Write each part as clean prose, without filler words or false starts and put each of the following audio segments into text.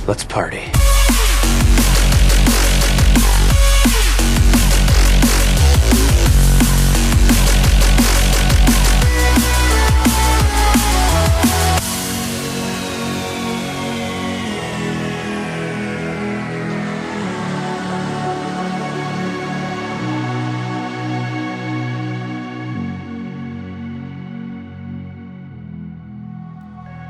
Let's party.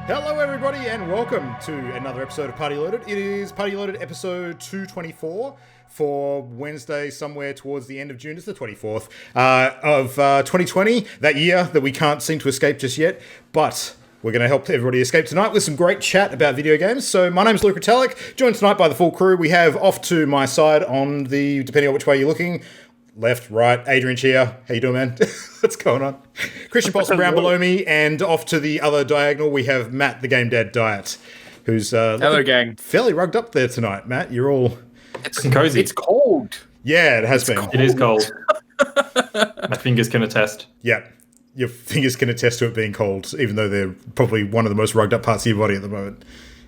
Hello everybody and welcome to another episode of Party Loaded. It is Party Loaded episode 224 for Wednesday somewhere towards the end of June. It's the 24th of 2020, that year that we can't seem to escape just yet, but we're going to help everybody escape tonight with some great chat about video games. So my name's Luke Retallick, joined tonight by the full crew. We have off to my side on the, depending on which way you're looking, left, right, Adrian Chia. How you doing, man? What's going on? Christian Possum Brown below me, and off to the other diagonal, we have Matt, the Game Dad Diet, who's hello, gang. Fairly rugged up there tonight, Matt. You're all... It's cozy. It's cold. Yeah, it has been. Cold. It is cold. My fingers can attest. Yeah, your fingers can attest to it being cold, even though they're probably one of the most rugged up parts of your body at the moment.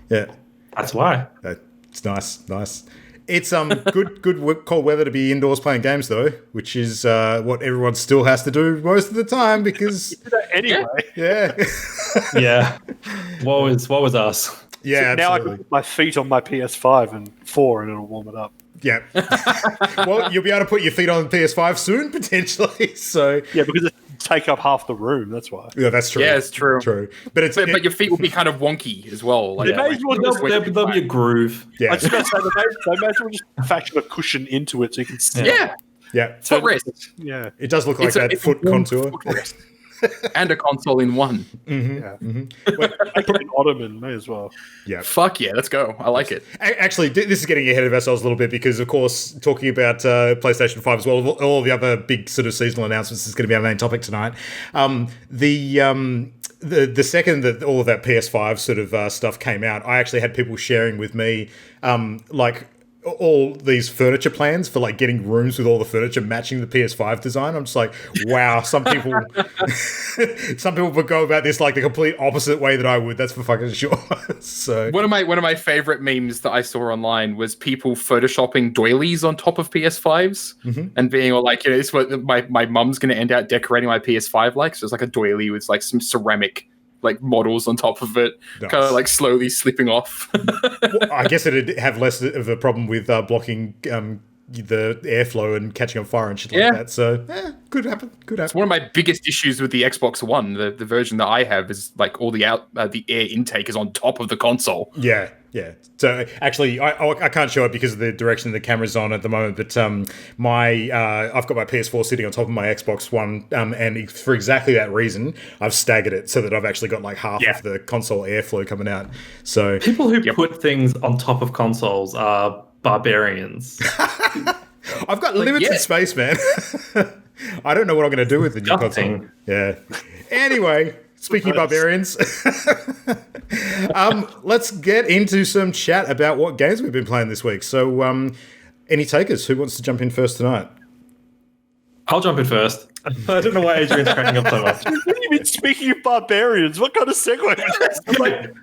Yeah. That's why. It's nice. It's good cold weather to be indoors playing games though, which is what everyone still has to do most of the time because anyway. Yeah. Yeah. What was us? Yeah. So now I absolutely. can put my feet on my PS5 and 4 and it'll warm it up. Yeah. Well, you'll be able to put your feet on the PS5 soon, potentially. So yeah, because it take up half the room. That's why. Yeah, that's true. Yeah, it's true. True, but but your feet will be kind of wonky as well. Like, There'll be a groove. Yeah. I was just going to say they may as well just fashion a cushion into it so you can sit. Yeah. So- Foot rest. Yeah. It does look like that foot warm contour. foot rest. And a console in one. Yeah. Make it an ottoman, may as well. Yeah. Fuck yeah, let's go. I like it. Actually, this is getting ahead of ourselves a little bit because, of course, talking about PlayStation 5 as well, all the other big sort of seasonal announcements is going to be our main topic tonight. The second that all of that PS5 sort of stuff came out, I actually had people sharing with me, like, all these furniture plans for like getting rooms with all the furniture matching the PS5 design. I'm just like, wow, some people would go about this like the complete opposite way that I would. That's for fucking sure. So one of my favorite memes that I saw online was people photoshopping doilies on top of PS5s and being all like, this is what my mum's going to end out decorating my PS5 like. So it's like a doily with like some ceramic like models on top of it, nice. Kind of like slowly slipping off. Well, I guess it'd have less of a problem with blocking the airflow and catching on fire and shit like that. So could happen. It's one of my biggest issues with the Xbox One. The version that I have is like all the air intake is on top of the console. Yeah. So actually, I can't show it because of the direction the camera's on at the moment. But I've got my PS4 sitting on top of my Xbox One, and for exactly that reason, I've staggered it so that I've actually got like half of the console airflow coming out. So people who put things on top of consoles are barbarians. I've got limited space, man. I don't know what I'm going to do with the new console. Yeah. Anyway. Speaking of barbarians, let's get into some chat about what games we've been playing this week. So, any takers? Who wants to jump in first tonight? I'll jump in first. I don't know why Adrian's cracking up so much. What do you mean, speaking of barbarians? What kind of segue is this? Like,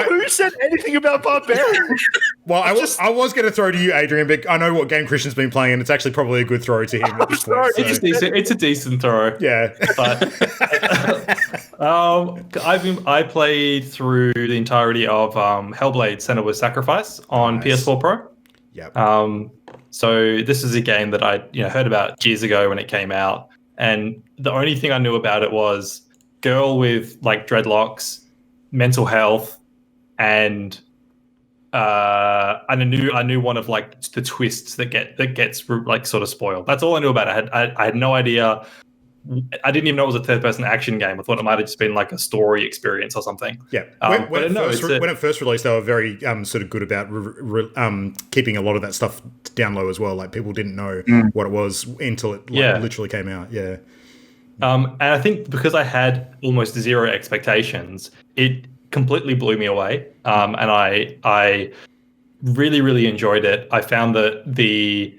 who said anything about barbarians? Well, I was going to throw to you, Adrian, but I know what game Christian's been playing, and it's actually probably a good throw to him at this point. It's a decent throw. Yeah. But I played through the entirety of Hellblade: Senua's Sacrifice on PS4 Pro. Yeah. So this is a game that I heard about years ago when it came out, and the only thing I knew about it was girl with like dreadlocks, mental health, and I knew one of like the twists that gets like sort of spoiled. That's all I knew about it. I had no idea. I didn't even know it was a third-person action game. I thought it might have just been like a story experience or something. Yeah. When it first released, they were very sort of good about keeping a lot of that stuff down low as well. Like people didn't know what it was until it literally came out. Yeah. And I think because I had almost zero expectations, it completely blew me away. And I really, really enjoyed it. I found that the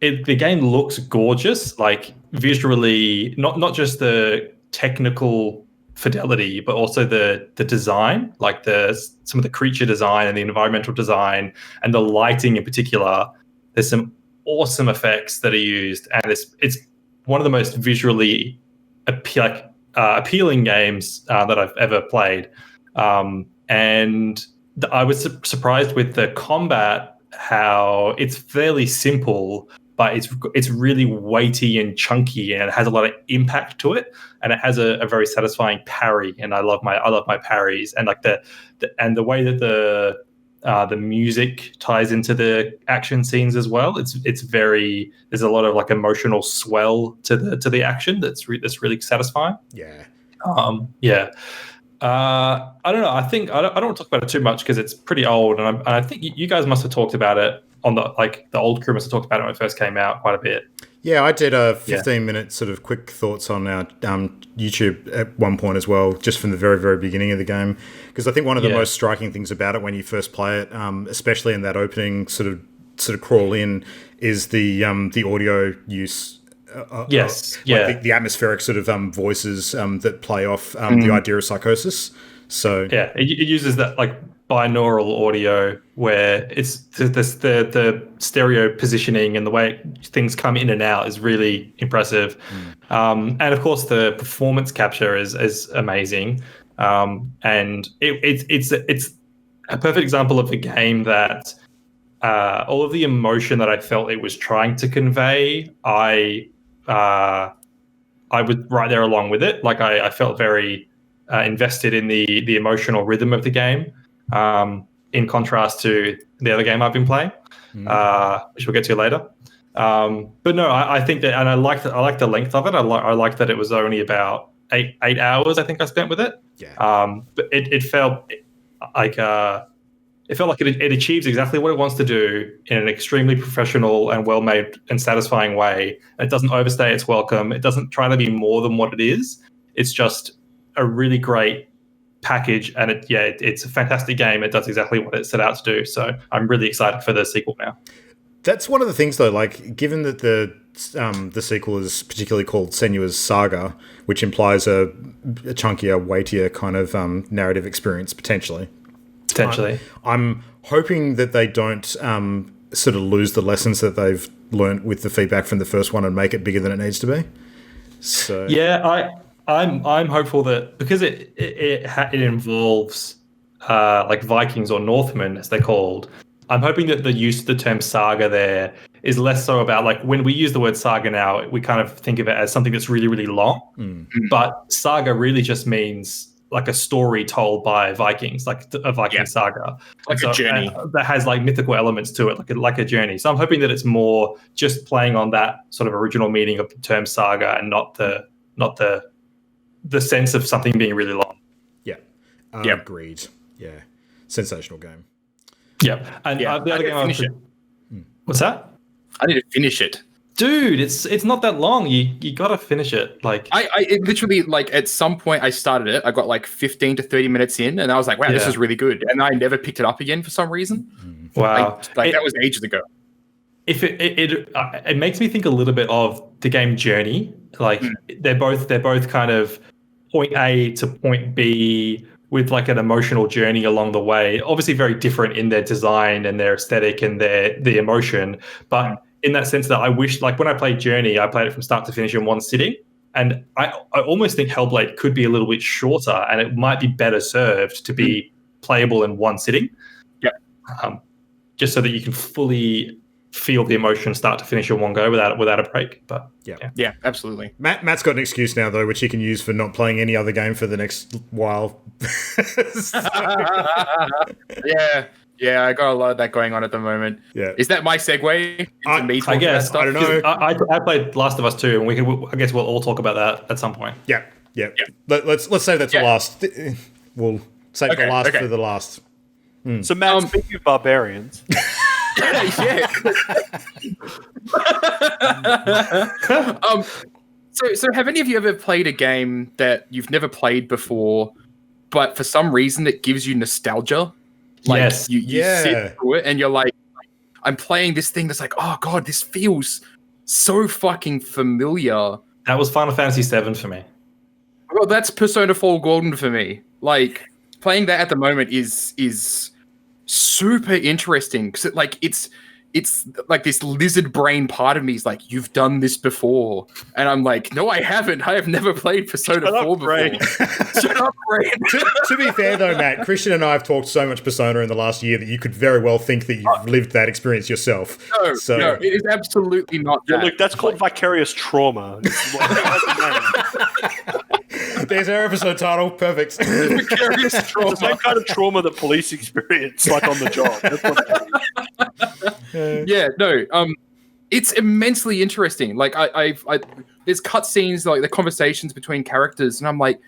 game looks gorgeous, like visually, not just the technical fidelity, but also the design, like some of the creature design and the environmental design and the lighting in particular. There's some awesome effects that are used, and it's one of the most visually appealing games that I've ever played. And I was surprised with the combat, how it's fairly simple, but it's really weighty and chunky, and it has a lot of impact to it, and it has a very satisfying parry. And I love my parries, and like the way that the music ties into the action scenes as well. It's very, there's a lot of like emotional swell to the action that's really satisfying. Yeah. Yeah. I don't know. I think I don't want to talk about it too much because it's pretty old, and I think you guys must have talked about it on the old crew must have talked about it when it first came out quite a bit. Yeah, I did a 15-minute sort of quick thoughts on our YouTube at one point as well, just from the very, very beginning of the game, because I think one of the most striking things about it when you first play it, especially in that opening sort of crawl in, is the audio use. The atmospheric sort of voices that play off the idea of psychosis. So yeah, it uses that like binaural audio where it's the stereo positioning and the way things come in and out is really impressive. And of course the performance capture is amazing. And it's a perfect example of a game that all of the emotion that I felt it was trying to convey, I was right there along with it. Like I felt very invested in the emotional rhythm of the game, in contrast to the other game I've been playing, which we'll get to later. But no, I think that, and I like the length of it. I like that it was only about eight hours, I think I spent with it. Yeah. But it felt like it achieves exactly what it wants to do in an extremely professional and well-made and satisfying way. It doesn't overstay its welcome. It doesn't try to be more than what it is. It's just a really great package, and it's a fantastic game. It does exactly what it set out to do. So I'm really excited for the sequel now. That's one of the things, though. Like, given that the sequel is particularly called Senua's Saga, which implies a chunkier, weightier kind of narrative experience potentially. I'm hoping that they don't sort of lose the lessons that they've learned with the feedback from the first one and make it bigger than it needs to be. So yeah, I'm hopeful that because it involves like Vikings or Northmen as they're called. I'm hoping that the use of the term saga there is less so about, like, when we use the word saga now, we kind of think of it as something that's really, really long. But saga really just means like a story told by Vikings, like a Viking saga, like a journey that has like mythical elements to it, like a journey. So I'm hoping that it's more just playing on that sort of original meaning of the term saga and not the sense of something being really long. Yeah, agreed. Yeah, sensational game. Yeah, and the other game what's that? I need to finish it. Dude, it's not that long. You gotta finish it. Like it literally, like, at some point I started it. I got like 15 to 30 minutes in, and I was like, "Wow, this is really good." And I never picked it up again for some reason. Wow, that was ages ago. If it makes me think a little bit of the game Journey. Like they're both kind of point A to point B with like an emotional journey along the way. Obviously, very different in their design and their aesthetic and the emotion, but. In that sense that I wish, like when I played Journey, I played it from start to finish in one sitting. And I almost think Hellblade could be a little bit shorter, and it might be better served to be playable in one sitting. Yeah. Just so that you can fully feel the emotion start to finish in one go without a break. But yeah, absolutely. Matt's got an excuse now, though, which he can use for not playing any other game for the next while. Yeah, I got a lot of that going on at the moment. Yeah, is that my segue into me talking about stuff? I don't know. I played Last of Us 2, and I guess we'll all talk about that at some point. Yeah. Let's save that to last. We'll save the last for the last. So, Matt, speaking of barbarians. So have any of you ever played a game that you've never played before, but for some reason it gives you nostalgia? Like, yes. You sit through it and you're like, I'm playing this thing that's like, oh god, this feels so fucking familiar. That was Final Fantasy VII for me. Well, that's Persona 4 Golden for me. Like playing that at the moment is super interesting because it's like this lizard brain part of me is like, you've done this before, and I'm like, no, I haven't. I have never played Persona 4 before. Shut up, brain. To be fair though, Matt, Christian and I have talked so much Persona in the last year that you could very well think that you've lived that experience yourself. No, it is absolutely not that. Yeah, look, that's called vicarious trauma. There's our episode title. Perfect. Vicarious trauma. The same kind of trauma that police experience, like on the job. That's what Yeah, no. It's immensely interesting. Like there's cutscenes, like the conversations between characters, and I'm like,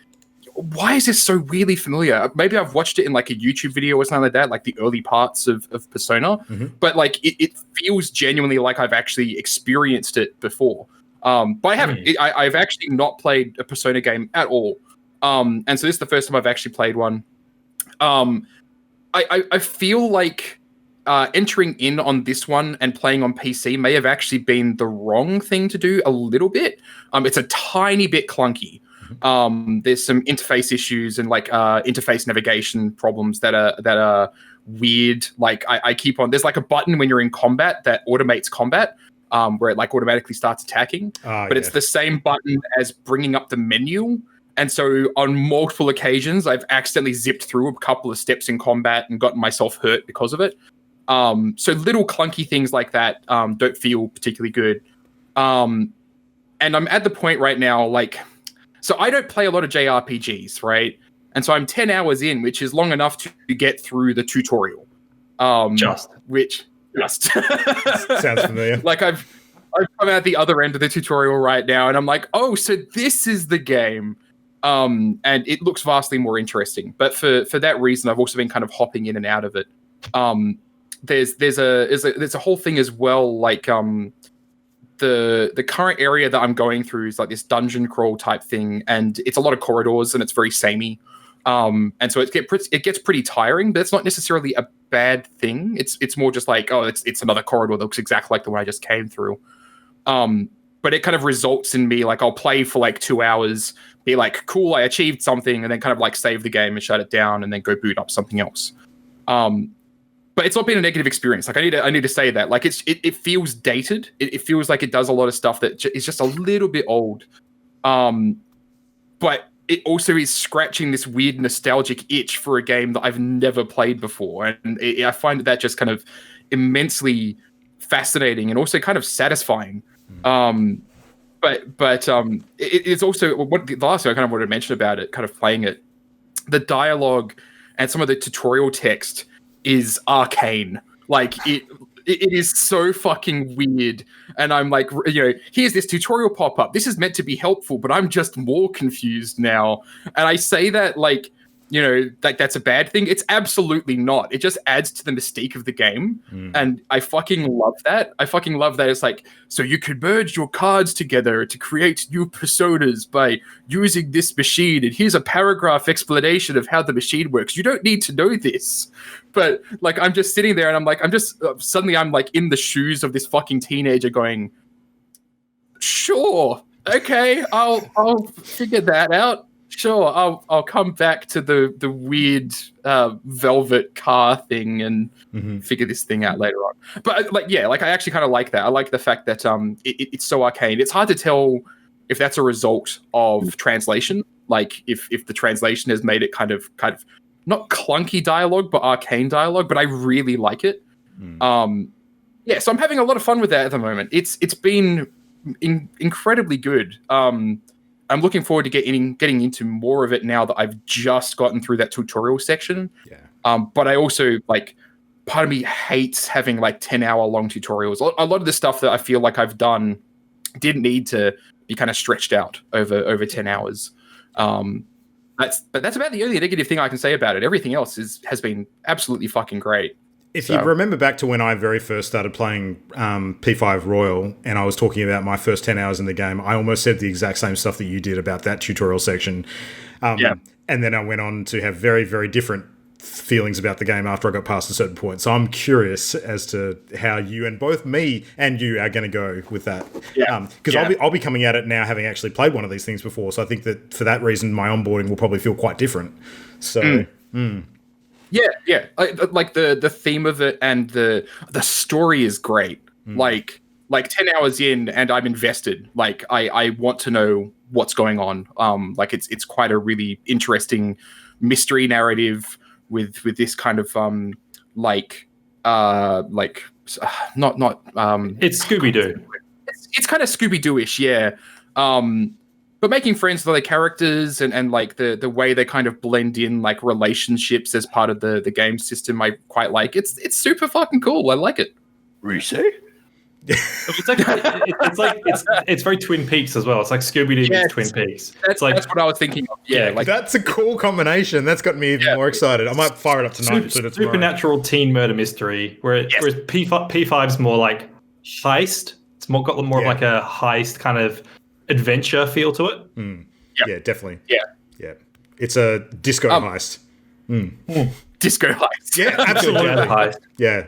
why is this so weirdly familiar? Maybe I've watched it in like a YouTube video or something like that, like the early parts of Persona, but like it feels genuinely like I've actually experienced it before. But I haven't. I've actually not played a Persona game at all. And so this is the first time I've actually played one. I feel like entering in on this one and playing on PC may have actually been the wrong thing to do a little bit. It's a tiny bit clunky. There's some interface issues and like interface navigation problems that are weird. Like I keep on. There's like a button when you're in combat that automates combat. Where it like automatically starts attacking, but it's the same button as bringing up the menu. And so on multiple occasions, I've accidentally zipped through a couple of steps in combat and gotten myself hurt because of it. So little clunky things like that don't feel particularly good. And I'm at the point right now, like, so I don't play a lot of JRPGs, right? And so I'm 10 hours in, which is long enough to get through the tutorial. Just. Sounds familiar. Like I've come out the other end of the tutorial right now, and I'm like, oh, so this is the game. And it looks vastly more interesting. But for that reason, I've also been kind of hopping in and out of it. There's a whole thing as well, like the current area that I'm going through is like this dungeon crawl type thing, and it's a lot of corridors and it's very samey. And so it gets pretty tiring, but it's not necessarily a bad thing. It's more just like, oh, it's another corridor that looks exactly like the one I just came through. But it kind of results in me, like, I'll play for like 2 hours, be like, cool, I achieved something, and then kind of like save the game and shut it down and then go boot up something else. But it's not been a negative experience. Like I need to say that, like it feels dated. It feels like it does a lot of stuff that is just a little bit old. But it also is scratching this weird nostalgic itch for a game that I've never played before. And I find that just kind of immensely fascinating and also kind of satisfying. But it's also what the last thing I kind of wanted to mention about it, kind of playing it, the dialogue and some of the tutorial text is arcane. Like it is so fucking weird. And I'm like, here's this tutorial pop up. This is meant to be helpful, but I'm just more confused now. And I say that like, like that's a bad thing. It's absolutely not. It just adds to the mystique of the game. And I fucking love that. It's like, so you can merge your cards together to create new personas by using this machine. And here's a paragraph explanation of how the machine works. You don't need to know this. But like, I'm just sitting there and I'm like, suddenly I'm like in the shoes of this fucking teenager going, sure, okay, I'll figure that out. Sure, I'll come back to the weird velvet car thing and figure this thing out later on. But I actually kind of like that. I like the fact that it's so arcane. It's hard to tell if that's a result of translation. Like if the translation has made it kind of not clunky dialogue, but arcane dialogue. But I really like it. So I'm having a lot of fun with that at the moment. It's been incredibly good. I'm looking forward to getting into more of it now that I've just gotten through that tutorial section. Yeah. But I also, like, part of me hates having like 10-hour long tutorials. A lot of the stuff that I feel like I've done didn't need to be kind of stretched out over 10 hours. That's about the only negative thing I can say about it. Everything else has been absolutely fucking great. If you remember back to when I very first started playing P5 Royal and I was talking about my first 10 hours in the game, I almost said the exact same stuff that you did about that tutorial section. And then I went on to have very, very different feelings about the game after I got past a certain point. So I'm curious as to how you and both me and you are going to go with that. Because I'll be coming at it now having actually played one of these things before. So I think that for that reason, my onboarding will probably feel quite different. So. Yeah. Like the theme of it and the story is great. Like 10 hours in and I'm invested. Like I want to know what's going on. Like it's quite a really interesting mystery narrative with this kind of not It's Scooby-Doo. It's kind of Scooby-Doo-ish, yeah. But making friends with other characters and like the way they kind of blend in like relationships as part of the game system, I quite like. It's super fucking cool. I like it. Reese? It's very Twin Peaks as well. It's like Scooby-Doo meets Twin Peaks. That's what I was thinking of. Yeah, like that's a cool combination. That's got me even more excited. I might fire it up tonight. Supernatural teen murder mystery, whereas P5's more like heist. It's got more of like a heist kind of adventure feel to it. Yeah, definitely. Yeah. It's a disco heist. Disco heist. Yeah, absolutely. Heist. Yeah.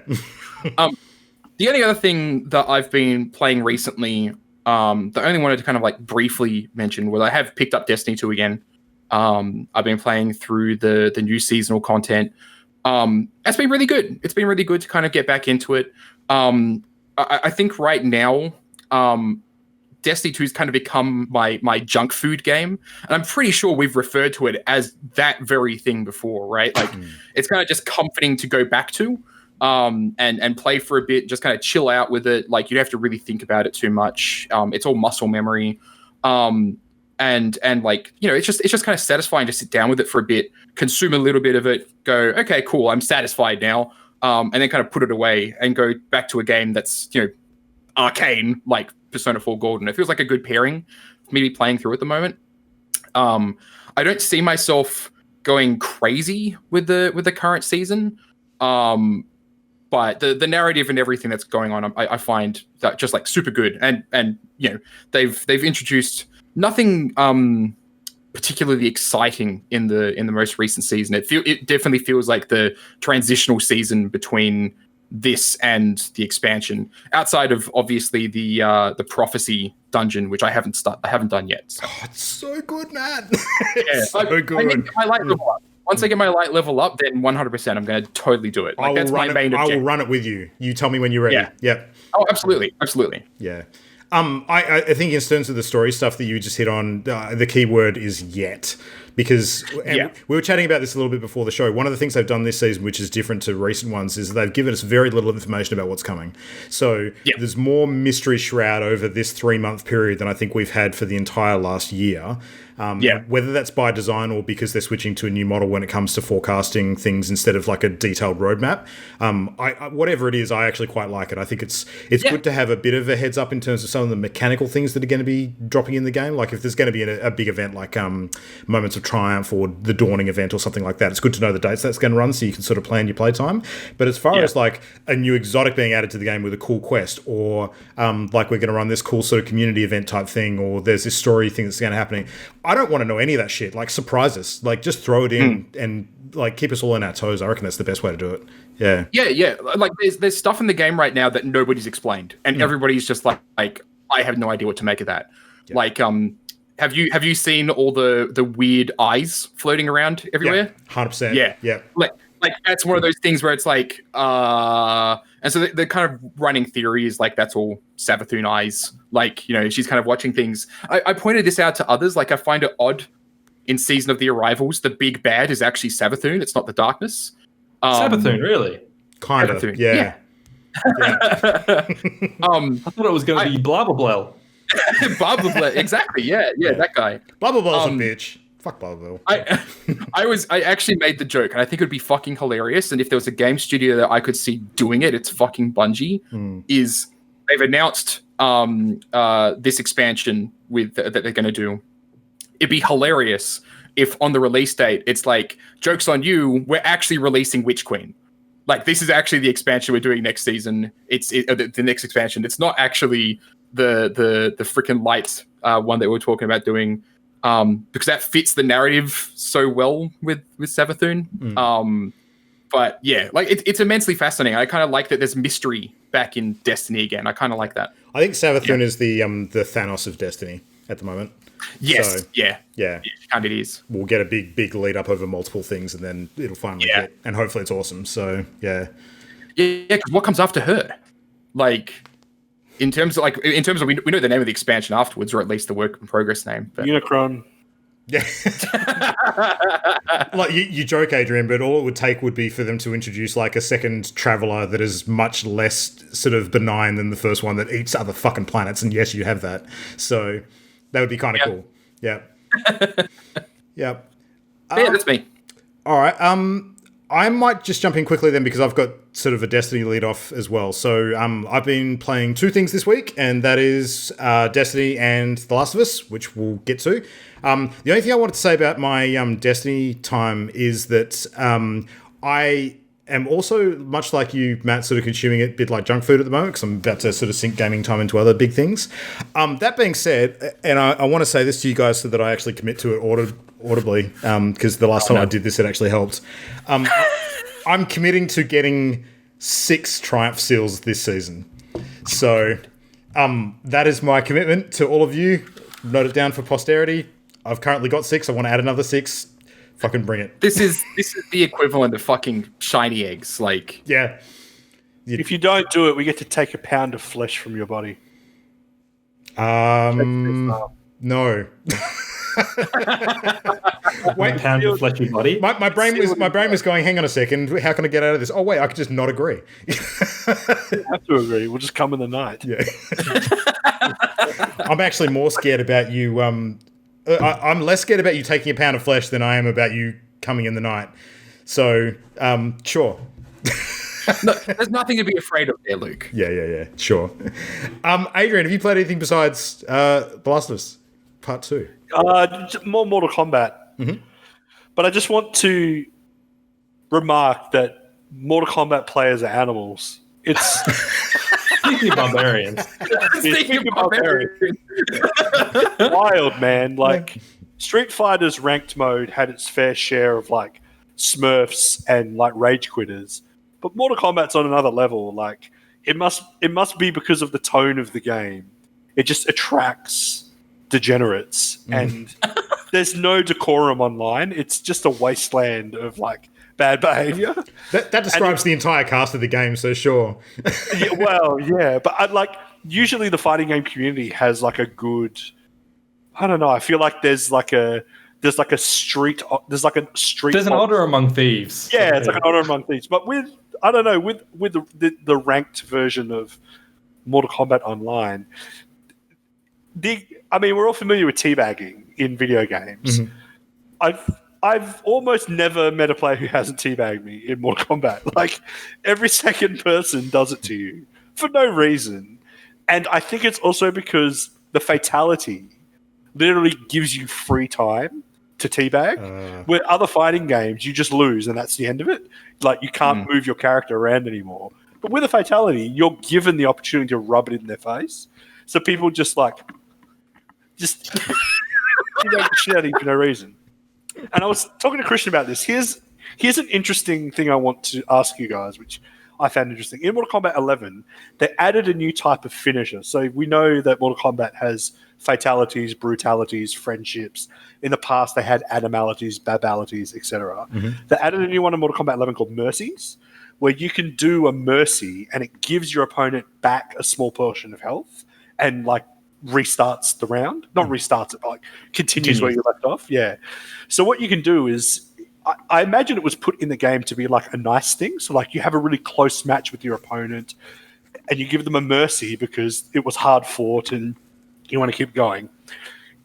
The only other thing that I've been playing recently, that I only wanted to kind of like briefly mention, was I have picked up Destiny 2 again. I've been playing through the new seasonal content. It's been really good. It's been really good to kind of get back into it. I think right now, Destiny 2 has kind of become my junk food game. And I'm pretty sure we've referred to it as that very thing before, right? Like it's kind of just comforting to go back to. And play for a bit, just kind of chill out with it. Like you don't have to really think about it too much. It's all muscle memory. And like, you know, it's just kind of satisfying to sit down with it for a bit, consume a little bit of it, go, okay, cool, I'm satisfied now. And then kind of put it away and go back to a game that's, you know, arcane, like Persona 4 Golden. It feels like a good pairing for me to be playing through at the moment. I don't see myself going crazy with the current season. But the narrative and everything that's going on, I find that just like super good. And you know, they've introduced nothing particularly exciting in the most recent season. It definitely feels like the transitional season between this and the expansion, outside of obviously the prophecy dungeon, which I haven't done yet. So. Oh, it's so good, man. So good. I need to get my light level up. Once I get my light level up, then 100% I'm going to totally do it. Like, that's my main objective. I will run it with you. You tell me when you're ready. Yeah. Yep. Oh, absolutely. Yeah. I think in terms of the story stuff that you just hit on, the key word is yet. Because we were chatting about this a little bit before the show. One of the things they've done this season, which is different to recent ones, is they've given us very little information about what's coming. So there's more mystery shroud over this 3-month period than I think we've had for the entire last year. Whether that's by design or because they're switching to a new model when it comes to forecasting things instead of like a detailed roadmap. Whatever it is, I actually quite like it. I think it's good to have a bit of a heads up in terms of some of the mechanical things that are going to be dropping in the game. Like if there's going to be a big event like Moments of Triumph or the Dawning event or something like that, it's good to know the dates that's going to run so you can sort of plan your playtime. But as far as like a new exotic being added to the game with a cool quest, or like we're going to run this cool sort of community event type thing, or there's this story thing that's going to happen, I don't want to know any of that shit. Like, surprise us. Like, just throw it in and like keep us all on our toes. I reckon that's the best way to do it. Yeah. Yeah. Like, there's stuff in the game right now that nobody's explained, and everybody's just like I have no idea what to make of that. Yeah. Like, have you seen all the weird eyes floating around everywhere? 100%. Yeah. Like that's one of those things where it's like, and so the kind of running theory is like that's all Savathun eyes. Like, you know, she's kind of watching things. I pointed this out to others. Like, I find it odd in Season of the Arrivals, the big bad is actually Savathun. It's not the darkness. Savathun, really? Kind of. Yeah. I thought it was going to be blah blah blah. Blah blah blah. Exactly. Yeah. That guy. Blah blah blah's a bitch. Fuck blah blah. I actually made the joke, and I think it would be fucking hilarious. And if there was a game studio that I could see doing it, it's fucking Bungie. Is they've announced this expansion that they're going to do. It'd be hilarious if on the release date it's like, joke's on you, we're actually releasing Witch Queen. Like, this is actually the expansion we're doing next season. It's the next expansion. It's not actually the freaking light one that we're talking about doing. Because that fits the narrative so well with Savathun. But yeah, like it's immensely fascinating. I kind of like that there's mystery back in Destiny again. I kind of like that. I think Savathun is the Thanos of Destiny at the moment. Yes. So, yeah. Yeah. Kind of is. We'll get a big lead up over multiple things, and then it'll finally hit, and hopefully it's awesome. So yeah. Yeah, because what comes after her? Like, in terms of we know the name of the expansion afterwards, or at least the work in progress name. But Unicron. Yeah. Like you joke, Adrian, but all it would take would be for them to introduce like a second traveler that is much less sort of benign than the first one that eats other fucking planets. And yes, you have that. So that would be kind of cool. Yeah. Yeah. Yeah, that's me. All right. I might just jump in quickly then because I've got sort of a Destiny lead off as well. So I've been playing two things this week, and that is Destiny and The Last of Us, which we'll get to. The only thing I wanted to say about my Destiny time is that I am also, much like you, Matt, sort of consuming it a bit like junk food at the moment because I'm about to sort of sink gaming time into other big things. That being said, and I want to say this to you guys so that I actually commit to it audibly, because the last time I did this, it actually helped. I'm committing to getting 6 Triumph Seals this season. So that is my commitment to all of you. Note it down for posterity. I've currently got 6. I want to add another 6. Fucking bring it. This is the equivalent of fucking shiny eggs. Like, yeah. If you don't do it, we get to take a pound of flesh from your body. No. Wait, pound of fleshy body. My brain was going, hang on a second, how can I get out of this? Oh wait, I could just not agree. You have to agree. We'll just come in the night. Yeah. I'm actually more scared about you. I'm less scared about you taking a pound of flesh than I am about you coming in the night. So, sure. No, there's nothing to be afraid of there, Luke. Yeah. Sure. Adrian, have you played anything besides The Last of Us Part 2? More Mortal Kombat. Mm-hmm. But I just want to remark that Mortal Kombat players are animals. It's Speaking of barbarians. Wild, man. Like, Street Fighter's ranked mode had its fair share of like Smurfs and like rage quitters, but Mortal Kombat's on another level. Like, it must be because of the tone of the game. It just attracts degenerates, and there's no decorum online. It's just a wasteland of like bad behavior. That describes the entire cast of the game, so sure. But I'd like, usually the fighting game community has like a good, I don't know, I feel like there's an honor among thieves. Yeah, it's like an honor among thieves. But with the ranked version of Mortal Kombat Online, we're all familiar with teabagging in video games. Mm-hmm. I've almost never met a player who hasn't teabagged me in Mortal Kombat. Like, every second person does it to you for no reason. And I think it's also because the fatality literally gives you free time to teabag. Where other fighting games, you just lose and that's the end of it. Like, you can't move your character around anymore. But with a fatality, you're given the opportunity to rub it in their face. So people just shit at you for no reason. And I was talking to Christian about this. Here's an interesting thing I want to ask you guys, which I found interesting. In Mortal Kombat 11, they added a new type of finisher. So we know that Mortal Kombat has fatalities, brutalities, friendships. In the past, they had animalities, babalities, etc. Mm-hmm. They added a new one in Mortal Kombat 11 called Mercies, where you can do a mercy and it gives your opponent back a small portion of health and like restarts the round. Not restarts it, but like continues where you left off. Yeah. So what you can do is, I imagine it was put in the game to be like a nice thing. So like, you have a really close match with your opponent and you give them a mercy because it was hard fought and you want to keep going.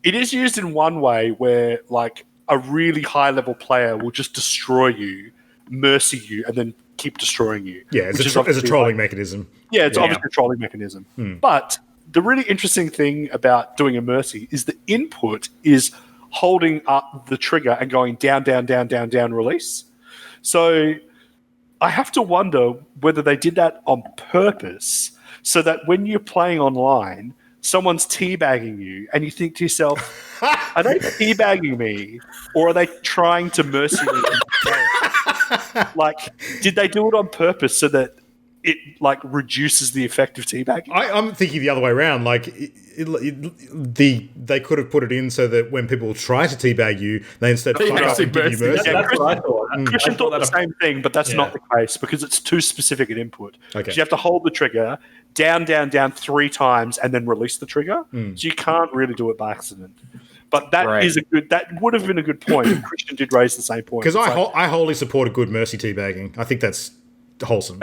It is used in one way where like a really high level player will just destroy you, mercy you, and then keep destroying you. Yeah, as a trolling mechanism. Yeah, it's obviously a trolling mechanism. But the really interesting thing about doing a mercy is the input is holding up the trigger and going down, down, down, down, down, release. So I have to wonder whether they did that on purpose so that when you're playing online, someone's teabagging you and you think to yourself, are they teabagging me or are they trying to mercy me? Like, did they do it on purpose so that it like reduces the effect of teabagging? I'm thinking the other way around. Like, they could have put it in so that when people try to teabag you, they instead fuck up and give you mercy. That's what I thought. Christian thought the same thing, but that's not the case because it's too specific an input. Okay. So you have to hold the trigger down, 3 times, and then release the trigger. So you can't really do it by accident. But that is that would have been a good point. Christian did raise the same point. Because I wholly support a good mercy teabagging. I think that's wholesome.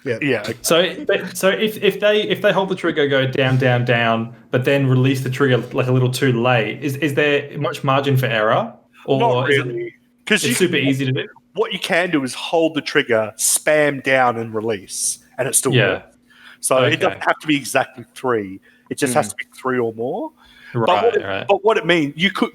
Yeah. Yeah. So if they hold the trigger, go down, but then release the trigger like a little too late, is there much margin for error? Or Not really. Because it's super easy to do. What you can do is hold the trigger, spam down, and release, and it still works. So it doesn't have to be exactly 3. It just has to be 3 or more. But what it means, you could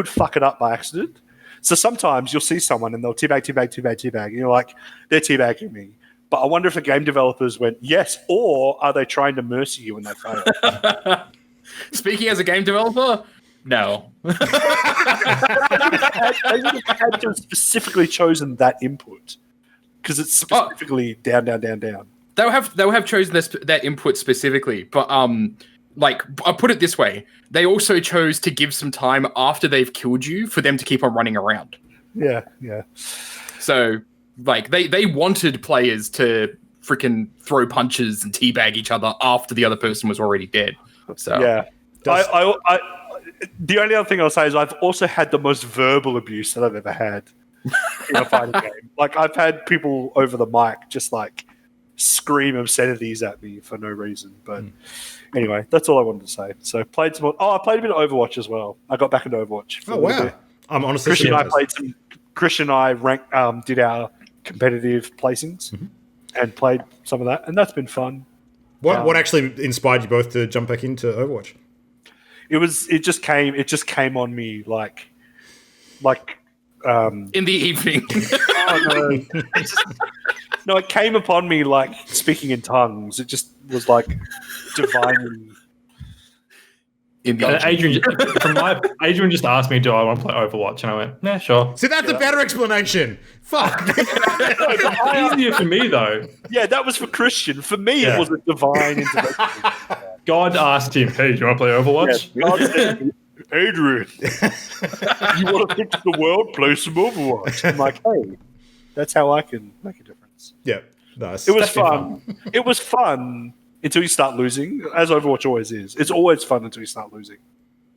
fuck it up by accident. So sometimes you'll see someone and they'll teabag, and you're like, they're teabagging me. But I wonder if the game developers went, yes, or are they trying to mercy you when they fail? Speaking as a game developer, no. They would have had to have specifically chosen that input because it's specifically down. They'll have chosen that input specifically, but like I'll put it this way: they also chose to give some time after they've killed you for them to keep on running around. Yeah. So like they wanted players to freaking throw punches and teabag each other after the other person was already dead. So yeah, I the only other thing I'll say is I've also had the most verbal abuse that I've ever had in a fighting game. Like I've had people over the mic just like scream obscenities at me for no reason. But anyway, that's all I wanted to say. So played some. I played a bit of Overwatch as well. I got back into Overwatch. Oh wow! I'm honestly Christian and I did our competitive placings and played some of that, and that's been fun. What actually inspired you both to jump back into Overwatch? It just came on me like in the evening. Oh no. It came upon me like speaking in tongues. It just was like divinely. Adrian just asked me, "Do I want to play Overwatch?" And I went, "Yeah, sure." See, that's a better explanation. Fuck. Easier for me though. Yeah, that was for Christian. For me, it was a divine intervention. God asked him, "Hey, do you want to play Overwatch?" Yeah, God said, Adrian, you want to fix the world? Play some Overwatch. I'm like, hey, that's how I can make a difference. Yeah, nice. It was fun. It was fun until you start losing, as Overwatch always is. It's always fun until you start losing.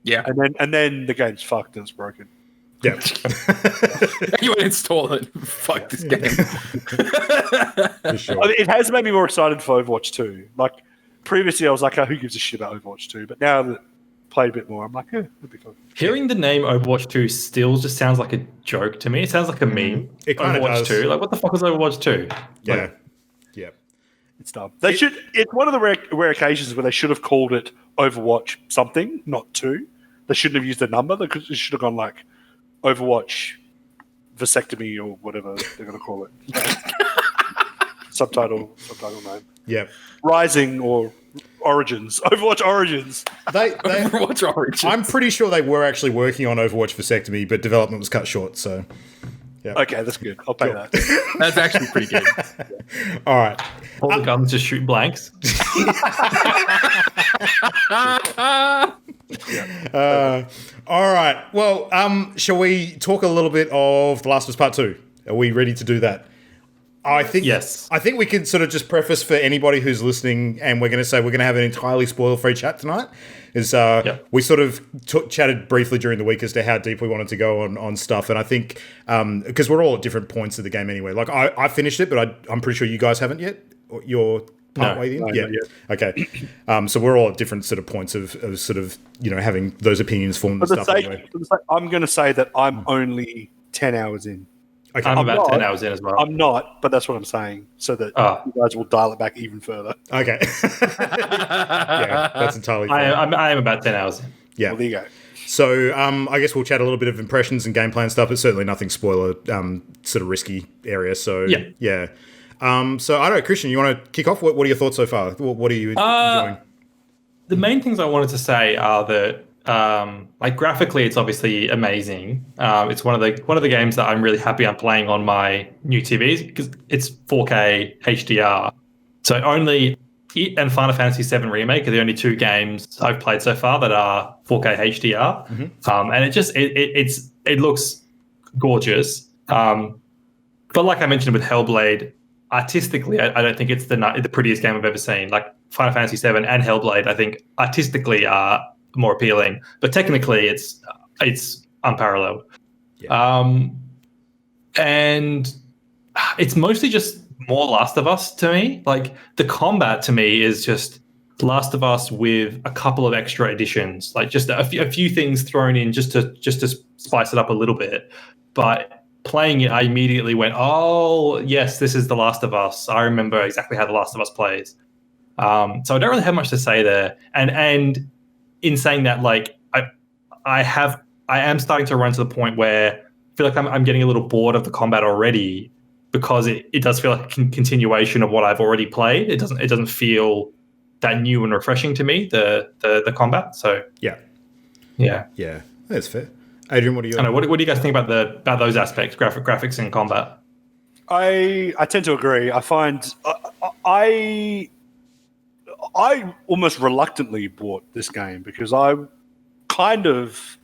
Yeah, and then the game's fucked and it's broken. Yeah, you install it. Fuck this game. For sure. I mean, it has made me more excited for Overwatch 2. Like previously, I was like, oh, who gives a shit about Overwatch 2? But now that played a bit more, I'm like, yeah, it'd be fun. Hearing the name Overwatch 2 still just sounds like a joke to me. It sounds like a meme. It kind of Overwatch does. 2. Like, what the fuck is Overwatch 2? Yeah. Yeah. It's dumb. They should. It's one of the rare occasions where they should have called it Overwatch something, not 2. They shouldn't have used a number. They should have gone like Overwatch vasectomy or whatever they're going to call it. Subtitle name. Yeah. Rising or Origins. Overwatch Origins. Overwatch Origins. I'm pretty sure they were actually working on Overwatch vasectomy, but development was cut short, so... Yeah. Okay, that's good. I'll pay that. That's actually pretty good. All right. All the guns just shoot blanks. All right. Well, shall we talk a little bit of The Last of Us Part 2? Are we ready to do that? I think yes. I think we can sort of just preface for anybody who's listening, and we're going to say we're going to have an entirely spoiler-free chat tonight. Is we sort of chatted briefly during the week as to how deep we wanted to go on stuff, and I think because we're all at different points of the game anyway. Like I finished it, but I'm pretty sure you guys haven't yet. You're partway in. Yeah. Okay. So we're all at different sort of points of sort of having those opinions formed and stuff. Anyway. I'm going to say that I'm only 10 hours in. Okay. I'm about 10 hours in as well. I'm not, but that's what I'm saying, so that you guys will dial it back even further. Okay. Yeah, that's entirely fine. I am about 10 hours in. Yeah. Well, there you go. So I guess we'll chat a little bit of impressions and gameplay and stuff, but certainly nothing spoiler sort of risky area. So yeah. So I don't know, Christian, you want to kick off? What are your thoughts so far? What are you enjoying? The main things I wanted to say are that like graphically, it's obviously amazing. It's one of the games that I'm really happy I'm playing on my new TVs because it's 4K HDR. So only it and Final Fantasy VII Remake are the only two games I've played so far that are 4K HDR. And it looks gorgeous. But like I mentioned with Hellblade, artistically, I don't think it's the prettiest game I've ever seen. Like Final Fantasy VII and Hellblade, I think artistically are more appealing, but technically it's unparalleled. Yeah. And it's mostly just more Last of Us to me. Like the combat to me is just Last of Us with a couple of extra additions, like just a few things thrown in just to spice it up a little bit. But playing it, I immediately went, "Oh yes, this is The Last of Us. I remember exactly how The Last of Us plays." So I don't really have much to say there. And in saying that, like I am starting to run to the point where I feel like I'm getting a little bored of the combat already because it does feel like a continuation of what I've already played. It doesn't feel that new and refreshing to me, the combat. So Yeah, that's fair. Adrian, what do you? I know, what do you guys think about those aspects, graphics and combat? I tend to agree. I find I almost reluctantly bought this game because I kind of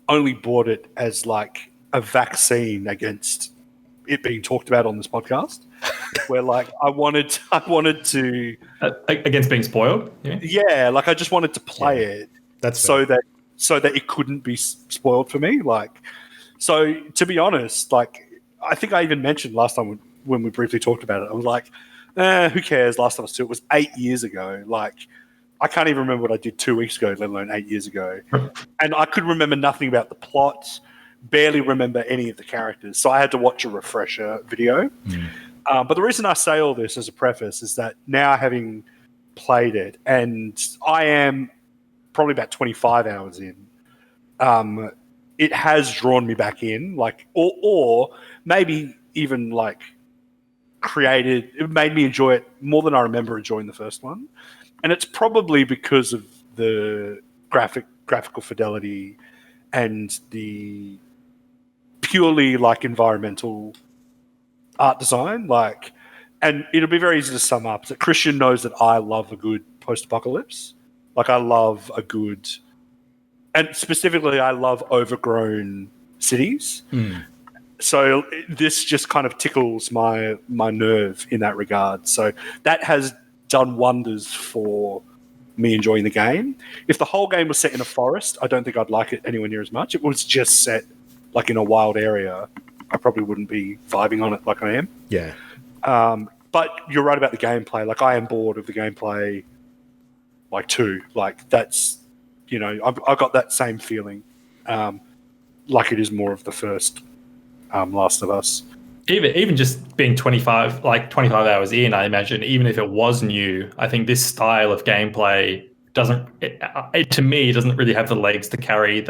only bought it as like a vaccine against it being talked about on this podcast, where like I wanted to against being spoiled. Yeah, like I just wanted to play it. That's so that it couldn't be spoiled for me. Like, so to be honest, like I think I even mentioned last time when we briefly talked about it, I was like, who cares? Last of Us 2. It was 8 years ago. Like, I can't even remember what I did 2 weeks ago, let alone 8 years ago. And I could remember nothing about the plot, barely remember any of the characters. So I had to watch a refresher video. But the reason I say all this as a preface is that now having played it, and I am probably about 25 hours in, it has drawn me back in, like, or maybe even like it made me enjoy it more than I remember enjoying the first one. And it's probably because of the graphical fidelity and the purely like environmental art design. Like, and it'll be very easy to sum up that Christian knows that I love a good post-apocalypse. Like, I love a good, and specifically I love overgrown cities. So this just kind of tickles my nerve in that regard. So that has done wonders for me enjoying the game. If the whole game was set in a forest, I don't think I'd like it anywhere near as much. If it was just set like in a wild area, I probably wouldn't be vibing on it like I am. Yeah. But you're right about the gameplay. Like, I am bored of the gameplay, like, too. Like, that's, you know, I got that same feeling. Like it is more of the first Last of Us. Even just being 25 hours in, I imagine, even if it was new, I think this style of gameplay to me, doesn't really have the legs to carry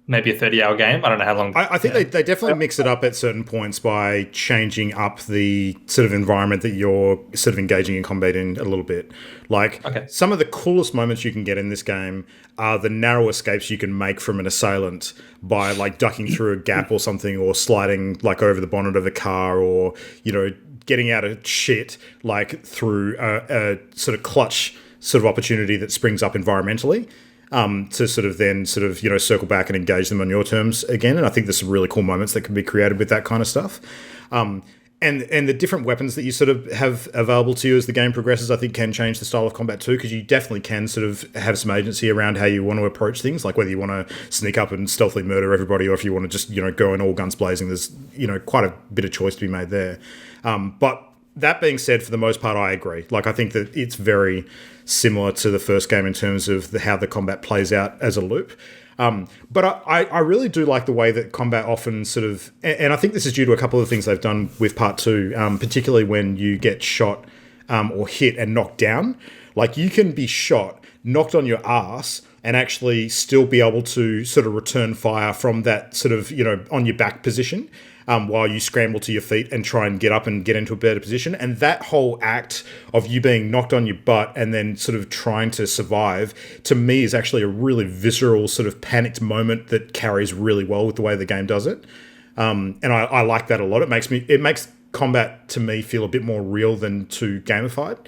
maybe a 30-hour game. I don't know how long. I think they definitely mix it up at certain points by changing up the sort of environment that you're sort of engaging in combat in a little bit. Like, some of the coolest moments you can get in this game are the narrow escapes you can make from an assailant by like ducking through a gap or something, or sliding like over the bonnet of a car, or, you know, getting out of shit like through a sort of clutch sort of opportunity that springs up environmentally. To sort of then sort of, you know, circle back and engage them on your terms again. And I think there's some really cool moments that can be created with that kind of stuff. And the different weapons that you sort of have available to you as the game progresses, I think can change the style of combat too, because you definitely can sort of have some agency around how you want to approach things, like whether you want to sneak up and stealthily murder everybody, or if you want to just, you know, go in all guns blazing. There's, you know, quite a bit of choice to be made there. But that being said, for the most part, I agree. Like, I think that it's very similar to the first game in terms of how the combat plays out as a loop. But I really do like the way that combat often sort of, and I think this is due to a couple of things they've done with part 2, particularly when you get shot or hit and knocked down. Like, you can be shot, knocked on your ass, and actually still be able to sort of return fire from that sort of, you know, on your back position. while you scramble to your feet and try and get up and get into a better position. And that whole act of you being knocked on your butt and then sort of trying to survive, to me, is actually a really visceral sort of panicked moment that carries really well with the way the game does it. And I like that a lot. It makes combat to me feel a bit more real than too gamified.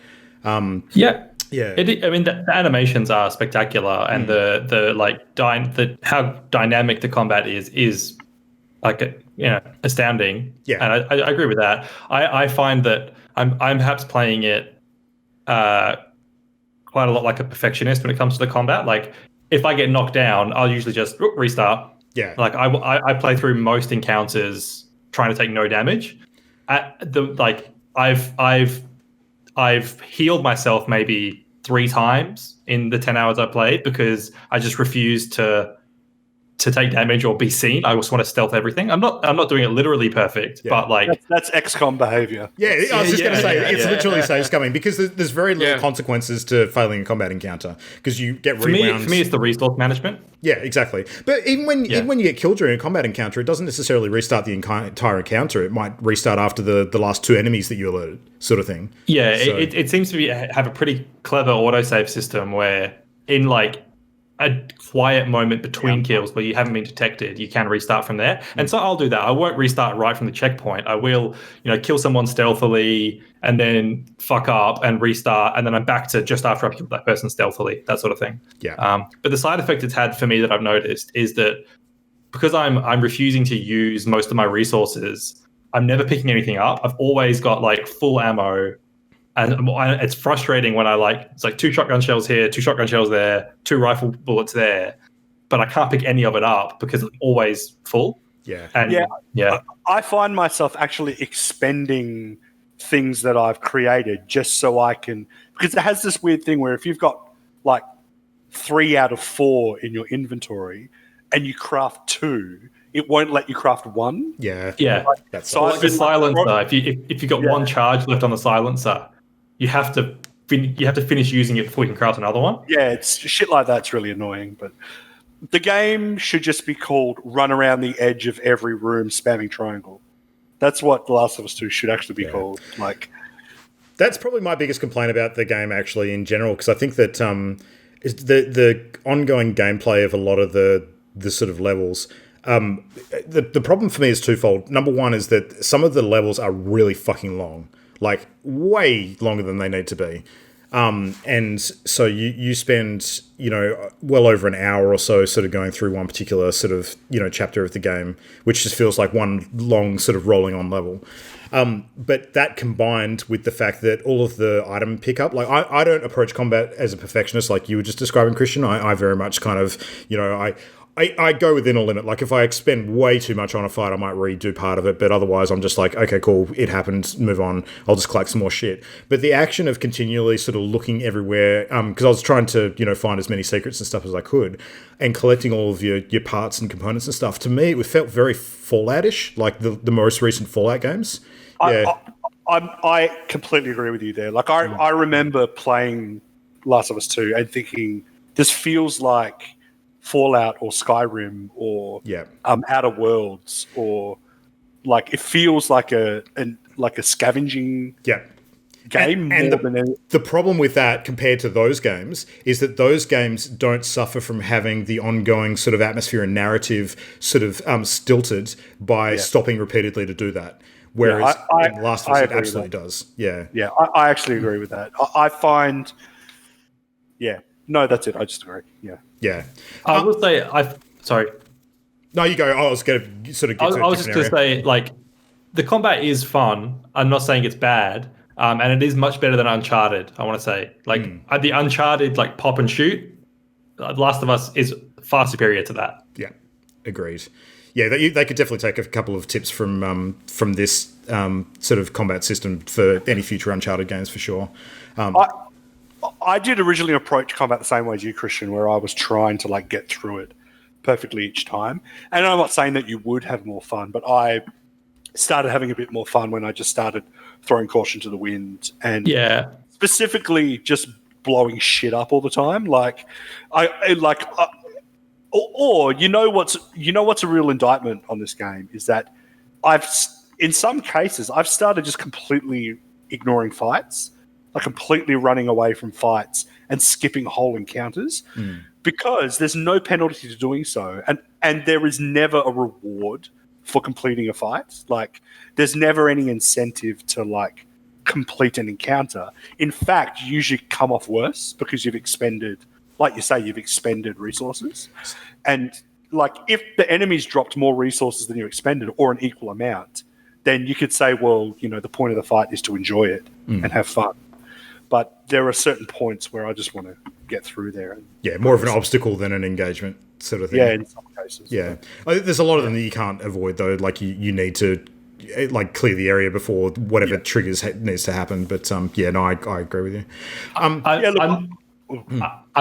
Yeah. Yeah. I mean, the animations are spectacular, and the how dynamic the combat is like astounding. Yeah. And I agree with that. I find that I'm perhaps playing it quite a lot like a perfectionist when it comes to the combat. Like, if I get knocked down, I'll usually just restart. Yeah. Like I play through most encounters trying to take no damage. I've healed myself maybe 3 times in the 10 hours I played because I just refused to take damage or be seen. I just want to stealth everything. I'm not doing it literally perfect, but like that's XCOM behavior. Yeah, I was just going to say it's literally so scumming because there's very little Yeah. consequences to failing a combat encounter because you get for rewound. me, it's the resource management. Yeah, exactly. But even when you get killed during a combat encounter, it doesn't necessarily restart the entire encounter. It might restart after the last 2 enemies that you alerted, sort of thing. Yeah, So- it seems to have a pretty clever autosave system where in like a quiet moment between kills where you haven't been detected, you can restart from there. And so I'll do that. I won't restart right from the checkpoint. I will, kill someone stealthily and then fuck up and restart, and then I'm back to just after I've killed that person stealthily, that sort of thing. Yeah. But the side effect it's had for me that I've noticed is that because I'm refusing to use most of my resources, I'm never picking anything up. I've always got like full ammo. And it's frustrating when it's like 2 shotgun shells here, 2 shotgun shells there, 2 rifle bullets there, but I can't pick any of it up because it's always full. Yeah. And I find myself actually expending things that I've created just so I can, because it has this weird thing where if you've got like 3 out of 4 in your inventory and you craft 2, it won't let you craft 1. Yeah. That's So like the silencer. If you got 1 charge left on the silencer, you have to finish using it before you can craft another one. Yeah, it's shit like that's really annoying. But the game should just be called "Run Around the Edge of Every Room Spamming Triangle." That's what The Last of Us 2 should actually be called. Like, that's probably my biggest complaint about the game actually in general, because I think that is the ongoing gameplay of a lot of the sort of levels. The problem for me is twofold. Number one is that some of the levels are really fucking long. Like, way longer than they need to be. And so you spend, well over an hour or so sort of going through one particular sort of, chapter of the game, which just feels like one long sort of rolling on level. But that combined with the fact that all of the item pickup, like I don't approach combat as a perfectionist like you were just describing, Christian. I very much kind of, I go within a limit. Like, if I expend way too much on a fight, I might redo part of it. But otherwise, I'm just like, okay, cool, it happened, move on. I'll just collect some more shit. But the action of continually sort of looking everywhere, because I was trying to, find as many secrets and stuff as I could, and collecting all of your parts and components and stuff, to me, it felt very Fallout-ish, like the most recent Fallout games. Yeah. I completely agree with you there. Like, I remember playing Last of Us 2 and thinking, this feels like Fallout or Skyrim or Outer Worlds, or like it feels like a scavenging game. And the problem with that compared to those games is that those games don't suffer from having the ongoing sort of atmosphere and narrative sort of stilted by stopping repeatedly to do that. Whereas in Last of Us, it absolutely does. Yeah. Yeah, I actually agree with that. I find, no, that's it. I just agree. Yeah. Yeah. I will say, sorry. No, you go. I was going to sort of get to I was just going to say, like, the combat is fun. I'm not saying it's bad. And it is much better than Uncharted, I want to say. Like, the Uncharted, like, pop and shoot, The Last of Us is far superior to that. Yeah, agreed. Yeah, they could definitely take a couple of tips from this sort of combat system for any future Uncharted games, for sure. I did originally approach combat the same way as you, Christian, where I was trying to like get through it perfectly each time. And I'm not saying that you would have more fun, but I started having a bit more fun when I just started throwing caution to the wind and specifically just blowing shit up all the time. Like, or you know what's a real indictment on this game is that in some cases, I've started just completely ignoring fights, like completely running away from fights and skipping whole encounters because there's no penalty to doing so. And there is never a reward for completing a fight. Like, there's never any incentive to, like, complete an encounter. In fact, you usually come off worse because you've expended, like you say, you've expended resources. And, like, if the enemy's dropped more resources than you expended or an equal amount, then you could say, well, you know, the point of the fight is to enjoy it and have fun. But there are certain points where I just want to get through there. Yeah, more of an obstacle than an engagement sort of thing. Yeah, in some cases. Yeah. There's a lot of them that you can't avoid, though. Like, you need to, like, clear the area before whatever triggers needs to happen. But, yeah, no, I agree with you. I'm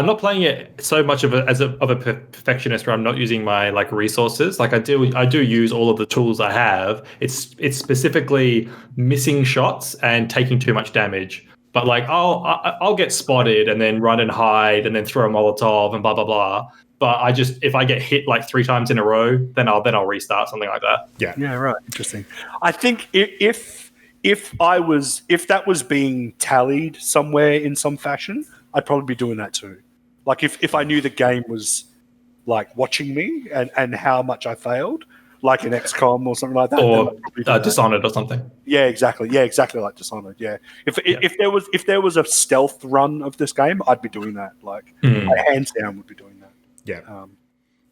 not playing it so much of a perfectionist where I'm not using my like resources. Like I do use all of the tools I have. It's specifically missing shots and taking too much damage. But like I'll get spotted and then run and hide and then throw a Molotov and blah blah blah. But if I get hit like 3 times in a row, then I'll restart, something like that. Yeah, right. Interesting. I think if that was being tallied somewhere in some fashion, I'd probably be doing that too. Like if I knew the game was like watching me and how much I failed, like an XCOM or something like that, or Dishonored or something. Yeah, exactly. Yeah, exactly like Dishonored. Yeah. If there was a stealth run of this game, I'd be doing that. Like I hands down would be doing that. Yeah.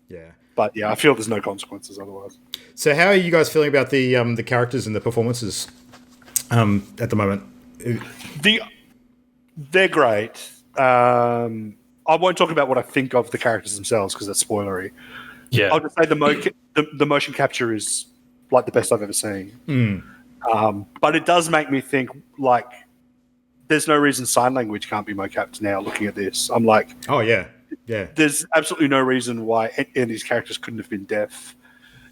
Yeah. But yeah, I feel there's no consequences otherwise. So how are you guys feeling about the characters and the performances at the moment? They're great. I won't talk about what I think of the characters themselves because that's spoilery. Yeah, I'll just say the motion capture is like the best I've ever seen. But it does make me think like there's no reason sign language can't be mocapped now. Looking at this, I'm like, oh yeah. There's absolutely no reason why any of these characters couldn't have been deaf.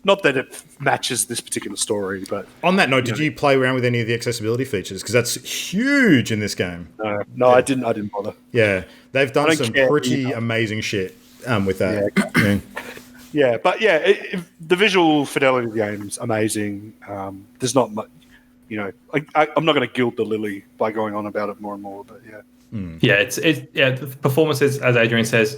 Not that it matches this particular story, but on that note, did you play around with any of the accessibility features? Because that's huge in this game. No, I didn't bother. Yeah, they've done some pretty amazing shit with that. Yeah, but yeah, the visual fidelity of the game's amazing. There's not much, you know. I'm not going to gild the lily by going on about it more and more, but yeah. Yeah, the performances, as Adrian says,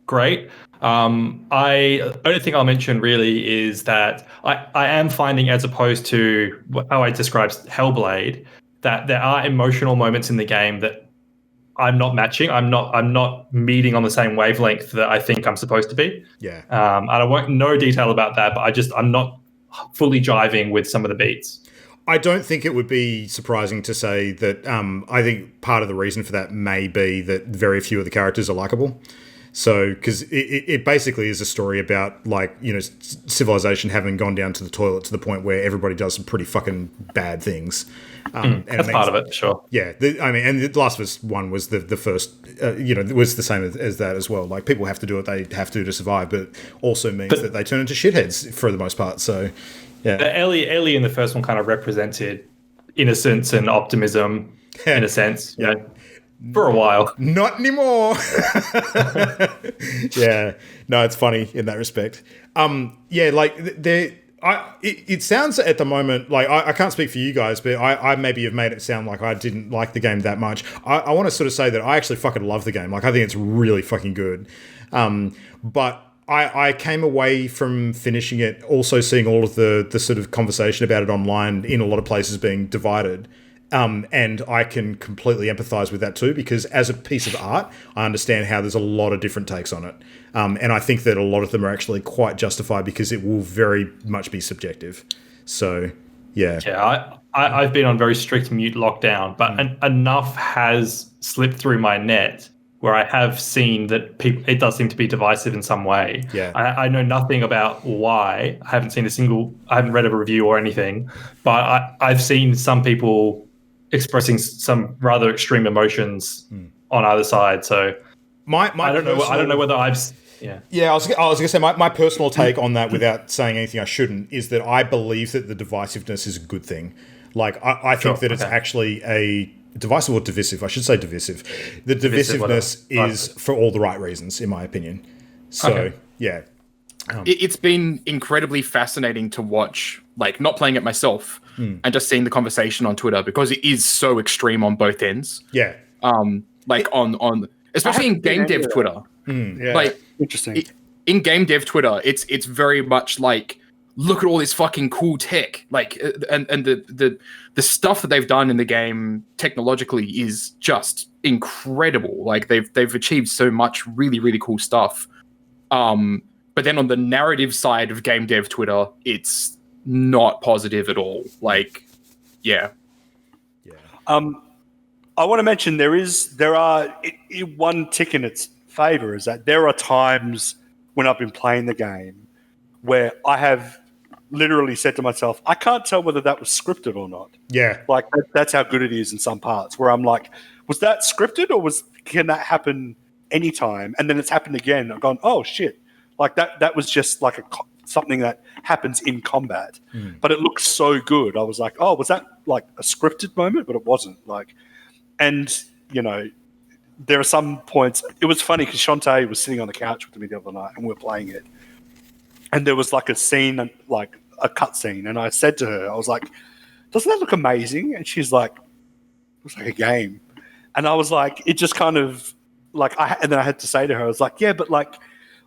great. Only thing I'll mention really is that I am finding, as opposed to how I described Hellblade, that there are emotional moments in the game that I'm not matching. I'm not meeting on the same wavelength that I think I'm supposed to be. Yeah. And I won't no detail about that, but I'm not fully jiving with some of the beats. I don't think it would be surprising to say that I think part of the reason for that may be that very few of the characters are likable. So, because it basically is a story about, like, you know, civilization having gone down to the toilet to the point where everybody does some pretty fucking bad things. And that's part of it, sure. Yeah, and The Last of Us 1 was the first, it was the same as that as well. Like, people have to do what they have to survive, but also means that they turn into shitheads for the most part. So, yeah. Ellie in the first one kind of represented innocence and optimism in a sense, you know. For a while. Not anymore. Yeah. No, it's funny in that respect. Yeah, like it sounds at the moment, like I can't speak for you guys, but I maybe have made it sound like I didn't like the game that much. I want to sort of say that I actually fucking love the game. Like, I think it's really fucking good. But I came away from finishing it also seeing all of the sort of conversation about it online in a lot of places being divided. And I can completely empathize with that too, because as a piece of art, I understand how there's a lot of different takes on it. And I think that a lot of them are actually quite justified because it will very much be subjective. So, yeah. Yeah, I've been on very strict mute lockdown, but enough has slipped through my net where I have seen that it does seem to be divisive in some way. Yeah. I know nothing about why. I haven't read a review or anything, but I've seen some people expressing some rather extreme emotions on either side. So I don't know whether I've. Yeah, I was going to say my personal take on that, without saying anything I shouldn't, is that I believe that the divisiveness is a good thing. Like, I think that it's actually a divisive or divisive. I should say divisive. The divisiveness is for all the right reasons, in my opinion. So, yeah. It's been incredibly fascinating to watch like not playing it myself and just seeing the conversation on Twitter, because it is so extreme on both ends. Yeah. Like on especially in game dev Twitter. Yeah. Like Interesting. In game dev Twitter, it's very much like, look at all this fucking cool tech, like, and the stuff that they've done in the game technologically is just incredible. Like they've achieved so much really, really cool stuff. But then on the narrative side of game dev Twitter, it's not positive at all. Like, yeah. I want to mention there are one tick in its favor is that there are times when I've been playing the game where I have literally said to myself, I can't tell whether that was scripted or not. Yeah. Like that's how good it is in some parts where I'm like, was that scripted or can that happen anytime? And then it's happened again. I've gone, oh shit. Like that was just like something that happens in combat, but it looks so good. I was like, oh, was that like a scripted moment? But it wasn't. Like, and you know, there are some points. It was funny because Shantae was sitting on the couch with me the other night, and we were playing it, and there was like a scene, like a cut scene, and I said to her, I was like, "Doesn't that look amazing?" And she's like, "Looks like a game," and I was like, it just kind of like and then I had to say to her, I was like, "Yeah, but like."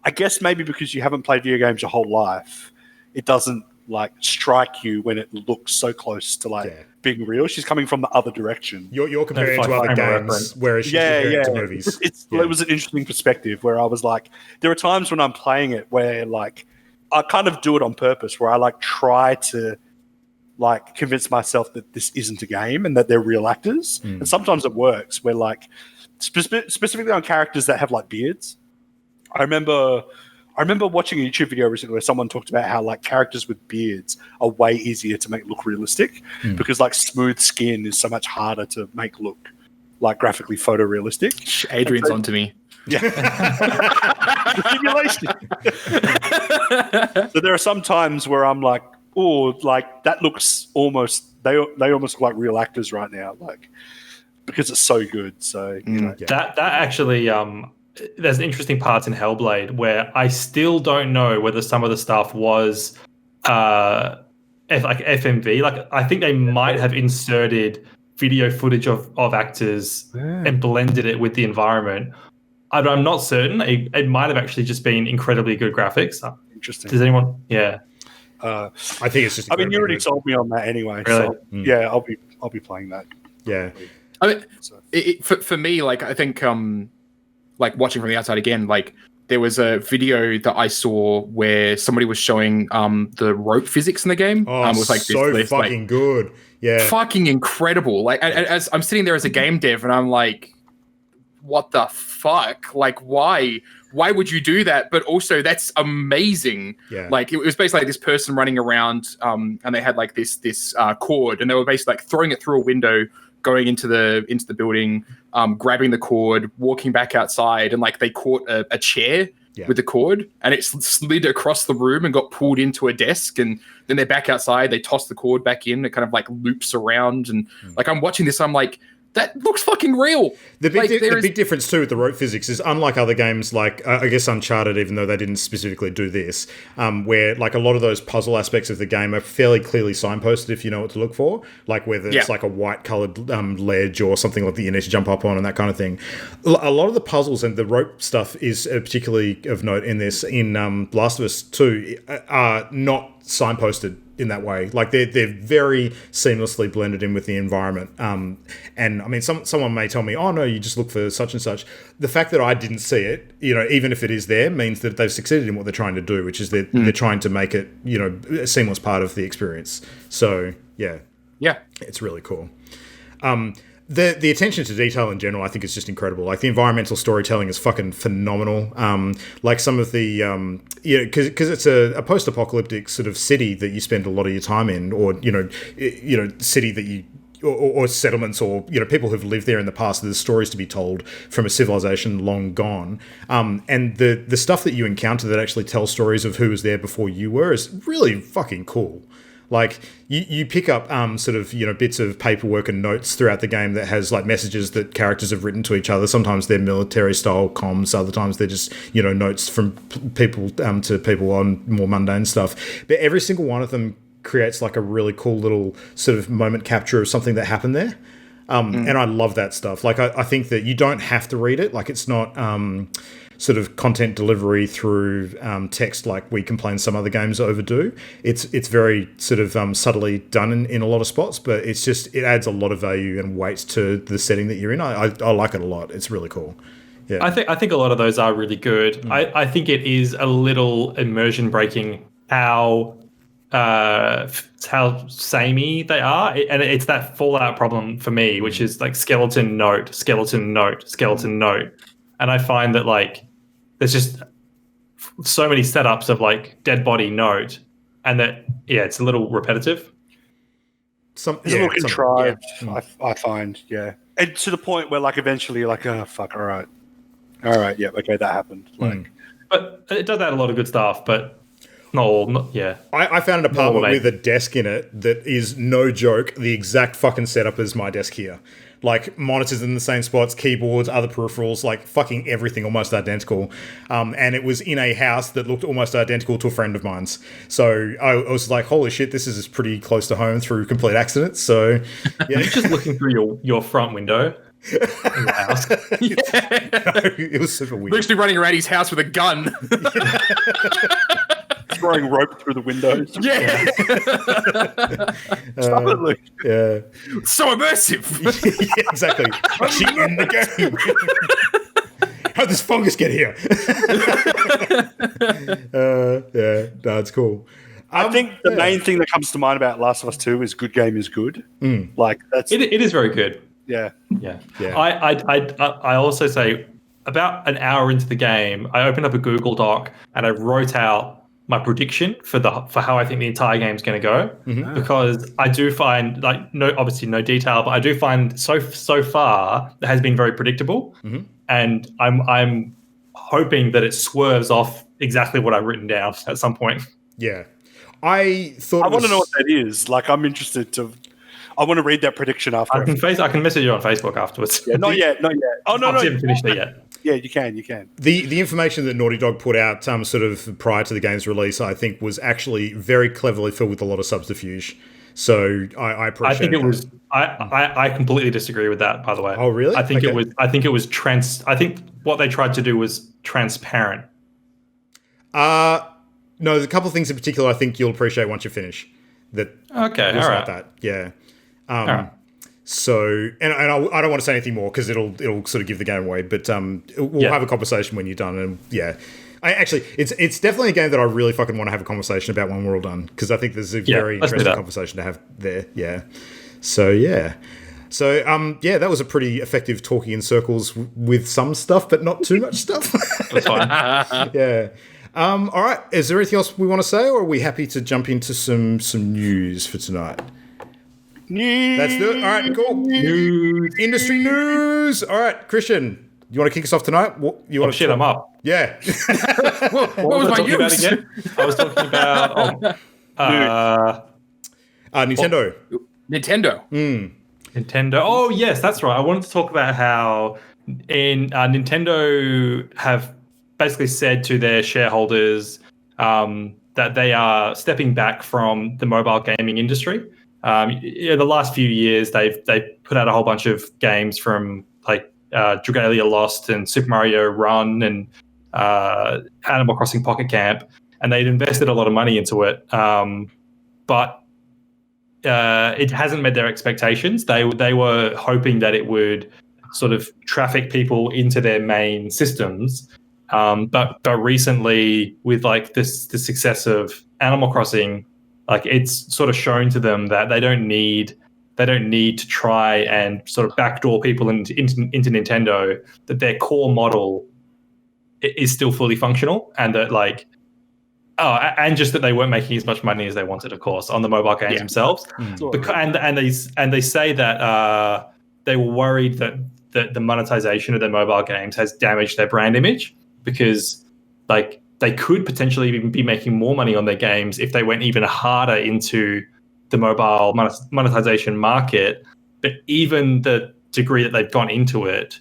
I guess maybe because you haven't played video games your whole life, it doesn't like strike you when it looks so close to like being real. She's coming from the other direction. You're comparing it to other games, whereas she's comparing it to movies. It was an interesting perspective where I was like, there are times when I'm playing it where like I kind of do it on purpose, where I like try to like convince myself that this isn't a game and that they're real actors. And sometimes it works where like specifically on characters that have like beards. I remember watching a YouTube video recently where someone talked about how like characters with beards are way easier to make look realistic because like smooth skin is so much harder to make look like graphically photorealistic. Adrian's onto me. Yeah. Simulation. So there are some times where I'm like, oh, like that looks almost they almost look like real actors right now, like because it's so good. So you know. That actually there's interesting parts in Hellblade where I still don't know whether some of the stuff was like FMV. Like I think they might have inserted video footage of actors and blended it with the environment. I'm not certain. It might have actually just been incredibly good graphics. Interesting. Does anyone? Yeah. I think it's just. I mean, you already told me on that anyway. Really? So yeah, I'll be playing that. Yeah. I mean, for me, like I think like watching from the outside again, like there was a video that I saw where somebody was showing the rope physics in the game. Oh, it was like so this, fucking good. Yeah. Fucking incredible. Like as I'm sitting there as a game dev and I'm like, what the fuck? Like why would you do that? But also that's amazing. Yeah. Like it was basically like this person running around and they had like this cord and they were basically like throwing it through a window, going into the building, grabbing the cord, walking back outside, and like they caught a chair with the cord, and it slid across the room and got pulled into a desk, and then they're back outside. They toss the cord back in. It kind of like loops around, and like I'm watching this, I'm like, that looks fucking real. The big difference too with the rope physics is unlike other games like I guess Uncharted, even though they didn't specifically do this, where like a lot of those puzzle aspects of the game are fairly clearly signposted if you know what to look for, like whether it's like a white coloured ledge or something like that you need to jump up on and that kind of thing. A lot of the puzzles and the rope stuff is particularly of note in this. In Last of Us 2 are not signposted in that way. Like they're very seamlessly blended in with the environment. And I mean, someone may tell me, oh no, you just look for such and such. The fact that I didn't see it, you know, even if it is there, means that they've succeeded in what they're trying to do, which is they're trying to make it, you know, a seamless part of the experience. So yeah, it's really cool. The attention to detail in general, I think, is just incredible. Like the environmental storytelling is fucking phenomenal. Like some of the, because it's a post-apocalyptic sort of city that you spend a lot of your time in, or city that you, or settlements, or people who've lived there in the past. There's stories to be told from a civilization long gone, and the stuff that you encounter that actually tells stories of who was there before you were is really fucking cool. Like you pick up sort of bits of paperwork and notes throughout the game that has like messages that characters have written to each other. Sometimes they're military style comms, other times they're just notes from people to people on more mundane stuff. But every single one of them creates like a really cool little sort of moment capture of something that happened there. And I love that stuff. Like, I think that you don't have to read it. Like, it's not sort of content delivery through text like we complain some other games overdo. It's very sort of subtly done in a lot of spots, but it's just, it adds a lot of value and weight to the setting that you're in. I like it a lot. It's really cool. Yeah. I think a lot of those are really good. I think it is a little immersion breaking how samey they are, and it's that Fallout problem for me, which is like skeleton note, skeleton note, skeleton note, and I find that like there's just so many setups of like dead body note, and that it's a little repetitive. It's a little contrived. I find, and to the point where like eventually you're like, oh fuck, all right, yeah, okay, that happened. Like, but it does add a lot of good stuff, but. I found an apartment with a desk in it that is, no joke, the exact fucking setup as my desk here. Like, monitors in the same spots, keyboards, other peripherals, like fucking everything almost identical. And it was in a house that looked almost identical to a friend of mine's. So I was like, holy shit, this is pretty close to home through complete accident. So, yeah. You're just looking through your front window. In the house. No, it was super weird. Literally running around his house with a gun. Throwing rope through the windows. Yeah. Yeah. So immersive. Yeah, exactly. Actually in the game. How'd this fungus get here? No, it's cool. I think the main thing that comes to mind about Last of Us 2 is good game is good. Like that's it is very good. Yeah. I also say about an hour into the game, I opened up a Google Doc and I wrote out my prediction for how I think the entire game is going to go, because I do find obviously no detail, but I do find so far it has been very predictable, and I'm hoping that it swerves off exactly what I've written down at some point. Yeah, I want to know what that is. Like, I'm interested to. I want to read that prediction after. I can message you on Facebook afterwards. Yeah, not yet. Oh no, I haven't finished it yet. Yeah, you can. The information that Naughty Dog put out sort of prior to the game's release, I think, was actually very cleverly filled with a lot of subterfuge. So I appreciate. I think it was. I completely disagree with that. By the way. Oh really? I think it was. I think what they tried to do was transparent. No, there's a couple of things in particular I think you'll appreciate once you finish. That okay, all right. That So, and I don't want to say anything more because it'll sort of give the game away. But we'll have a conversation when you're done. And it's definitely a game that I really fucking want to have a conversation about when we're all done, because I think there's a very interesting conversation to have there. Yeah. So that was a pretty effective talking in circles with some stuff, but not too much stuff. That's fine. Yeah. All right. Is there anything else we want to say, or are we happy to jump into some news for tonight? Let's do it. All right, cool. News. Industry news. All right, Christian, you want to kick us off tonight? I'm up. Yeah. what was my news? Again? I was talking about Nintendo. Nintendo. Oh, yes, that's right. I wanted to talk about how Nintendo have basically said to their shareholders that they are stepping back from the mobile gaming industry. The last few years, they've put out a whole bunch of games from like Dragalia Lost and Super Mario Run and Animal Crossing Pocket Camp, and they'd invested a lot of money into it, but it hasn't met their expectations. They were hoping that it would sort of traffic people into their main systems, but recently, with like the success of Animal Crossing, like it's sort of shown to them that they don't need to try and sort of backdoor people into Nintendo, that their core model is still fully functional, and that and just that they weren't making as much money as they wanted, of course, on the mobile games themselves. And they say that they were worried that the monetization of their mobile games has damaged their brand image, because like they could potentially even be making more money on their games if they went even harder into the mobile monetization market. But even the degree that they've gone into it,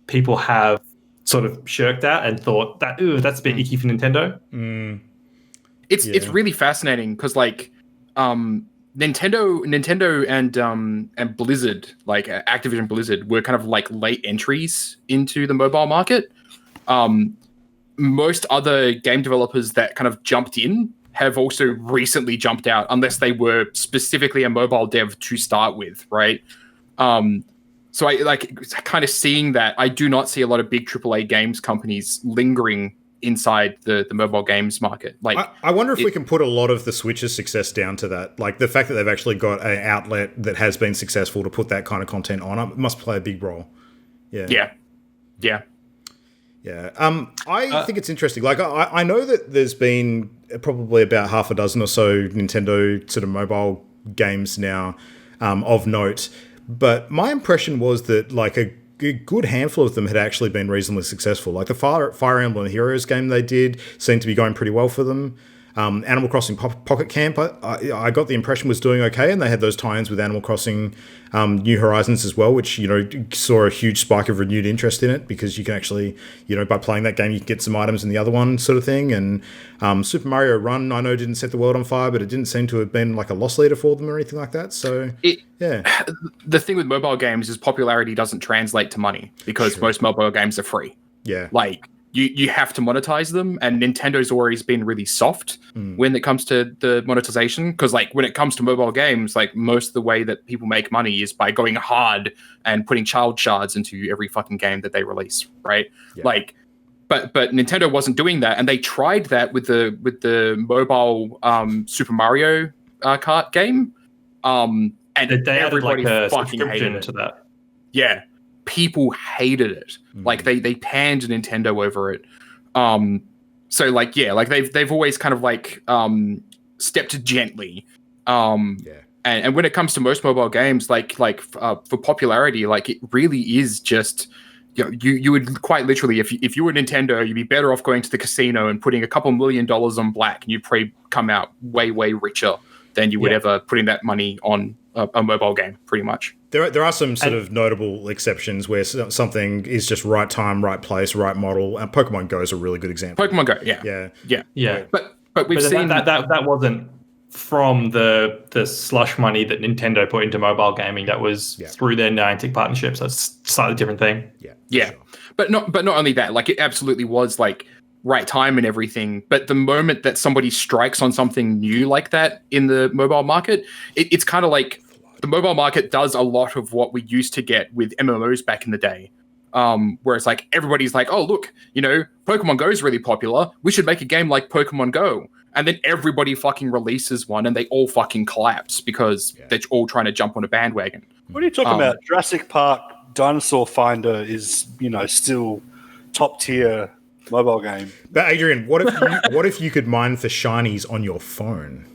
people have sort of shirked that and thought that, that's a bit icky for Nintendo. It's really fascinating because Nintendo and Blizzard, like Activision Blizzard, were kind of like late entries into the mobile market. Most other game developers that kind of jumped in have also recently jumped out, unless they were specifically a mobile dev to start with, right? So I like kind of seeing that. I do not see a lot of big AAA games companies lingering inside the mobile games market. Like, I wonder if we can put a lot of the Switch's success down to that. Like the fact that they've actually got an outlet that has been successful to put that kind of content on it must play a big role. Yeah. I think it's interesting. Like I know that there's been probably about half a dozen or so Nintendo sort of mobile games now of note. But my impression was that like a good handful of them had actually been reasonably successful. Like the Fire Emblem Heroes game they did seemed to be going pretty well for them. Animal Crossing Pocket Camp, I got the impression was doing okay, and they had those tie-ins with Animal Crossing New Horizons as well, which, you know, saw a huge spike of renewed interest in it because you can actually, you know, by playing that game, you can get some items in the other one sort of thing. And Super Mario Run, I know, didn't set the world on fire, but it didn't seem to have been like a loss leader for them or anything like that. So, yeah. The thing with mobile games is popularity doesn't translate to money because most mobile games are free. Yeah. Like, you have to monetize them, and Nintendo's always been really soft when it comes to the monetization. Because like when it comes to mobile games, like most of the way that people make money is by going hard and putting child shards into every fucking game that they release, right? Yeah. Like, but Nintendo wasn't doing that, and they tried that with the mobile Super Mario Kart game, and they added like a fucking subscription to that. Yeah. People hated it. Like they panned Nintendo over it. So like, yeah, like they've always kind of like stepped gently. And when it comes to most mobile games, like for popularity, like it really is just, you know, you would quite literally, if you were Nintendo, you'd be better off going to the casino and putting a couple $1 million on black, and you'd probably come out way richer than you would ever putting that money on a mobile game, pretty much. There are some sort of notable exceptions where something is just right time, right place, right model. And Pokemon Go is a really good example. Pokemon Go, yeah. But we've seen that wasn't from the slush money that Nintendo put into mobile gaming. That was through their Niantic partnerships. So it's a slightly different thing. Yeah. Sure. But not only that, like it absolutely was like right time and everything. But the moment that somebody strikes on something new like that in the mobile market, it's kind of like the mobile market does a lot of what we used to get with MMOs back in the day. Where it's like everybody's like, oh, look, you know, Pokemon Go is really popular. We should make a game like Pokemon Go. And then everybody fucking releases one and they all fucking collapse because they're all trying to jump on a bandwagon. What are you talking about? Jurassic Park Dinosaur Finder is, you know, still top tier mobile game. But Adrian, what if you could mine for shinies on your phone?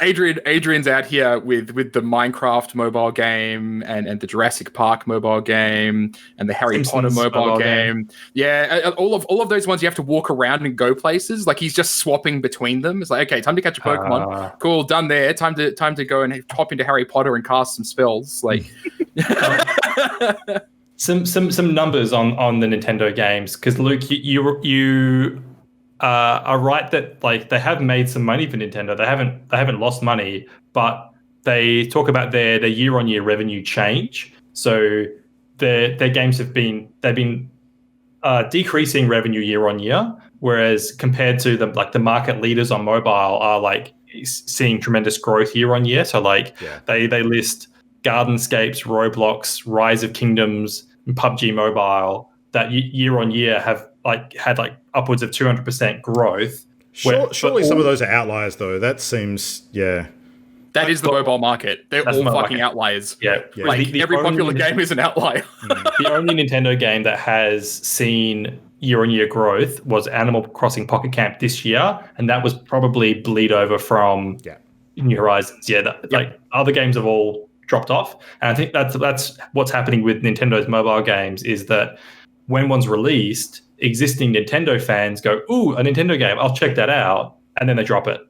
Adrian's out here with the Minecraft mobile game and the Jurassic Park mobile game and the Harry Potter mobile game. Yeah, all of those ones you have to walk around and go places. Like he's just swapping between them. It's like, okay, time to catch a Pokemon. Cool, done there. Time to go and hop into Harry Potter and cast some spells. Like some numbers on the Nintendo games, because Luke, you are right that like they have made some money for Nintendo. They haven't lost money, but they talk about their year-on-year revenue change. So their games they've been decreasing revenue year on year, whereas compared to the market leaders on mobile are like seeing tremendous growth year on year. So like they list Gardenscapes, Roblox, Rise of Kingdoms, and PUBG Mobile that year on year have had upwards of 200% growth. Surely some of those are outliers, though. That seems, That is the mobile market. They're all fucking outliers. Yeah. Like every popular game is an outlier. The only Nintendo game that has seen year-on-year growth was Animal Crossing Pocket Camp this year, and that was probably bleed over from New Horizons. Other games have all dropped off, and I think that's what's happening with Nintendo's mobile games is that when one's released, existing Nintendo fans go, "Ooh, a Nintendo game! I'll check that out," and then they drop it.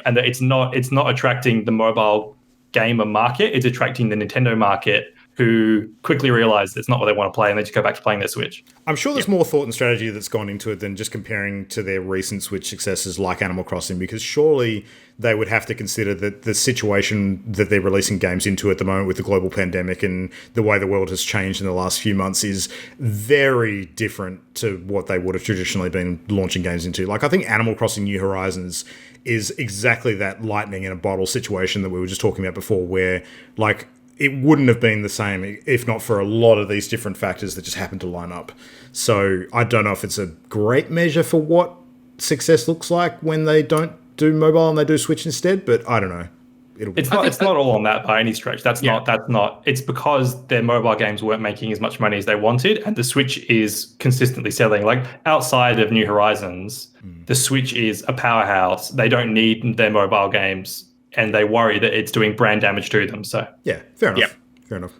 And that it's not attracting the mobile gamer market; it's attracting the Nintendo market, who quickly realize it's not what they want to play and they just go back to playing their Switch. I'm sure there's more thought and strategy that's gone into it than just comparing to their recent Switch successes like Animal Crossing, because surely they would have to consider that the situation that they're releasing games into at the moment with the global pandemic and the way the world has changed in the last few months is very different to what they would have traditionally been launching games into. Like, I think Animal Crossing New Horizons is exactly that lightning in a bottle situation that we were just talking about before, where, like, it wouldn't have been the same if not for a lot of these different factors that just happened to line up. So I don't know if it's a great measure for what success looks like when they don't do mobile and they do Switch instead, but I don't know. It's not all on that by any stretch. That's not. It's because their mobile games weren't making as much money as they wanted, and the Switch is consistently selling. Like, outside of New Horizons, the Switch is a powerhouse. They don't need their mobile games, and they worry that it's doing brand damage to them. So yeah, fair enough. Yep. Fair enough.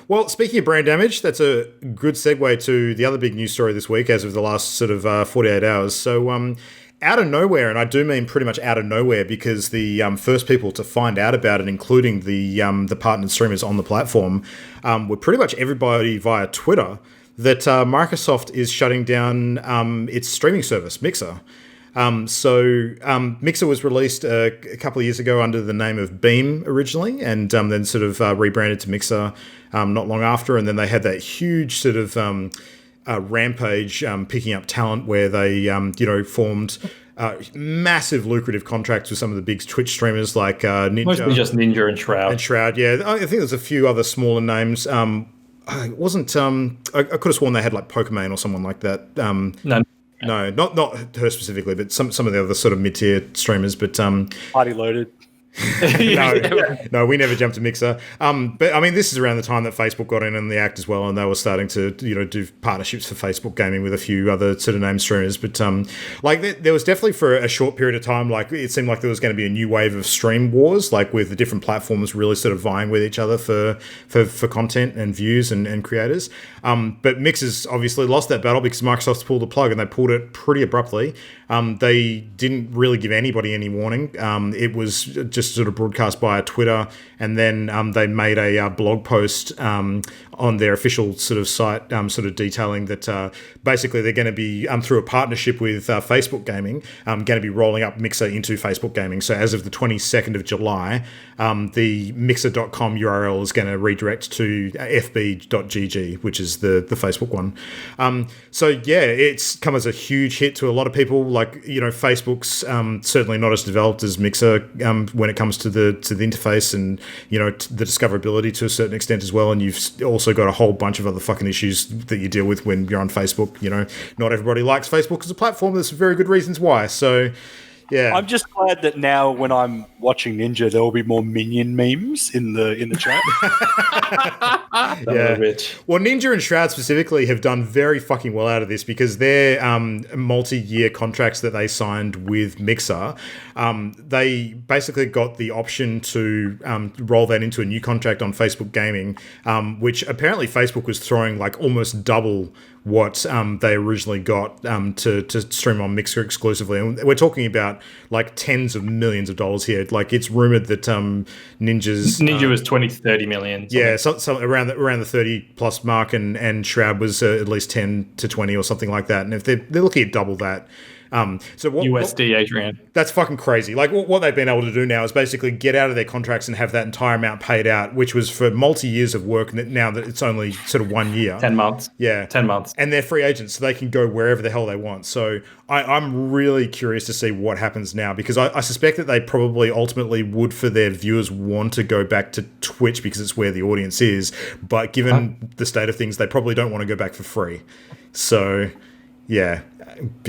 Well, speaking of brand damage, that's a good segue to the other big news story this week, as of the last sort of 48 hours. So, out of nowhere, and I do mean pretty much out of nowhere, because the first people to find out about it, including the partnered streamers on the platform, were pretty much everybody via Twitter, that Microsoft is shutting down its streaming service, Mixer. Mixer was released a couple of years ago under the name of Beam originally, and then sort of rebranded to Mixer not long after. And then they had that huge sort of rampage picking up talent where they, formed massive lucrative contracts with some of the big Twitch streamers like Ninja. Mostly just Ninja and Shroud. And Shroud, yeah. I think there's a few other smaller names. It wasn't. I could have sworn they had like Pokemon or someone like that. No, not her specifically, but some of the other sort of mid-tier streamers. But Party Loaded. No, we never jumped to Mixer. But I mean, this is around the time that Facebook got in on the act as well, and they were starting to, do partnerships for Facebook gaming with a few other sort of name streamers. But there was definitely for a short period of time, like it seemed like there was going to be a new wave of stream wars, like with the different platforms really sort of vying with each other for content and views and creators. But Mixer's obviously lost that battle because Microsoft's pulled the plug, and they pulled it pretty abruptly. They didn't really give anybody any warning. It was just sort of broadcast via Twitter, and then they made a blog post on their official sort of site, sort of detailing that basically they're going to be, through a partnership with Facebook Gaming, going to be rolling up Mixer into Facebook Gaming. So as of the 22nd of July, the mixer.com URL is going to redirect to fb.gg, which is the Facebook one. It's come as a huge hit to a lot of people. Like, Facebook's certainly not as developed as Mixer when it comes to the interface and, the discoverability to a certain extent as well. And you've also got a whole bunch of other fucking issues that you deal with when you're on Facebook. Not everybody likes Facebook as a platform. There's very good reasons why. So, yeah. I'm just glad that now when I'm watching Ninja, there will be more Minion memes in the chat. Yeah. Well, Ninja and Shroud specifically have done very fucking well out of this because their multi-year contracts that they signed with Mixer, they basically got the option to roll that into a new contract on Facebook Gaming, which apparently Facebook was throwing like almost double what they originally got to stream on Mixer exclusively. And we're talking about like tens of millions of dollars here. Like, it's rumored that Ninja was 20 to 30 million. Something. Yeah, so around the 30 plus mark, and Shroud was at least 10 to 20 or something like that. And if they're looking at double that. USD, Adrian. That's fucking crazy. Like, what they've been able to do now is basically get out of their contracts and have that entire amount paid out, which was for multi-years of work. Now that it's only sort of 1 year. 10 months. Yeah. 10 months. And they're free agents, so they can go wherever the hell they want. So I'm really curious to see what happens now, because I suspect that they probably ultimately would, for their viewers, want to go back to Twitch because it's where the audience is. But given the state of things, they probably don't want to go back for free. So, yeah.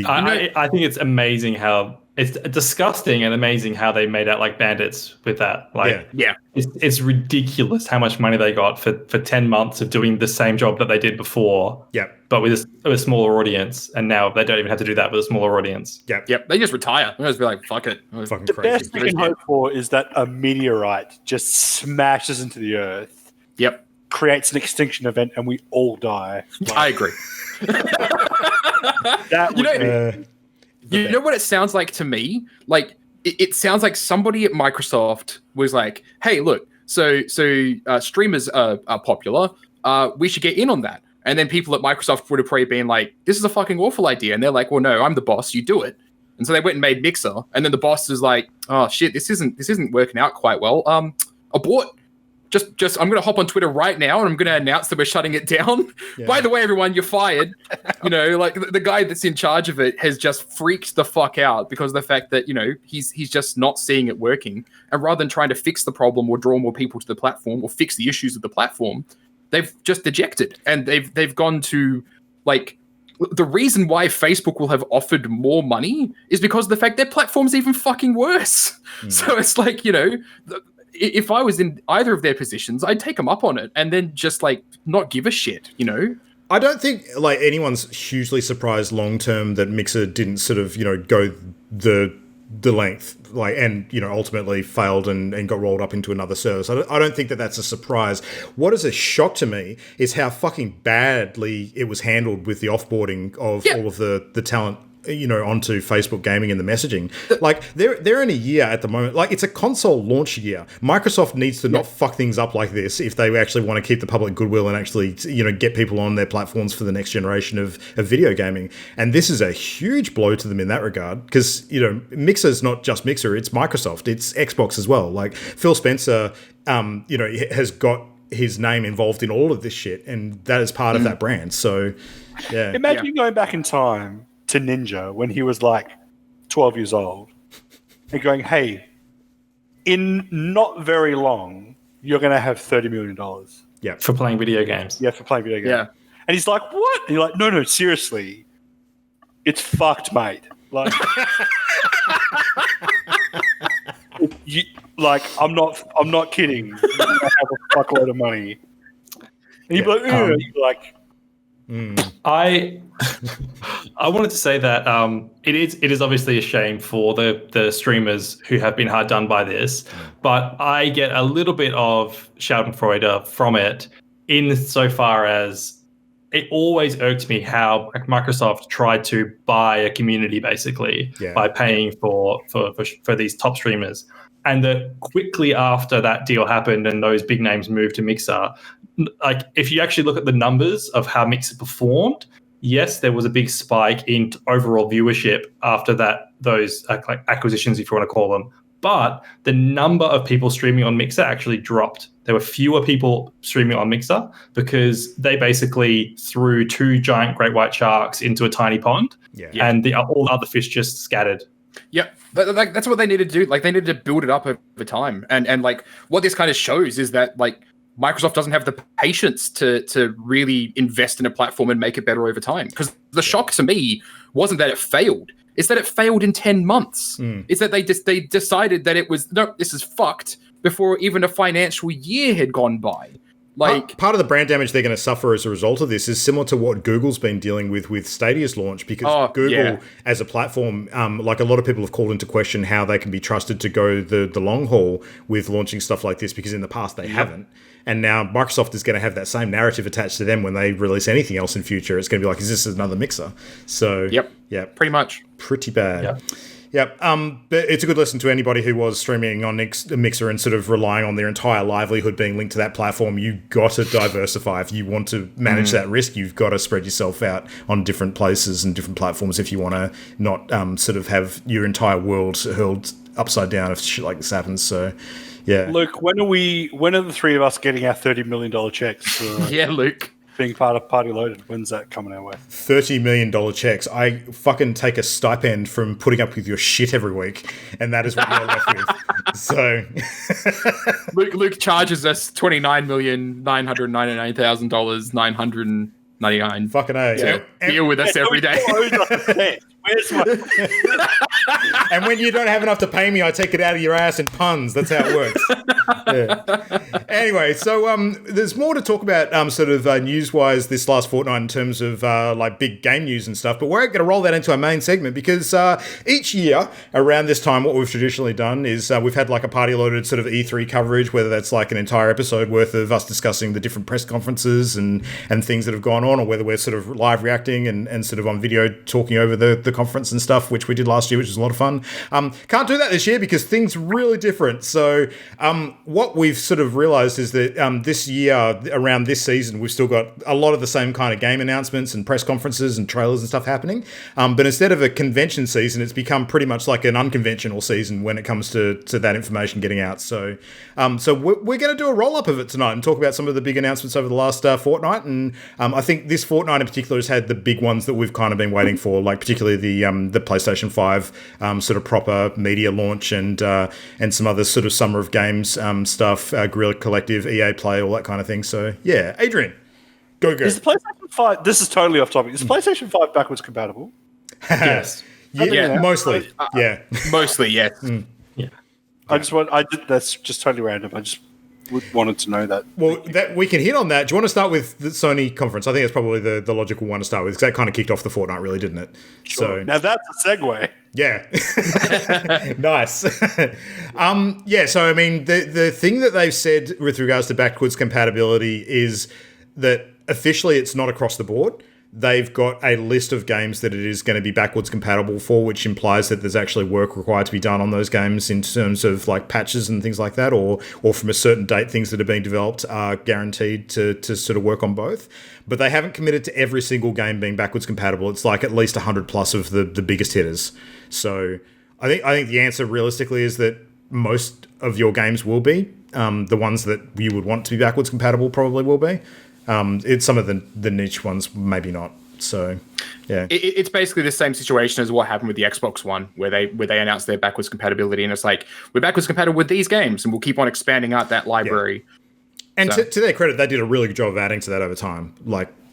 I think it's amazing how it's disgusting and amazing how they made out like bandits with that. Like, yeah. It's ridiculous how much money they got for 10 months of doing the same job that they did before. Yeah. But with a smaller audience, and now they don't even have to do that with a smaller audience. Yep. They just retire. They just be like, fuck it. Fucking The crazy. best you can hope for is that a meteorite just smashes into the earth. Yep. Creates an extinction event, and we all die. I agree. That would You know what it sounds like to me? Like, it sounds like somebody at Microsoft was like, hey, look, streamers are popular. We should get in on that. And then people at Microsoft would have probably been like, this is a fucking awful idea. And they're like, well, no, I'm the boss. You do it. And so they went and made Mixer. And then the boss is like, oh shit, this isn't working out quite well. Abort. Just I'm going to hop on Twitter right now and I'm going to announce that we're shutting it down. Yeah. By the way, everyone, you're fired. Like the guy that's in charge of it has just freaked the fuck out because of the fact that, he's just not seeing it working. And rather than trying to fix the problem or draw more people to the platform or fix the issues of the platform, they've just dejected. And they've gone to, like, the reason why Facebook will have offered more money is because of the fact their platform's even fucking worse. So it's like, if I was in either of their positions, I'd take them up on it and then just like not give a shit, I don't think like anyone's hugely surprised long term that Mixer didn't sort of, go the length, like, and ultimately failed and got rolled up into another service. I don't think that that's a surprise. What is a shock to me is how fucking badly it was handled with the offboarding of all of the talent onto Facebook gaming and the messaging. Like they're in a year at the moment. Like it's a console launch year. Microsoft needs to not fuck things up like this if they actually want to keep the public goodwill and actually get people on their platforms for the next generation of video gaming. And this is a huge blow to them in that regard because Mixer's not just Mixer, it's Microsoft, it's Xbox as well. Like Phil Spencer has got his name involved in all of this shit, and that is part of that brand. So imagine going back in time to Ninja when he was like 12 years old and going, hey, in not very long, you're going to have $30 million. Yeah. For playing video games. Yeah, for playing video games. Yeah. And he's like, what? And you're like, no, seriously. It's fucked, mate. Like, I'm not kidding. You're going to have a fuckload of money. And you'd be like, I wanted to say that it is obviously a shame for the streamers who have been hard done by this, but I get a little bit of Schadenfreude from it insofar as it always irked me how Microsoft tried to buy a community basically by paying for these top streamers. And that quickly after that deal happened and those big names moved to Mixer, like if you actually look at the numbers of how Mixer performed, yes, there was a big spike in overall viewership after those acquisitions, if you want to call them. But the number of people streaming on Mixer actually dropped. There were fewer people streaming on Mixer because they basically threw two giant great white sharks into a tiny pond, and all the other fish just scattered. Yeah, that's what they needed to do. Like they needed to build it up over time, and like what this kind of shows is that like Microsoft doesn't have the patience to really invest in a platform and make it better over time. Because the shock to me wasn't that it failed; it's that it failed in 10 months. It's that they decided that it was this is fucked before even a financial year had gone by. Like part of the brand damage they're going to suffer as a result of this is similar to what Google's been dealing with Stadia's launch, because Google as a platform, like a lot of people have called into question how they can be trusted to go the long haul with launching stuff like this, because in the past they haven't. And now Microsoft is going to have that same narrative attached to them when they release anything else in future. It's going to be like, is this another Mixer? So pretty much. Pretty bad. Yep. But it's a good lesson to anybody who was streaming on Mixer and sort of relying on their entire livelihood being linked to that platform. You've got to diversify. If you want to manage that risk, you've got to spread yourself out on different places and different platforms if you want to not sort of have your entire world hurled upside down if shit like this happens. So, yeah. Luke, when are the three of us getting our $30 million checks? Luke. Being part of Party Loaded, when's that coming our way? $30 million checks. I fucking take a stipend from putting up with your shit every week, and that is what we're left with. So, Luke charges us $29,999,999. Fucking A. To deal with us every day. Where's my... And when you don't have enough to pay me, I take it out of your ass in puns. That's how it works. Anyway, so there's more to talk about sort of news-wise this last fortnight in terms of like big game news and stuff, but we're going to roll that into our main segment because each year around this time what we've traditionally done is we've had like a party-loaded sort of E3 coverage, whether that's like an entire episode worth of us discussing the different press conferences and things that have gone on, or whether we're sort of live reacting and sort of on video talking over the conference and stuff, which we did last year, which is a lot of fun. Can't do that this year because things are really different. So what we've sort of realized is that this year, around this season, we've still got a lot of the same kind of game announcements and press conferences and trailers and stuff happening. But instead of a convention season, it's become pretty much like an unconventional season when it comes to that information getting out. So we're going to do a roll-up of it tonight and talk about some of the big announcements over the last fortnight. And I think this fortnight in particular has had the big ones that we've kind of been waiting for, like particularly the PlayStation 5 sort of proper media launch and some other sort of Summer of Games stuff, Guerrilla Collective, EA Play, all that kind of thing. So, yeah. Adrian, go. Is the PlayStation 5... This is totally off topic. Is the PlayStation 5 backwards compatible? Yes. Yeah, mostly. Yeah. Mostly, yes. Yeah. That's just totally random. I just wanted to know that. Well, that we can hit on that. Do you want to start with the Sony conference? I think that's probably the logical one to start with because that kind of kicked off the fortnight, really, didn't it? Sure. So Now that's a segue. yeah, nice. Yeah. So I mean, the thing that they've said with regards to backwards compatibility is that officially it's not across the board. They've got a list of games that it is going to be backwards compatible for, which implies that there's actually work required to be done on those games in terms of like patches and things like that, or from a certain date, things that are being developed are guaranteed to sort of work on both. But they haven't committed to every single game being backwards compatible. It's like at least 100 plus of the biggest hitters. So I think the answer realistically is that most of your games will be. The ones that you would want to be backwards compatible probably will be. It's some of the niche ones, maybe not. So, yeah, it's basically the same situation as what happened with the Xbox One, where they announced their backwards compatibility, and it's like we're backwards compatible with these games, and we'll keep on expanding out that library. Yeah. And to their credit, they did a really good job of adding to that over time.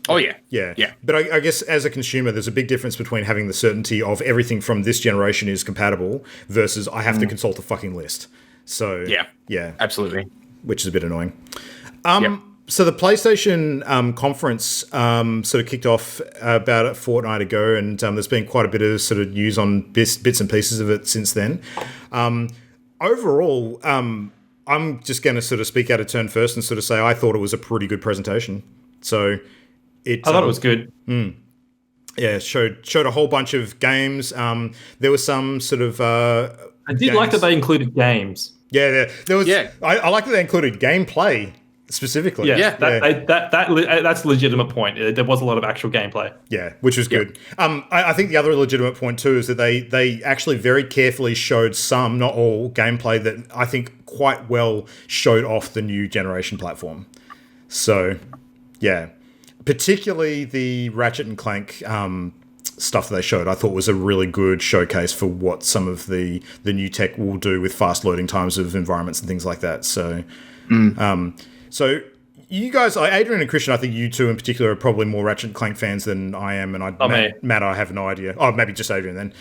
Yeah. But I guess as a consumer, there's a big difference between having the certainty of everything from this generation is compatible versus I have to consult a fucking list. So yeah, absolutely, which is a bit annoying. So the PlayStation conference sort of kicked off about a fortnight ago, and there's been quite a bit of sort of news on bits and pieces of it since then. Overall, I'm just going to sort of speak out of turn first and sort of say I thought it was a pretty good presentation. So I thought it was good. Yeah, showed a whole bunch of games. There was some sort of I did like that they included games. Yeah, there was. Yeah. I like that they included gameplay. Specifically, that's a legitimate point. There was a lot of actual gameplay. Yeah, which was good. I think the other legitimate point too is that they actually very carefully showed some, not all, gameplay that I think quite well showed off the new generation platform. So, yeah, particularly the Ratchet and Clank stuff that they showed, I thought was a really good showcase for what some of the new tech will do with fast loading times of environments and things like that. So. So you guys, Adrian and Christian, I think you two in particular are probably more Ratchet and Clank fans than I am, and Matt, I have no idea. Oh, maybe just Adrian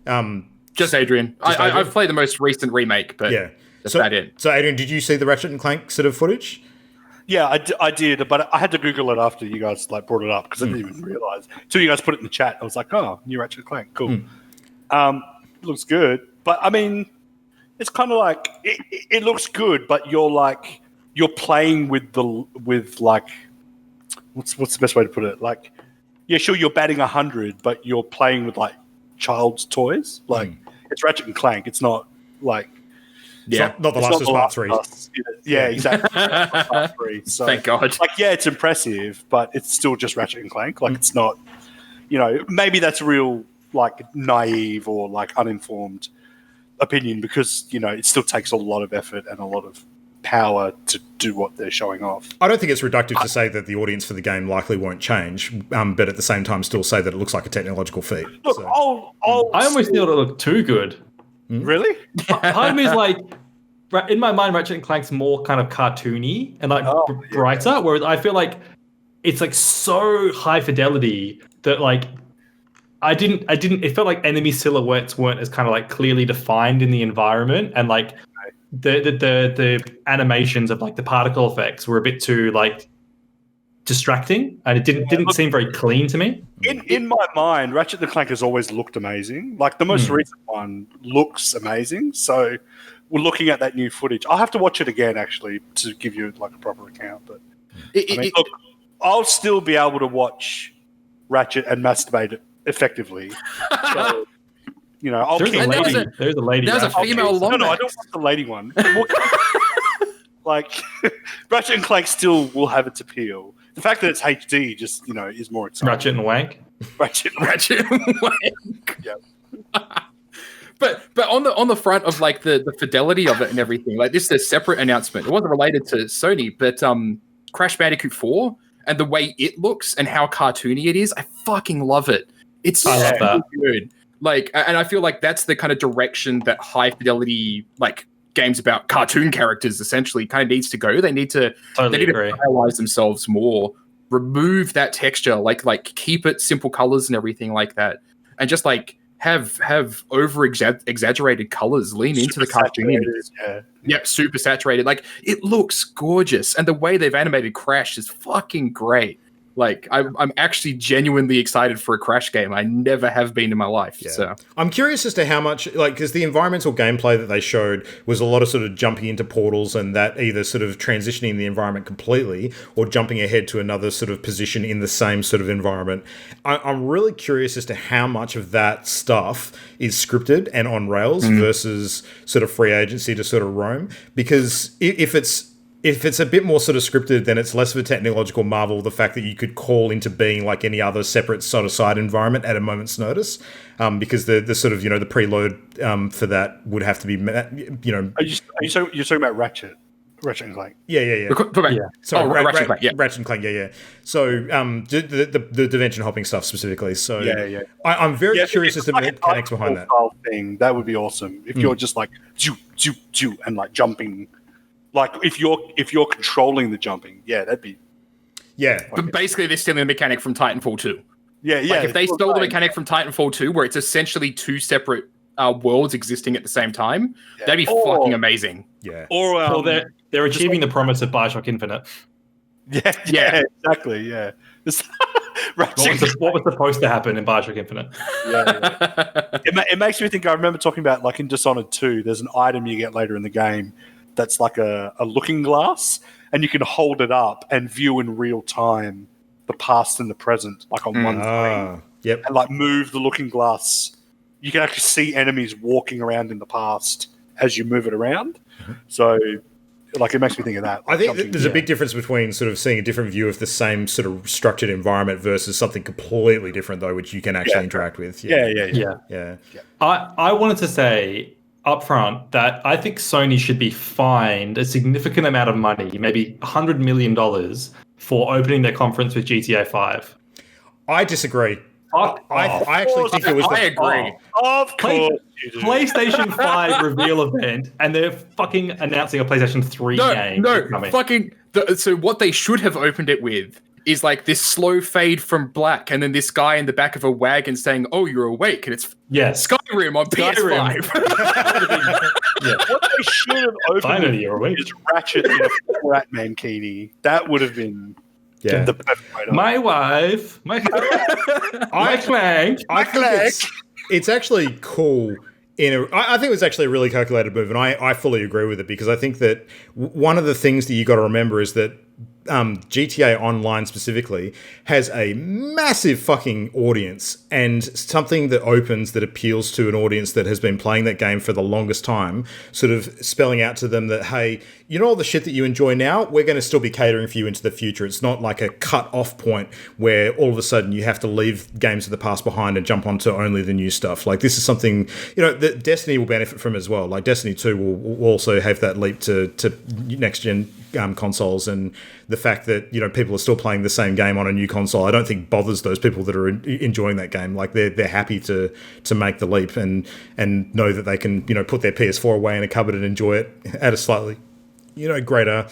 then. Just Adrian. I've played the most recent remake, but that's about it. So Adrian, did you see the Ratchet and Clank sort of footage? Yeah, I did, but I had to Google it after you guys brought it up because I didn't even realize. Until you guys put it in the chat, I was like, "Oh, new Ratchet and Clank, cool." Looks good, but I mean, it's kind of like it looks good, but you're playing with like what's the best way to put it? Like, yeah, sure, you're batting 100, but you're playing with like child's toys. Like it's Ratchet and Clank. It's not like not The Last of Us Part 3. Yeah, exactly. Part 3. So, thank God. Like, yeah, it's impressive, but it's still just Ratchet and Clank. Like, it's not. Maybe that's real like naive or like uninformed opinion because it still takes a lot of effort and a lot of power to do what they're showing off. I don't think it's reductive to say that the audience for the game likely won't change, but at the same time still say that it looks like a technological feat. Look, so. I almost thought it looked too good. Really? Part of me is like, in my mind, Ratchet and Clank's more kind of cartoony and like brighter, whereas I feel like it's like so high fidelity that like it felt like enemy silhouettes weren't as kind of like clearly defined in the environment, and like the animations of like the particle effects were a bit too like distracting, and it didn't seem very clean to me. In my mind, Ratchet and Clank has always looked amazing. Like the most recent one looks amazing. So we're looking at that new footage. I'll have to watch it again actually to give you like a proper account. But look, I'll still be able to watch Ratchet and masturbate it effectively. So I'll There's keep a And lady. There's a lady. there's a Ratchet. female No, I Lombax. don't want the lady one. Like, Ratchet and Clank still will have its appeal. The fact that it's HD just, is more exciting. Ratchet and Wank. Ratchet. Ratchet. Yeah. But on the front of like the fidelity of it and everything, like this is a separate announcement. It wasn't related to Sony, but Crash Bandicoot 4 and the way it looks and how cartoony it is, I fucking love it. It's I love so that. good. Like, and I feel like that's the kind of direction that high fidelity like games about cartoon characters essentially kind of needs to go. They need to Totally agree. stylize themselves more, remove that texture, like keep it simple colors and everything like that, and just like have over exaggerated colors, lean into the cartoon. Yep, super saturated. Like it looks gorgeous, and the way they've animated Crash is fucking great. Like I'm actually genuinely excited for a Crash game. I never have been in my life. Yeah. So I'm curious as to how much, like, because the environmental gameplay that they showed was a lot of sort of jumping into portals and that either sort of transitioning the environment completely or jumping ahead to another sort of position in the same sort of environment. I'm really curious as to how much of that stuff is scripted and on rails versus sort of free agency to sort of roam. Because if it's a bit more sort of scripted, then it's less of a technological marvel, the fact that you could call into being like any other separate sort of side environment at a moment's notice, because the sort of, the preload for that would have to be, You're talking about Ratchet and Clank? Yeah. Sorry, Ratchet and Clank, yeah. So the dimension hopping stuff specifically. So Yeah. I'm very curious as to the like mechanics behind that. Thing, that would be awesome. If you're just like, joo, and like jumping. Like if you're controlling the jumping, that'd be but basically they're stealing the mechanic from Titanfall 2. Yeah. Like if they stole the mechanic from Titanfall 2, where it's essentially two separate worlds existing at the same time, that'd be fucking amazing. Yeah. Or Well, they're achieving the promise of Bioshock Infinite. Yeah, exactly. Yeah. What was supposed to happen in Bioshock Infinite? It makes me think. I remember talking about like in Dishonored 2. There's an item you get later in the game that's like a looking glass, and you can hold it up and view in real time the past and the present, like on one screen. Yep. And like move the looking glass. You can actually see enemies walking around in the past as you move it around. So, like, it makes me think of that. I think there's a big difference between sort of seeing a different view of the same sort of structured environment versus something completely different, though, which you can actually interact with. Yeah. I wanted to say up front that I think Sony should be fined a significant amount of money, maybe $100 million, for opening their conference with GTA 5. I disagree. I actually think it was I agree. Of course you do. PlayStation 5 reveal event, and they're fucking announcing a PlayStation 3 game. So what they should have opened it with is like this slow fade from black, and then this guy in the back of a wagon saying, "Oh, you're awake," and it's Skyrim on PS5. What they should have opened Finally, you're awake. is Ratchet in a rat mankini. That would have been the perfect way to My wife, my clank. I think it's actually cool. I think it was actually a really calculated move, and I fully agree with it, because I think that one of the things that you got to remember is that GTA Online specifically has a massive fucking audience, and something that opens that appeals to an audience that has been playing that game for the longest time, sort of spelling out to them that, hey, you know all the shit that you enjoy now, we're going to still be catering for you into the future. It's not like a cut-off point where all of a sudden you have to leave games of the past behind and jump onto only the new stuff. Like, this is something, that Destiny will benefit from as well. Like, Destiny 2 will also have that leap to next-gen consoles, and the fact that people are still playing the same game on a new console, I don't think bothers those people that are enjoying that game. Like, they're happy to make the leap and know that they can put their PS4 away in a cupboard and enjoy it at a slightly greater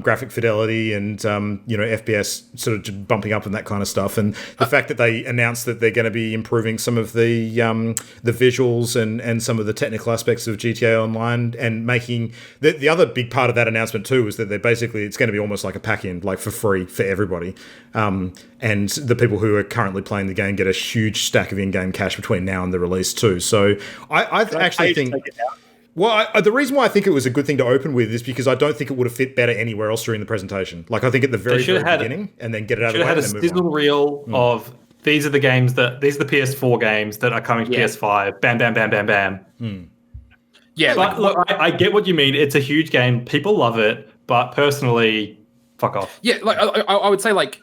graphic fidelity and FPS sort of just bumping up and that kind of stuff. And the fact that they announced that they're going to be improving some of the visuals and some of the technical aspects of GTA Online, and making the other big part of that announcement too was that it's going to be almost like a pack-in, like for free for everybody. And the people who are currently playing the game get a huge stack of in-game cash between now and the release too. So I actually think. Well, the reason why I think it was a good thing to open with is because I don't think it would have fit better anywhere else during the presentation. Like, I think at the very beginning, and then get it out of the way. Should have had a sizzle reel of these are the PS4 games that are coming to PS5. Bam, bam, bam, bam, bam. Yeah, But look, I get what you mean. It's a huge game. People love it, but personally, fuck off. Yeah, like I would say, like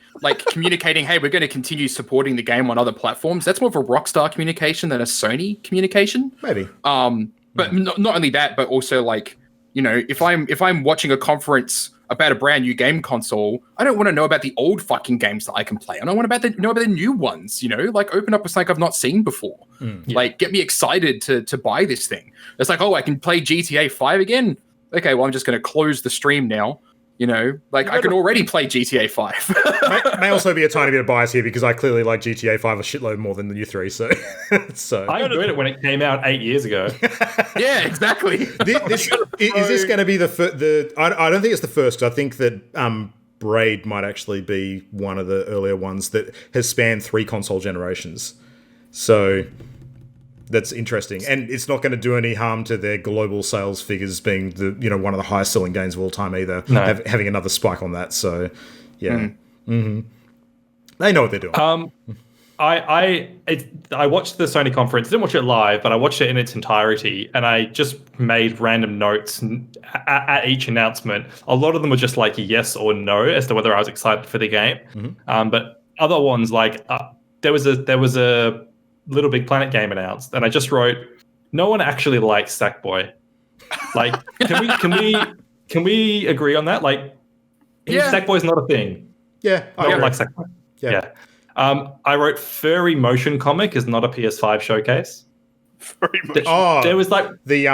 communicating, hey, we're going to continue supporting the game on other platforms. That's more of a Rockstar communication than a Sony communication. Maybe. But not only that, but also like, you know, if I'm watching a conference about a brand new game console, I don't want to know about the old fucking games that I can play. I don't want to know about the new ones. You know, like open up with something I've not seen before. Like get me excited to buy this thing. It's like, oh, I can play GTA 5 again. Okay, well, I'm just going to close the stream now. You know, like I can already play GTA 5. may also be a tiny bit of bias here because I clearly like GTA 5 a shitload more than the you three. So, I enjoyed it when it came out 8 years ago. Yeah, exactly. Is this going to be the? I don't think it's the first. I think that Braid might actually be one of the earlier ones that has spanned 3 console generations. So. That's interesting, and it's not going to do any harm to their global sales figures being one of the highest selling games of all time either. No. Having another spike on that, so yeah, they know what they're doing. I watched the Sony conference. Didn't watch it live, but I watched it in its entirety, and I just made random notes at each announcement. A lot of them were just like yes or no as to whether I was excited for the game. But other ones like there was a Little Big Planet game announced, and I just wrote, "No one actually likes Sackboy." Like, can we agree on that? Like, Sackboy's not a thing. Yeah, no one likes Sackboy. Yeah. I wrote furry motion comic is not a PS5 showcase. Furry motion. There was like the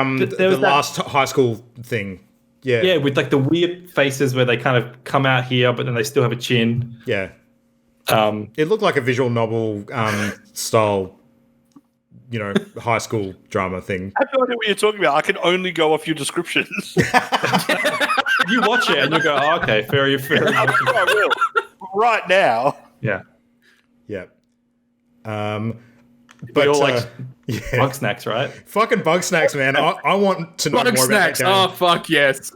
last high school thing. Yeah, with like the weird faces where they kind of come out here, but then they still have a chin. Yeah. It looked like a visual novel style, high school drama thing. I have no idea what you're talking about. I can only go off your descriptions. You watch it and you go, oh, okay, furry. I will. Right now. Yeah. Yeah. But all like bug snacks, right? Fucking bug snacks, man. I want to know bug more snacks. about that game. Oh, fuck yes.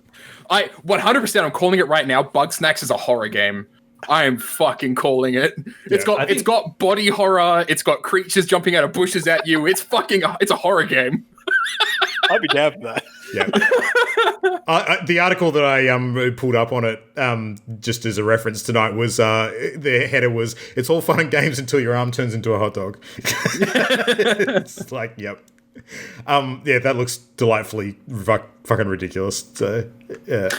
100%, I'm calling it right now. Bug Snacks is a horror game. I am fucking calling it. It's got body horror. It's got creatures jumping out of bushes at you. It's a horror game. I'd be down for that. Yeah. The article that I pulled up on it, just as a reference tonight, was the header was, "It's all fun and games until your arm turns into a hot dog." It's like, yep. That looks delightfully fucking ridiculous. So, yeah.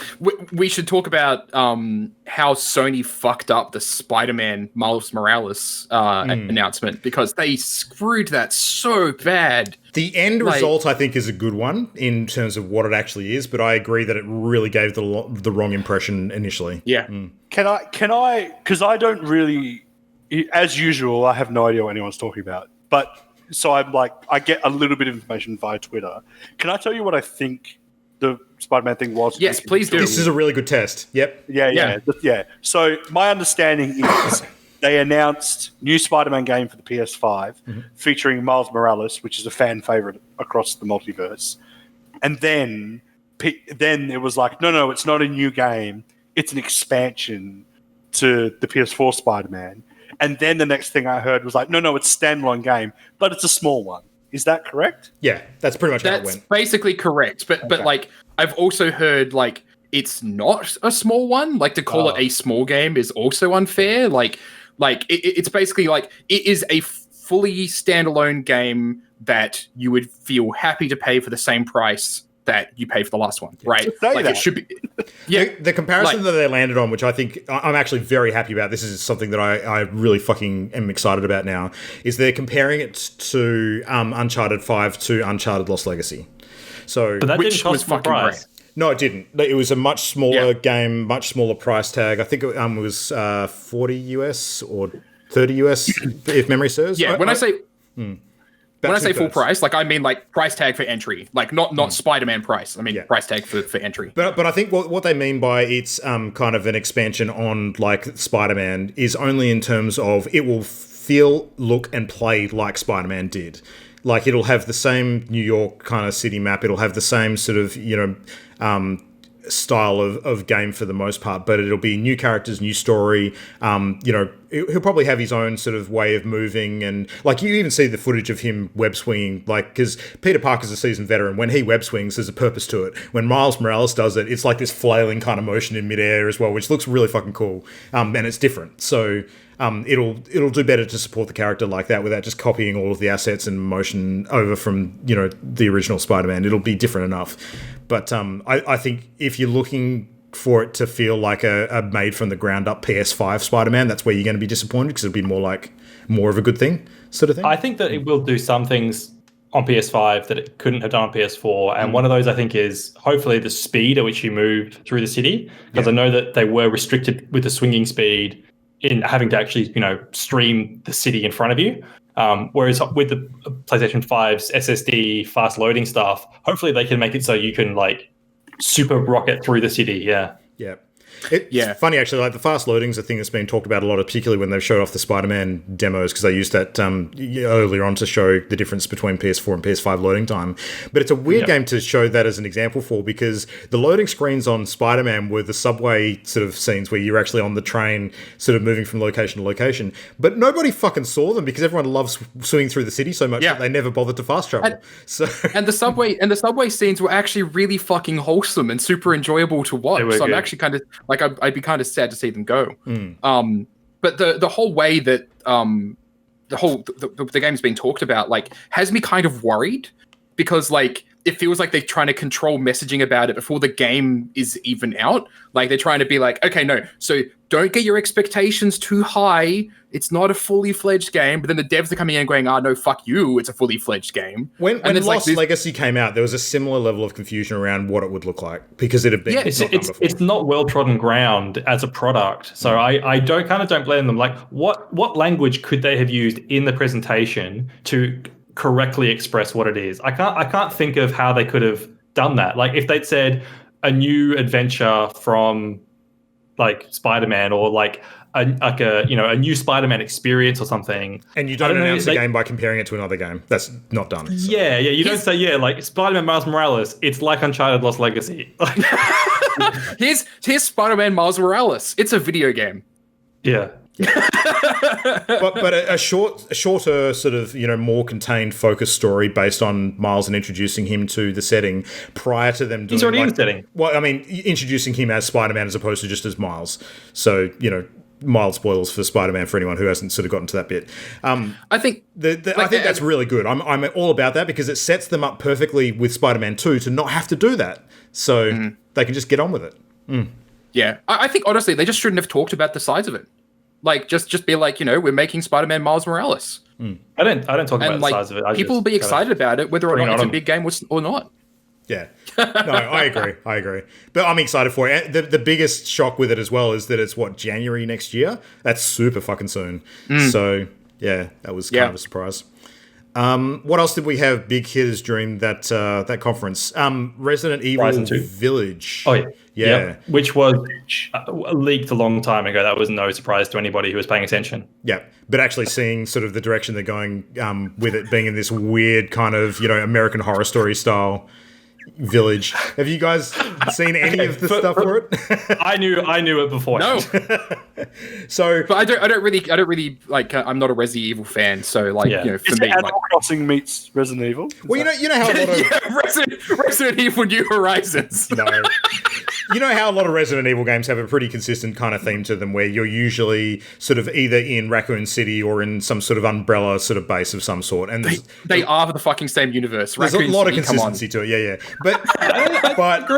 We should talk about how Sony fucked up the Spider-Man Miles Morales announcement, because they screwed that so bad. The end result, I think, is a good one in terms of what it actually is, but I agree that it really gave the wrong impression initially. Yeah. Can I? Because I don't really, as usual, I have no idea what anyone's talking about, but. So I'm like, I get a little bit of information via Twitter. Can I tell you what I think the Spider-Man thing was? Yes, please do. This is a really good test. Yep. Yeah. So my understanding is they announced new Spider-Man game for the PS5 featuring Miles Morales, which is a fan favorite across the multiverse. And then it was like, no, it's not a new game. It's an expansion to the PS4 Spider-Man. And then the next thing I heard was like, no, it's a standalone game, but it's a small one. Is that correct? Yeah, that's pretty much how it went. That's basically correct. But like, I've also heard like it's not a small one. Like to call it a small game is also unfair. Like it's basically like it is a fully standalone game that you would feel happy to pay for the same price that you pay for the last one, right? Like it should be. Yeah, the comparison that they landed on, which I think I'm actually very happy about. This is something that I really fucking am excited about now. Is they're comparing it to Uncharted 5 to Uncharted Lost Legacy. So, but that which didn't cost was fucking price. great. No, it didn't. It was a much smaller game, much smaller price tag. I think it was 40 US or 30 US, if memory serves. Yeah, when I say full price, like I mean like price tag for entry, like not Spider-Man price. I mean price tag for entry. But I think what they mean by it's kind of an expansion on like Spider-Man is only in terms of it will feel, look, and play like Spider-Man did. Like it'll have the same New York kind of city map. It'll have the same sort of style of game for the most part, but it'll be new characters, new story, he'll probably have his own sort of way of moving, and like you even see the footage of him web swinging, like because Peter Parker's a seasoned veteran. When he web swings, there's a purpose to it. When Miles Morales does it, it's like this flailing kind of motion in midair as well, which looks really fucking cool, and it's different. So it'll do better to support the character like that without just copying all of the assets and motion over from the original Spider-Man. It'll be different enough, but I think if you're looking for it to feel like a made from the ground up PS5 Spider-Man, that's where you're going to be disappointed, because it'll be more of a good thing sort of thing. I think that it will do some things on PS5 that it couldn't have done on PS4, and one of those I think is hopefully the speed at which you move through the city, because I know that they were restricted with the swinging speed in having to actually stream the city in front of you. Whereas with the PlayStation 5's SSD fast loading stuff, hopefully they can make it so you can like super rocket through the city. Yeah. It's funny, actually, like the fast loading's a thing that's been talked about a lot, particularly when they've showed off the Spider-Man demos, because they used that earlier on to show the difference between PS4 and PS5 loading time. But it's a weird game to show that as an example for, because the loading screens on Spider-Man were the subway sort of scenes where you're actually on the train sort of moving from location to location. But nobody fucking saw them because everyone loves swinging through the city so much that they never bothered to fast travel. And the subway scenes were actually really fucking wholesome and super enjoyable to watch. So I'm actually kind of like, I'd be kind of sad to see them go. But the whole way that the game's been talked about, like, has me kind of worried, because like it feels like they're trying to control messaging about it before the game is even out. Like they're trying to be like, okay, no, so don't get your expectations too high. It's not a fully fledged game. But then the devs are coming in and going, no, fuck you. It's a fully fledged game. When Lost Legacy came out, there was a similar level of confusion around what it would look like, because it had been it's not well trodden ground as a product. So I don't blame them. Like what language could they have used in the presentation to correctly express what it is? I can't think of how they could have done that. Like if they'd said a new adventure from like Spider-Man, or like a new Spider-Man experience or something. And you don't announce the game by comparing it to another game. That's not done. So. Yeah. You don't say, like Spider-Man Miles Morales, it's like Uncharted Lost Legacy. Here's Spider-Man Miles Morales. It's a video game. Yeah. but a shorter sort of more contained focused story based on Miles and introducing him to the setting prior to them doing. He's already in the setting. Well, I mean, introducing him as Spider-Man as opposed to just as Miles. So mild spoilers for Spider-Man for anyone who hasn't sort of gotten to that bit. I think I think that's really good. I'm all about that, because it sets them up perfectly with Spider-Man 2 to not have to do that, so they can just get on with it. Yeah, I think honestly they just shouldn't have talked about the size of it. Like just be like, we're making Spider-Man Miles Morales. I don't talk about the size of it. People will be excited about it, whether or not it's a big game or not. Yeah. No, I agree. But I'm excited for it. The biggest shock with it as well is that it's January next year? That's super fucking soon. So yeah, that was kind of a surprise. What else did we have big hitters during that conference? Resident Evil Village. Oh yeah. Yep. Which was leaked a long time ago. That was no surprise to anybody who was paying attention. Yeah, but actually seeing sort of the direction they're going with it being in this weird kind of American Horror Story style village. Have you guys seen any of the stuff for it? I knew it before. No. So, but I don't really like. I'm not a Resident Evil fan, so like for me, Animal Crossing meets Resident Evil. Well, you know how a lot of Resident Evil New Horizons. No. You know how a lot of Resident Evil games have a pretty consistent kind of theme to them, where you're usually sort of either in Raccoon City or in some sort of umbrella sort of base of some sort, and they are the fucking same universe. There's a lot of consistency to it. Yeah. But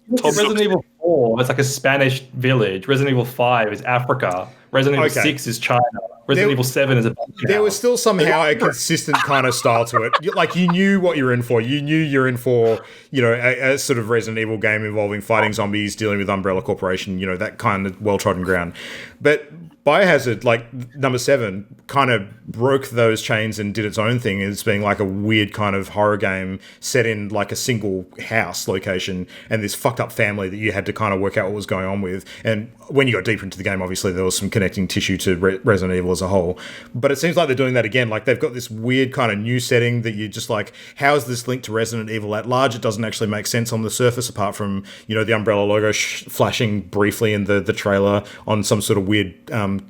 Resident Evil 4 is like a Spanish village. Resident Evil 5 is Africa. Resident Evil 6 is China. Resident Evil 7 is a There was still somehow a consistent kind of style to it. Like, you knew what you're in for. You knew you're in for, a sort of Resident Evil game involving fighting zombies, dealing with Umbrella Corporation, that kind of well-trodden ground. But Biohazard, like number 7, kind of broke those chains and did its own thing as being like a weird kind of horror game set in like a single house location and this fucked up family that you had to kind of work out what was going on with. And when you got deeper into the game, obviously there was some connecting tissue to Resident Evil as a whole. But it seems like they're doing that again. Like they've got this weird kind of new setting that you're just like, how is this linked to Resident Evil at large? It doesn't actually make sense on the surface apart from, the Umbrella logo flashing briefly in the trailer on some sort of weird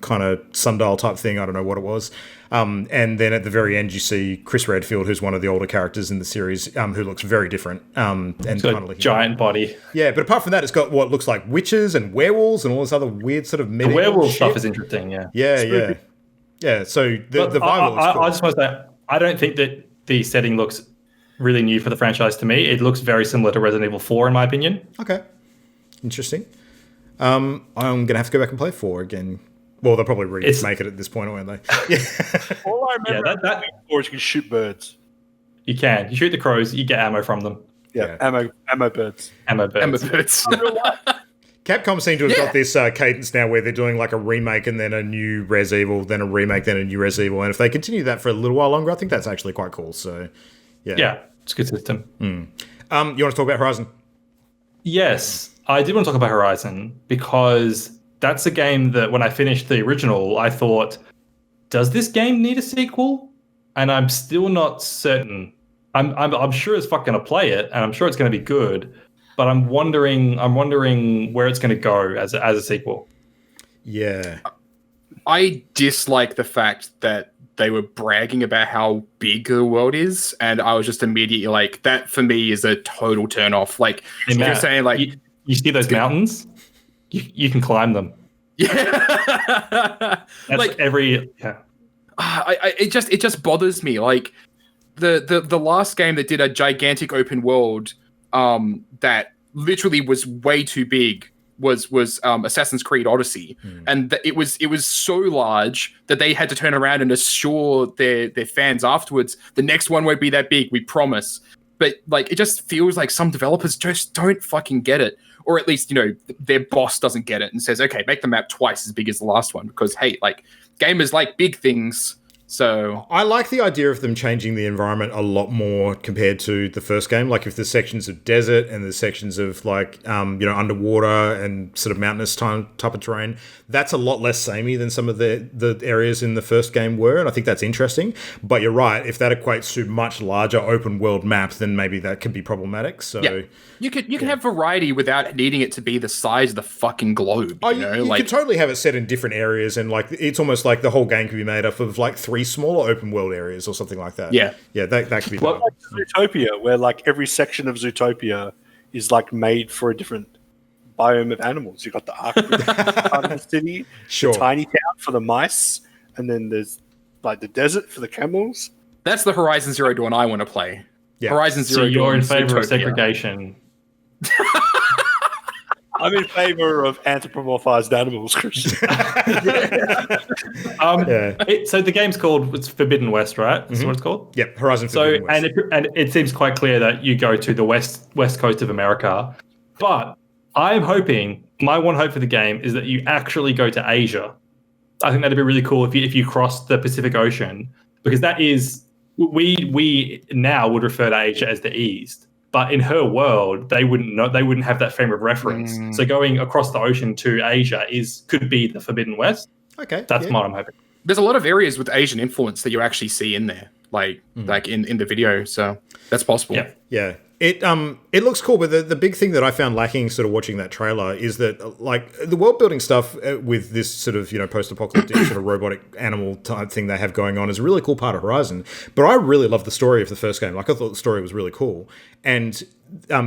kind of sundial type thing. I don't know what it was. And then at the very end, you see Chris Redfield, who's one of the older characters in the series, who looks very different. And kind of like giant body. Yeah, but apart from that, it's got what looks like witches and werewolves and all this other weird sort of medieval The werewolf shit. stuff is interesting. Yeah. Yeah. So the vibe looks cool. I just want to say, I don't think that the setting looks really new for the franchise to me. It looks very similar to Resident Evil 4, in my opinion. Okay. Interesting. I'm going to have to go back and play 4 again. Well, they'll probably remake it at this point, won't they? Yeah. All I remember that or is you can shoot birds. You can. You shoot the crows, you get ammo from them. Yeah. Ammo birds. Ammo birds. Capcom seem to have got this cadence now where they're doing like a remake and then a new Res Evil, then a remake, then a new Res Evil. And if they continue that for a little while longer, I think that's actually quite cool. So, yeah, it's a good system. You want to talk about Horizon? Yes, I did want to talk about Horizon because that's a game that when I finished the original, I thought, does this game need a sequel? And I'm still not certain. I'm sure as fuck going to play it, and I'm sure it's going to be good. But I'm wondering where it's going to go as a sequel. Yeah, I dislike the fact that they were bragging about how big the world is, and I was just immediately like, that for me is a total turn off. Like you're saying, like you see those mountains, you can climb them. Yeah, that's like it just bothers me. Like the last game that did a gigantic open world that literally was way too big was Assassin's Creed Odyssey, and it was so large that they had to turn around and assure their fans afterwards the next one won't be that big, we promise. But like it just feels like some developers just don't fucking get it, or at least their boss doesn't get it and says, okay, make the map twice as big as the last one, because hey, like gamers like big things. So I like the idea of them changing the environment a lot more compared to the first game. Like if there's sections of desert and there's sections of like underwater and sort of mountainous type of terrain, that's a lot less samey than some of the areas in the first game were, and I think that's interesting. But you're right, if that equates to much larger open world maps, then maybe that could be problematic. So yeah. You can have variety without needing it to be the size of the fucking globe. You could totally have it set in different areas, and like it's almost like the whole game could be made up of like 3 smaller open world areas or something like that. Yeah, that could be. Well, like Zootopia, where like every section of Zootopia is like made for a different biome of animals. You've got the Arctic part of the city, sure, the tiny town for the mice, and then there's like the desert for the camels. That's the Horizon Zero Dawn I want to play. Yeah. Horizon Zero Dawn. So you're in favor of segregation. I'm in favor of anthropomorphized animals, Christian. So the game's called Forbidden West, right? That's what it's called? Yep, Horizon Forbidden West. And it seems quite clear that you go to the west coast of America. But I'm hoping, my one hope for the game is that you actually go to Asia. I think that'd be really cool if you cross the Pacific Ocean, because that is, we now would refer to Asia as the East. But in her world, they wouldn't have that frame of reference. So going across the ocean to Asia could be the Forbidden West. Okay, that's what I'm hoping. There's a lot of areas with Asian influence that you actually see in there, like in the video. So that's possible. Yeah. It looks cool, but the big thing that I found lacking sort of watching that trailer is that like the world building stuff with this sort of post-apocalyptic sort of robotic animal type thing they have going on is a really cool part of Horizon. But I really loved the story of the first game. Like I thought the story was really cool, and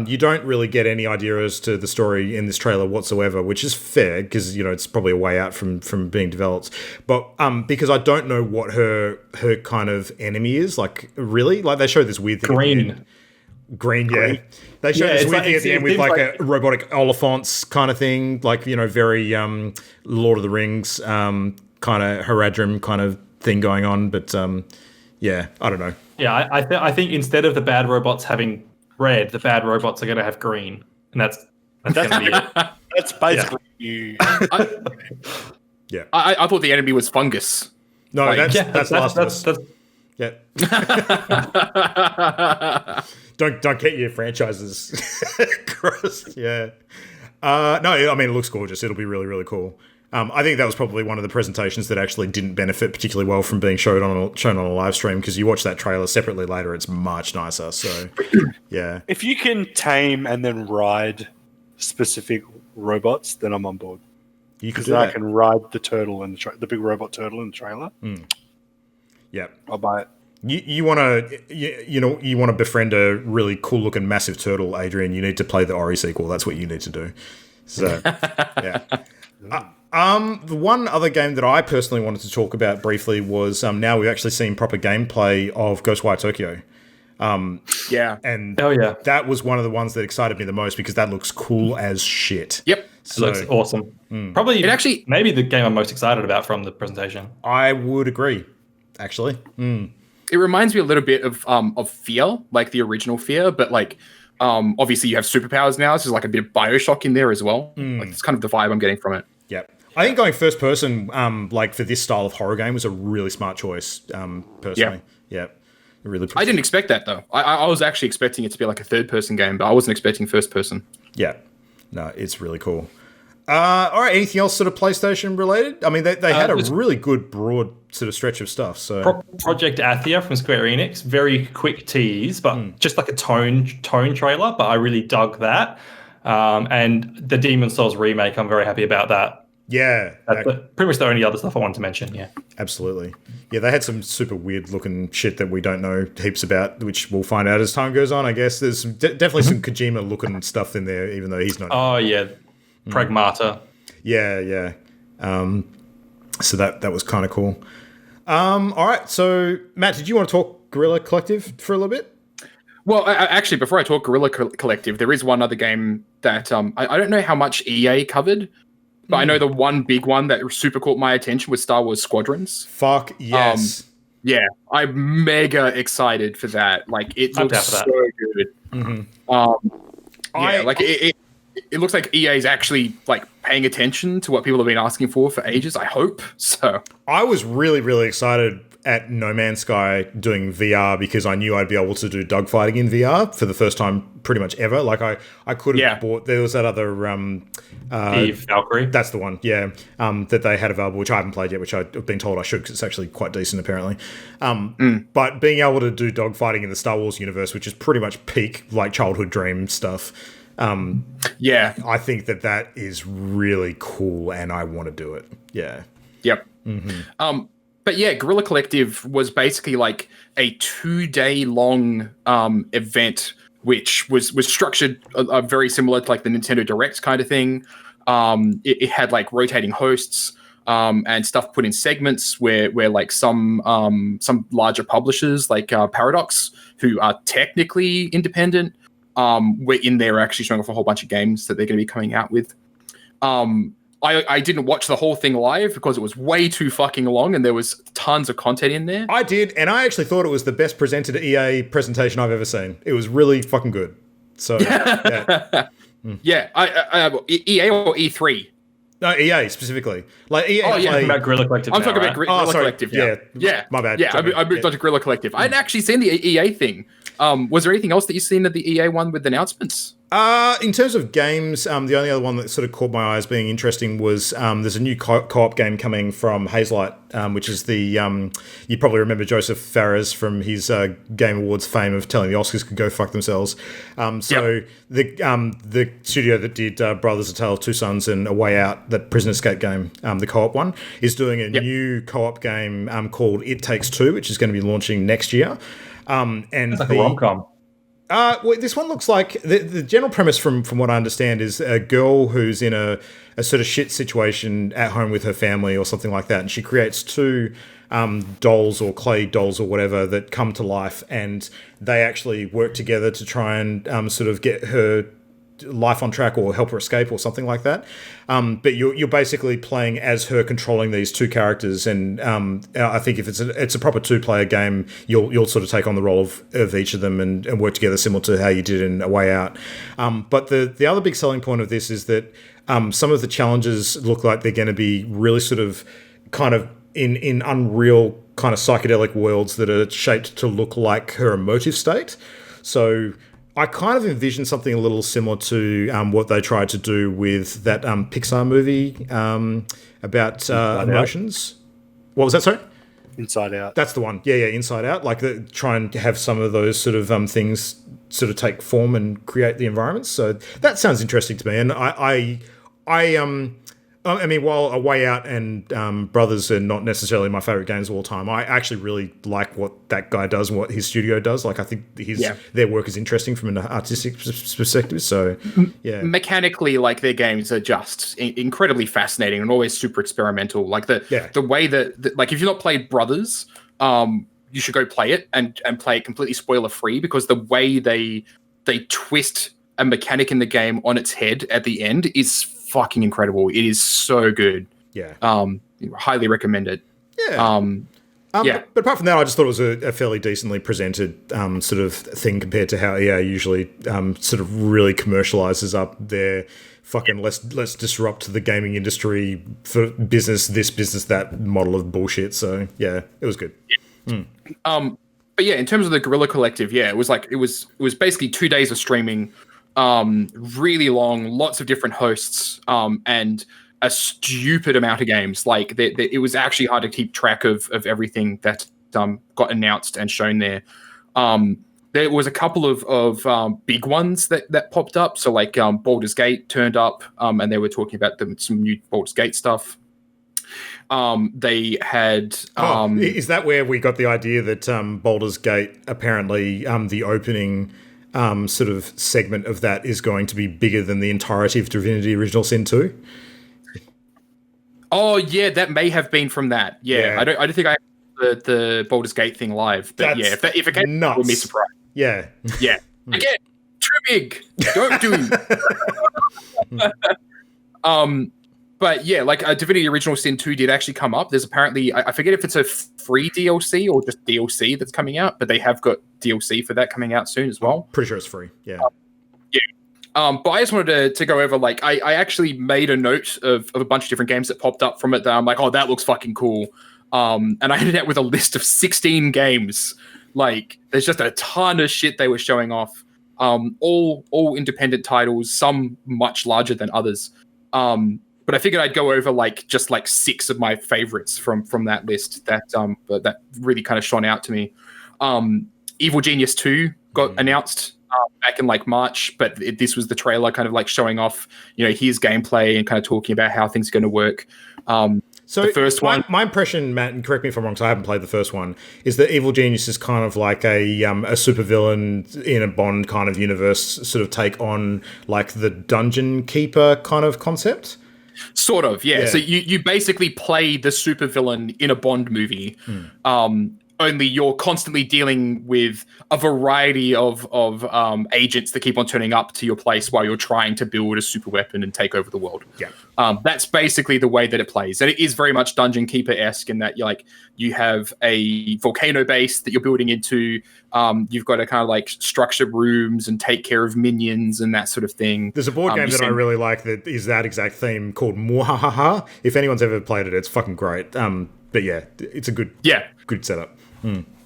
you don't really get any idea as to the story in this trailer whatsoever, which is fair because it's probably a way out from being developed. But because I don't know what her kind of enemy is, like really, like they show this weird thing. Green, yeah. They showed this weird thing at the end with like a robotic Oliphants kind of thing, like very Lord of the Rings kind of Haradrim kind of thing going on. But I don't know. Yeah, I think instead of the bad robots having red, the bad robots are going to have green, and that's going to be it. That's basically you. I thought the enemy was fungus. No, that's Last of Us. Yeah. Don't get your franchises crossed. Yeah. No, I mean, it looks gorgeous. It'll be really, really cool. I think that was probably one of the presentations that actually didn't benefit particularly well from being shown on a live stream, because you watch that trailer separately later, it's much nicer. So, yeah. If you can tame and then ride specific robots, then I'm on board. You could Because do I that. can ride the turtle and the big robot turtle in the trailer. Yeah. I'll buy it. You want to you want to befriend a really cool looking massive turtle, Adrian. You need to play the Ori sequel. That's what you need to do. So yeah. The one other game that I personally wanted to talk about briefly was now we've actually seen proper gameplay of Ghostwire Tokyo. Yeah. And Oh, yeah. that was one of the ones that excited me the most because that looks cool as shit. Yep. It looks awesome. Probably, It actually- maybe the game I'm most excited about from the presentation. I would agree, actually. It reminds me a little bit of Fear, like the original Fear, but like obviously you have superpowers now, so there's like a bit of Bioshock in there as well. Like it's kind of the vibe I'm getting from it. Yeah. I think going first person, like for this style of horror game, was a really smart choice. Personally, yeah. Really. I didn't expect that though. I was actually expecting it to be like a third person game, but I wasn't expecting first person. Yeah. No, it's really cool. All right. Anything else sort of PlayStation related? I mean, they had a really good broad sort of stretch of stuff. So Project Athia from Square Enix, very quick tease, but just like a tone trailer. But I really dug that. And the Demon Souls remake, I'm very happy about that. yeah, That's pretty much the only other stuff I wanted to mention. Yeah. absolutely. Yeah, they had some super weird looking shit that we don't know heaps about, which we'll find out as time goes on. I guess there's definitely some Kojima looking stuff in there, even though he's not. Oh yeah, Pragmata. Yeah. So that was kind of cool. All right. So Matt, did you want to talk Guerrilla Collective for a little bit? Well, actually, before I talk Guerrilla Collective, there is one other game that I don't know how much EA covered, but I know the one big one that super caught my attention was Star Wars Squadrons. Fuck yes. Yeah, I'm mega excited for that. Like, it I'm looks down for that. so good. Like it looks like EA is actually like paying attention to what people have been asking for ages. I hope so. I was really, really excited at No Man's Sky doing VR because I knew I'd be able to do dogfighting in VR for the first time pretty much ever. Like I could have bought, there was that other Eve Valkyrie. That's the one, yeah, that they had available, which I haven't played yet, which I've been told I should because it's actually quite decent apparently. But being able to do dogfighting in the Star Wars universe, which is pretty much peak like childhood dream stuff, I think that is really cool and I want to do it. Yeah. Yep. But yeah, Guerrilla Collective was basically like a 2-day long event, which was structured very similar to like the Nintendo Direct kind of thing. It had like rotating hosts and stuff put in segments where like some larger publishers like Paradox, who are technically independent, were in there actually showing off a whole bunch of games that they're going to be coming out with. I didn't watch the whole thing live because it was way too fucking long and there was tons of content in there. I did, and I actually thought it was the best presented EA presentation I've ever seen. It was really fucking good. So, yeah. EA or E3? No, EA specifically. Like EA. I'm talking about Guerrilla Collective. I'm talking about Guerrilla Collective. Yeah. My bad. Yeah, I moved on to Guerrilla Collective. I hadn't actually seen the EA thing. Was there anything else that you've seen at the EA one with announcements? In terms of games, the only other one that sort of caught my eye as being interesting was there's a new co-op game coming from Hazelight, which is the you probably remember Joseph Fares from his Game Awards fame of telling the Oscars could go fuck themselves. The studio that did Brothers: A Tale of Two Sons and A Way Out, the prison escape game, the co-op one, is doing a new co-op game called It Takes Two, which is going to be launching next year. And it's like a rom-com. Well, this one looks like the general premise from what I understand is a girl who's in a sort of shit situation at home with her family or something like that. And she creates two dolls or clay dolls or whatever that come to life, and they actually work together to try and sort of get her life on track or help her escape or something like that. But you're basically playing as her, controlling these two characters, and I think if it's a proper 2-player game, you'll sort of take on the role of each of them and work together similar to how you did in A Way Out. But the other big selling point of this is that some of the challenges look like they're going to be really sort of kind of in unreal kind of psychedelic worlds that are shaped to look like her emotive state. So I kind of envision something a little similar to what they tried to do with that Pixar movie about emotions. What was that, sorry? Inside Out. That's the one. Yeah, Inside Out. Like try and have some of those sort of things sort of take form and create the environments. So that sounds interesting to me. And I I mean, while A Way Out and Brothers are not necessarily my favorite games of all time, I actually really like what that guy does and what his studio does. Like, I think their work is interesting from an artistic perspective. So, yeah, mechanically, like their games are just incredibly fascinating and always super experimental. Like the way that like if you've not played Brothers, you should go play it and play it completely spoiler free, because the way they twist a mechanic in the game on its head at the end is fucking incredible. It is so good. Yeah. Highly recommend it. Yeah. But apart from that, I just thought it was a fairly decently presented sort of thing compared to how EA usually sort of really commercializes up their fucking let's disrupt the gaming industry for business this, business that model of bullshit. So yeah, it was good. Yeah. But yeah, in terms of the Guerrilla Collective, yeah, it was basically 2 days of streaming, really long, lots of different hosts, and a stupid amount of games. Like it was actually hard to keep track of everything that got announced and shown there. There was a couple of big ones that popped up. So like Baldur's Gate turned up, and they were talking about some new Baldur's Gate stuff. They had. Is that where we got the idea that Baldur's Gate apparently the opening sort of segment of that is going to be bigger than the entirety of Divinity Original Sin 2? Oh yeah, that may have been from that. Yeah. I don't think I have the Baldur's Gate thing live, but if it came, I would be surprised. Yeah. Again, too big. Don't do. But yeah, like Divinity Original Sin 2 did actually come up. There's apparently, I forget if it's a free DLC or just DLC that's coming out, but they have got DLC for that coming out soon as well. Pretty sure it's free. Yeah. But I just wanted to go over, like, I actually made a note of a bunch of different games that popped up from it that I'm like, oh, that looks fucking cool. And I ended up with a list of 16 games. Like, there's just a ton of shit they were showing off. All independent titles, some much larger than others. But I figured I'd go over just 6 of my favorites from that list that really kind of shone out to me. Evil Genius 2 got announced back in March, but this was the trailer kind of showing off, his gameplay and kind of talking about how things are going to work. So the first one, my impression, Matt, and correct me if I'm wrong, because I haven't played the first one, is that Evil Genius is kind of like a supervillain in a Bond kind of universe, sort of take on the Dungeon Keeper kind of concept. Sort of, yeah. So you basically play the supervillain in a Bond movie. Only you're constantly dealing with a variety of agents that keep on turning up to your place while you're trying to build a super weapon and take over the world. Yeah. That's basically the way that it plays. And it is very much Dungeon Keeper-esque in that you have a volcano base that you're building into. You've got to kind of structure rooms and take care of minions and that sort of thing. There's a board game that I really like that is that exact theme called Mwahaha. If anyone's ever played it, it's fucking great. But yeah, it's a good setup.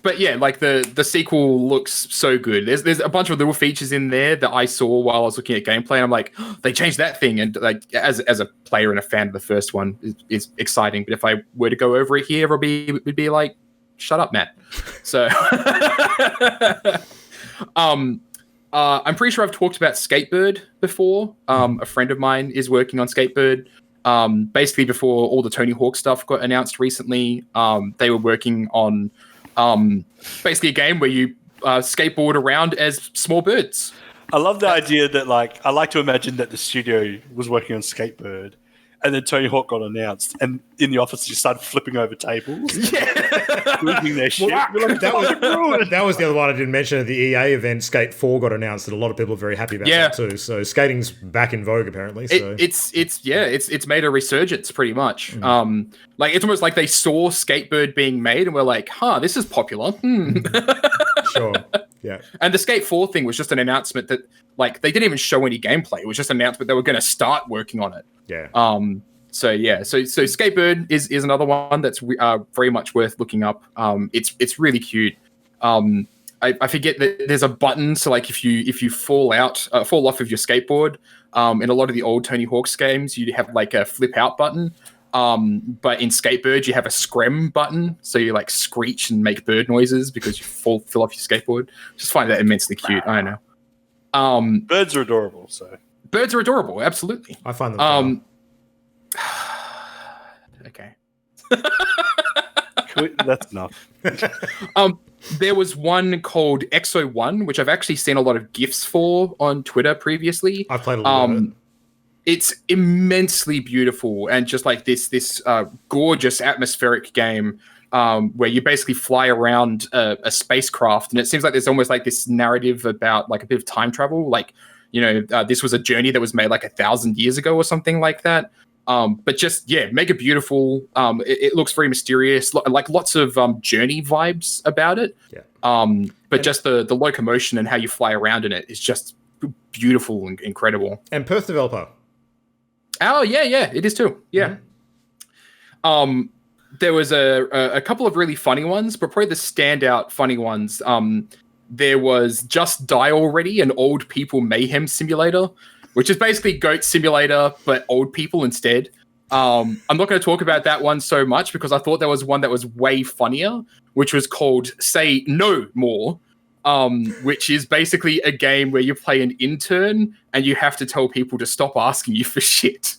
But yeah, the sequel looks so good. There's a bunch of little features in there that I saw while I was looking at gameplay, and I'm like, oh, they changed that thing. And as a player and a fan of the first one, is exciting. But if I were to go over it here, it would be like, shut up, Matt. So I'm pretty sure I've talked about Skatebird before. A friend of mine is working on Skatebird. Basically, before all the Tony Hawk stuff got announced recently, they were working on basically a game where you skateboard around as small birds. I love the idea that I like to imagine that the studio was working on Skatebird, and then Tony Hawk got announced, and in the office just started flipping over tables, losing their shit. That was the other one I didn't mention at the EA event. Skate 4 got announced, and a lot of people are very happy about that too. So skating's back in vogue apparently. So. It's made a resurgence pretty much. It's almost like they saw Skatebird being made and were like, huh, this is popular. Sure. Yeah. And the Skate 4 thing was just an announcement that they didn't even show any gameplay. It was just an announcement they were going to start working on it. Yeah. So Skatebird is another one that's very much worth looking up. It's really cute. I forget that there's a button, so if you fall off of your skateboard, in a lot of the old Tony Hawk's games, you have a flip out button. But in Skatebird, you have a scream button, so you screech and make bird noises because you fell off your skateboard. Just find that immensely cute. I don't know. Birds are adorable. So birds are adorable, absolutely. I find them. Okay. That's enough. There was one called Exo 1, which I've actually seen a lot of GIFs for on Twitter previously. I've played a little bit of it. It's immensely beautiful and just like this gorgeous atmospheric game where you basically fly around a spacecraft, and it seems like there's almost like this narrative about like a bit of time travel. Like, this was a journey that was made like 1,000 years ago or something like that. But just, mega beautiful. It looks very mysterious, like lots of journey vibes about it. Yeah. But just the locomotion and how you fly around in it is just beautiful and incredible. And Perth developer. Oh, yeah, it is too. Yeah. Mm-hmm. There was a couple of really funny ones, but probably the standout funny ones. There was Just Die Already, an old people mayhem simulator, which is basically Goat Simulator, but old people instead. I'm not going to talk about that one so much because I thought there was one that was way funnier, which was called Say No More, which is basically a game where you play an intern and you have to tell people to stop asking you for shit.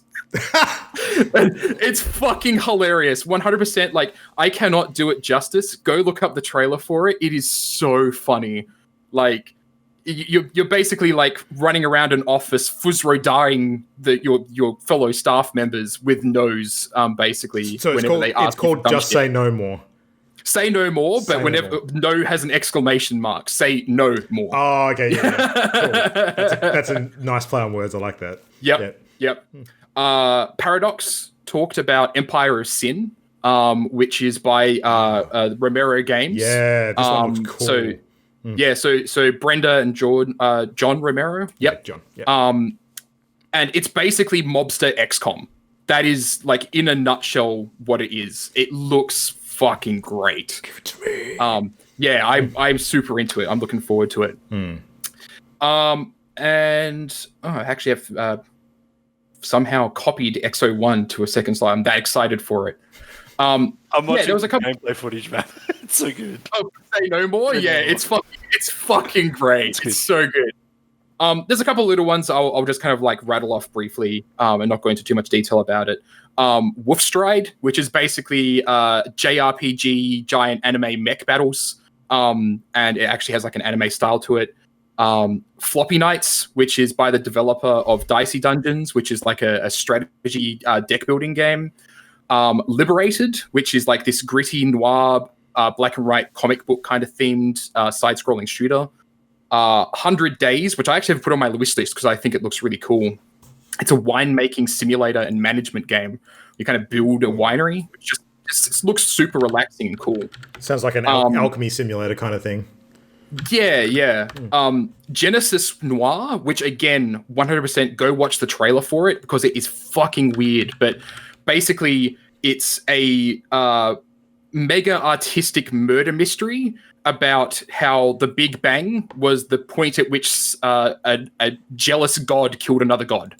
It's fucking hilarious. 100%. Like, I cannot do it justice. Go look up the trailer for it. It is so funny. Like, you're basically like running around an office, fuzro-dying your fellow staff members with no's, basically. So it's called Just Say No More. Say no more, but whenever no has an exclamation mark, say no more. Oh, okay, yeah. Cool. That's a nice play on words. I like that. Yep. Paradox talked about Empire of Sin, which is by Romero Games. Yeah, this one looks cool. So Brenda and John Romero. Yep. John. Yep. And it's basically mobster XCOM. That is, like, in a nutshell what it is. It looks fucking great. Give it to me. I'm super into it. I'm looking forward to it. And I actually have somehow copied Exo 1 to a second slide. I'm that excited for it. I'm watching there was a couple gameplay footage, man. It's so good. Oh, Say No More? Yeah, it's fucking great. It's so good. There's a couple little ones I'll just kind of like rattle off briefly and not go into too much detail about it. Wolfstride, which is basically JRPG giant anime mech battles, and it actually has like an anime style to it. Floppy Nights, which is by the developer of Dicey Dungeons, which is like a strategy deck building game. Liberated, which is like this gritty noir black and white comic book kind of themed side-scrolling shooter. 100 Days, which I actually have put on my wish list because I think it looks really cool. It's a winemaking simulator and management game. You kind of build a winery, which just looks super relaxing and cool. Sounds like an alchemy simulator kind of thing. Yeah. Genesis Noir, which again, 100% go watch the trailer for it because it is fucking weird. But basically, it's a mega artistic murder mystery about how the Big Bang was the point at which a jealous god killed another god.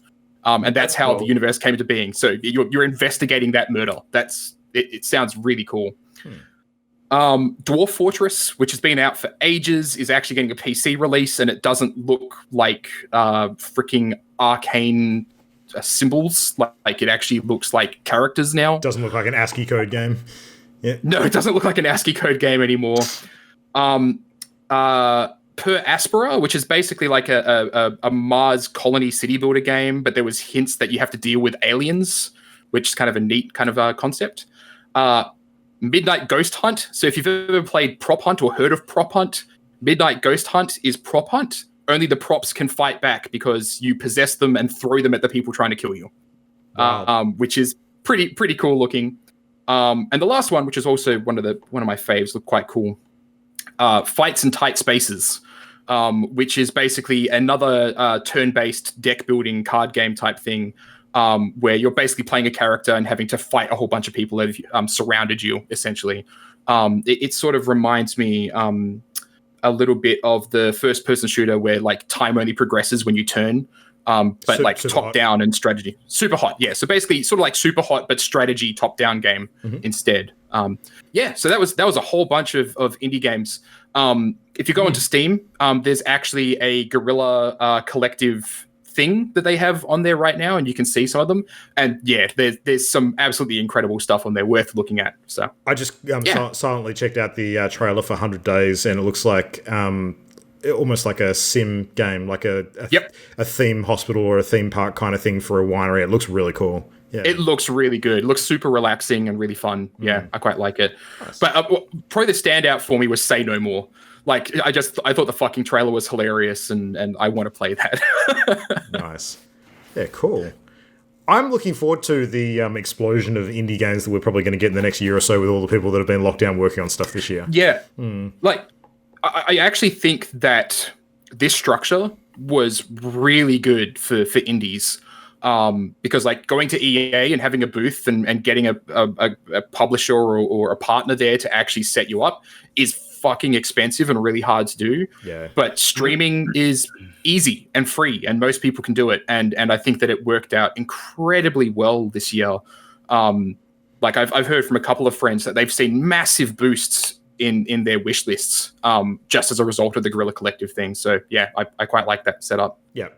And that's how the universe came into being. So you're investigating that murder. It sounds really cool. Dwarf Fortress, which has been out for ages, is actually getting a PC release, and it doesn't look like freaking arcane symbols. Like it actually looks like characters now. Doesn't look like an ASCII code game. Yeah. No, it doesn't look like an ASCII code game anymore. Per Aspera, which is basically like a Mars colony city builder game, but there was hints that you have to deal with aliens, which is kind of a neat kind of concept. Midnight Ghost Hunt. So if you've ever played Prop Hunt or heard of Prop Hunt, Midnight Ghost Hunt is Prop Hunt. Only the props can fight back because you possess them and throw them at the people trying to kill you. Wow. Which is pretty cool looking. And the last one, which is also one of my faves, look quite cool. Fights in Tight Spaces, which is basically another turn-based deck building card game type thing, where you're basically playing a character and having to fight a whole bunch of people that have surrounded you, essentially. It sort of reminds me a little bit of the first-person shooter where like time only progresses when you turn, but like top-down and strategy. Super hot, yeah. So basically, sort of like Super Hot, but strategy top-down game instead. So that was a whole bunch of indie games. If you go into Steam, there's actually a guerrilla collective thing that they have on there right now, and you can see some of them. And yeah, there's some absolutely incredible stuff on there worth looking at. So I just silently checked out the trailer for 100 Days, and it looks like almost like a sim game, like a theme hospital or a theme park kind of thing for a winery. It looks really cool. Yeah. It looks really good. It looks super relaxing and really fun. Yeah, I quite like it. Nice. But probably the standout for me was Say No More. Like, I thought the fucking trailer was hilarious, and I want to play that. Nice. Yeah, cool. I'm looking forward to the explosion of indie games that we're probably going to get in the next year or so with all the people that have been locked down working on stuff this year. Yeah. Like, I actually think that this structure was really good for indies. Because like going to EA and having a booth and getting a publisher or a partner there to actually set you up is fucking expensive and really hard to do. Yeah. But streaming is easy and free, and most people can do it. And I think that it worked out incredibly well this year. Like I've heard from a couple of friends that they've seen massive boosts in their wish lists just as a result of the Guerrilla Collective thing. So yeah, I quite like that setup. Yeah.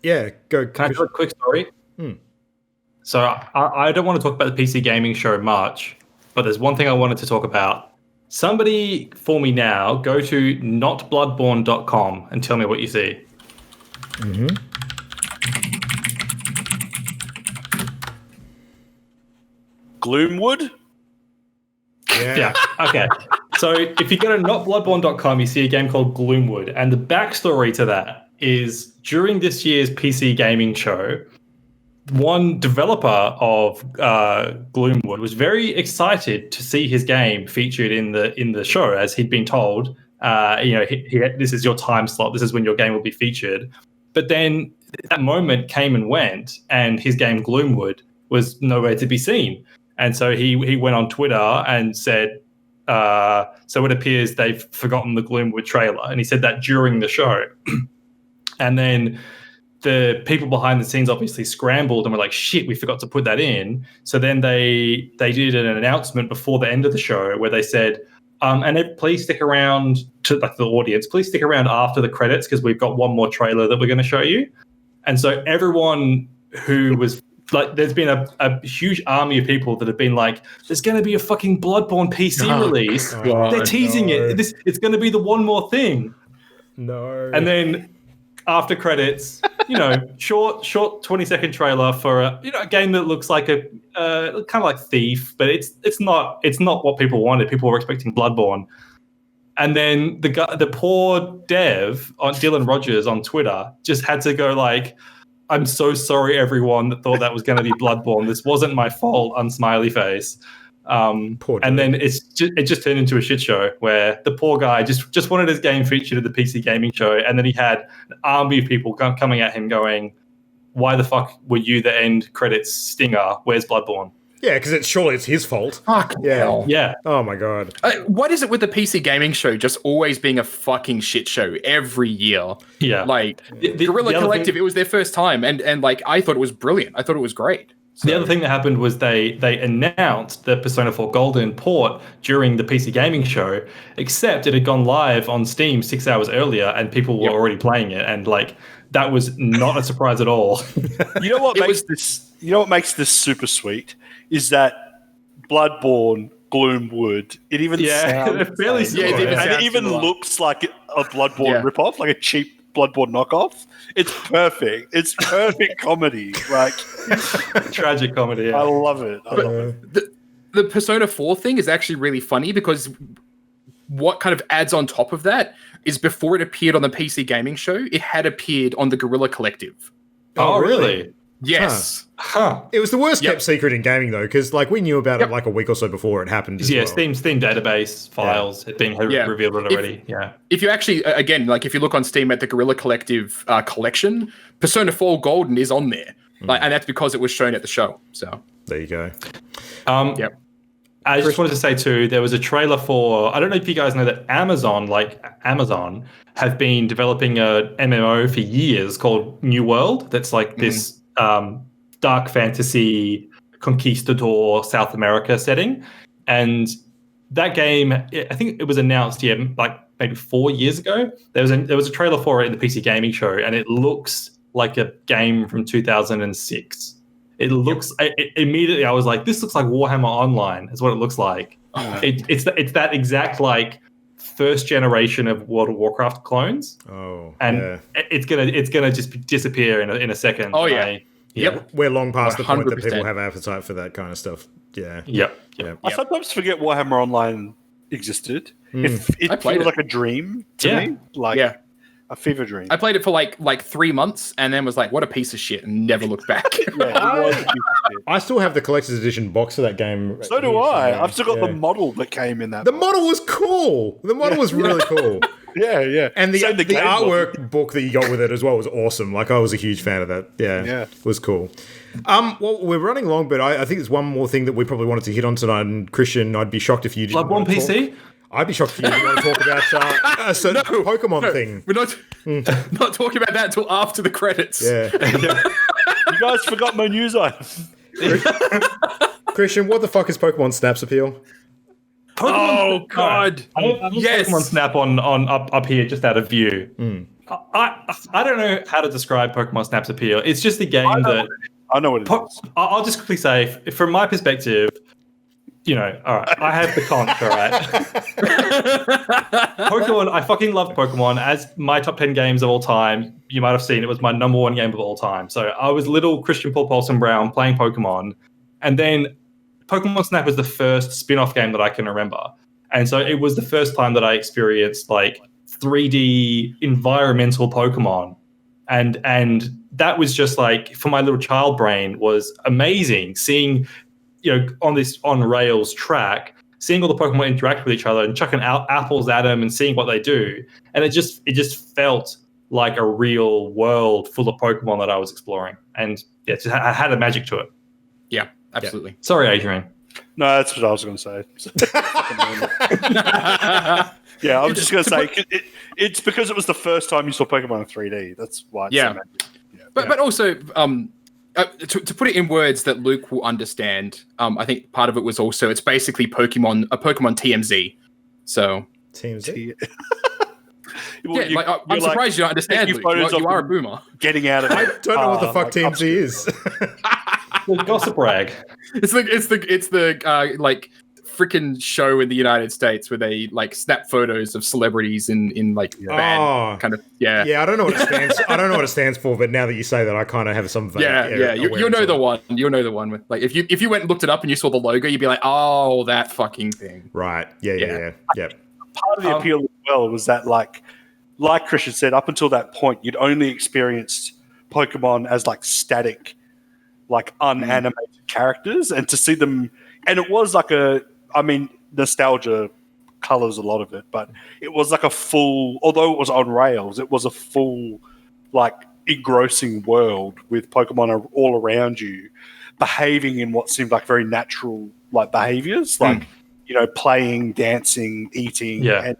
Yeah, go. Can I tell a quick story? So I don't want to talk about the PC gaming show much, but there's one thing I wanted to talk about. Somebody for me now, go to notbloodborne.com and tell me what you see. Gloomwood? Yeah. Okay. So if you go to notbloodborne.com, you see a game called Gloomwood, and the backstory to that is during this year's PC gaming show, one developer of Gloomwood was very excited to see his game featured in the show, as he'd been told, this is your time slot, this is when your game will be featured. But then that moment came and went, and his game Gloomwood was nowhere to be seen. And so he went on Twitter and said, so it appears they've forgotten the Gloomwood trailer. And he said that during the show. And then the people behind the scenes obviously scrambled and were like, shit, we forgot to put that in. So then they did an announcement before the end of the show where they said, please stick around to like the audience, please stick around after the credits because we've got one more trailer that we're going to show you. And so everyone who was like, there's been a huge army of people that have been like, there's going to be a fucking Bloodborne PC release. They're teasing it. It's going to be the one more thing. No. And then after credits, short 20-second trailer for a game that looks like a kind of like Thief, but it's not what people wanted. People were expecting Bloodborne. And then the poor dev on Dylan Rogers on Twitter just had to go like, I'm so sorry, everyone that thought that was going to be Bloodborne. This wasn't my fault, unsmiley face. And then it just turned into a shit show where the poor guy just wanted his game featured at the PC gaming show, and then he had an army of people coming at him going, why the fuck were you the end credits stinger? Where's Bloodborne? Yeah, because surely it's his fault. Fuck hell. Yeah. Oh my god. What is it with the PC gaming show just always being a fucking shit show every year? Yeah. Like Guerrilla Collective, it was their first time, and like I thought it was brilliant. I thought it was great. So. The other thing that happened was they announced the Persona 4 Golden port during the PC gaming show, except it had gone live on Steam 6 hours earlier and people were already playing it, and like that was not a surprise at all. You know what makes this super sweet is that Bloodborne, Gloomwood, it even sounds fairly similar. And it even looks like a Bloodborne ripoff, like a cheap Bloodborne knockoff. It's perfect. It's perfect comedy. Like tragic comedy. Yeah. I love it. The Persona 4 thing is actually really funny because what kind of adds on top of that is before it appeared on the PC gaming show, it had appeared on the Guerrilla Collective. Oh, really? Yes. Huh. It was the worst kept secret in gaming though, because like we knew about it like a week or so before it happened. As well. Steam database files had been revealed already. If you actually, again, like if you look on Steam at the Guerrilla Collective collection, Persona 4 Golden is on there, and that's because it was shown at the show. So there you go. I just wanted to say too, there was a trailer for, I don't know if you guys know that Amazon have been developing a MMO for years called New World. That's like this dark fantasy conquistador South America setting. And that game, I think it was announced, like maybe 4 years ago. There was a trailer for it in the PC Gaming Show, and it looks like a game from 2006. It looks immediately. I was like, this looks like Warhammer Online. Is what it looks like. It's that exact like first generation of World of Warcraft clones. Oh, and it's gonna just disappear in a second. Oh yeah. Yep. We're long past the point that 100%. people have appetite for that kind of stuff. Yeah. Yep. I sometimes forget Warhammer Online existed. It feels like a dream to me. Like a fever dream. I played it for like 3 months and then was like, what a piece of shit, and never looked back. I still have the collector's edition box of that game. So do I. I've still got the model that came in that. The model was cool. The model was really cool. Yeah. And the artwork book that you got with it as well was awesome. Like, I was a huge fan of that. Yeah. It was cool. Well, we're running long, but I think there's one more thing that we probably wanted to hit on tonight. And Christian, I'd be shocked if you didn't. Bloodborne PC? I'd be shocked if you didn't want to talk about a certain Pokemon thing. We're not talking about that until after the credits. Yeah. You guys forgot my news item. Christian, what the fuck is Pokemon Snap's appeal? Oh God! Yes, Pokemon Snap on up here, just out of view. I don't know how to describe Pokemon Snap's appeal. It's just a game I know what it is. I'll just quickly say, from my perspective, all right, I have the conch, all right. Pokemon, I fucking love Pokemon. As my top 10 games of all time, you might have seen, it was my number one game of all time. So I was little Christian Paul Paulson Brown playing Pokemon, and then Pokemon Snap was the first spin-off game that I can remember. And so it was the first time that I experienced like 3D environmental Pokemon. And that was just like, for my little child brain, was amazing seeing, on this on rails track, seeing all the Pokemon interact with each other and chucking out apples at them and seeing what they do. And it just felt like a real world full of Pokemon that I was exploring. And it had a magic to it. Yeah, absolutely. Sorry, Adrian. No, that's what I was going to say. Yeah, I was just going to say, it's because it was the first time you saw Pokemon in 3D. That's why it's so magic. But also, to put it in words that Luke will understand, I think part of it was also, it's basically a Pokemon TMZ. So TMZ? I'm surprised you don't understand, Luke. You are a boomer. Getting out of it. I don't know what the fuck TMZ is. The gossip rag. It's the freaking show in the United States where they like snap photos of celebrities in like band kind of I don't know what it stands. I don't know what it stands for, but now that you say that, I kind of have some you'll know the one. You'll know the one with like if you went and looked it up and you saw the logo, you'd be like, oh, that fucking thing. Right? Yeah. Part of the appeal as well was that like Christian said, up until that point, you'd only experienced Pokemon as like static, like unanimated characters, and to see them, and it was like nostalgia colors a lot of it, but it was like a full, although it was on rails, it was a full, like, engrossing world with Pokemon all around you, behaving in what seemed like very natural, like, behaviors, like, playing, dancing, eating. Yeah. And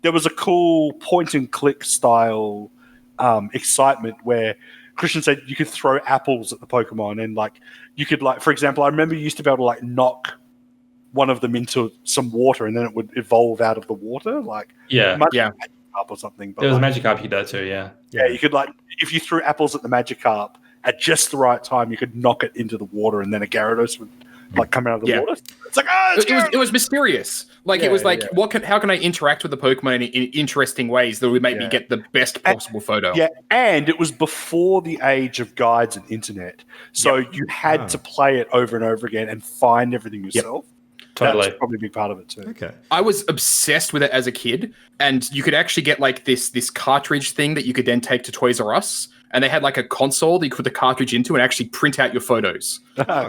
there was a cool point and click style excitement where Christian said you could throw apples at the Pokemon, and like you could, like, for example, I remember you used to be able to like knock one of them into some water, and then it would evolve out of the water, like Magikarp or something. But there was a Magikarp you could do that too, yeah. You could, like, if you threw apples at the Magikarp at just the right time, you could knock it into the water, and then a Gyarados would like come out of the water. It's like, it was mysterious. Like it was like, how can I interact with the Pokemon in interesting ways that would make me get the best possible photo? Yeah, and it was before the age of guides and internet, so you had to play it over and over again and find everything yourself. Totally. That's probably a big part of it too. Okay. I was obsessed with it as a kid, and you could actually get like this cartridge thing that you could then take to Toys R Us, and they had like a console that you could put the cartridge into and actually print out your photos. I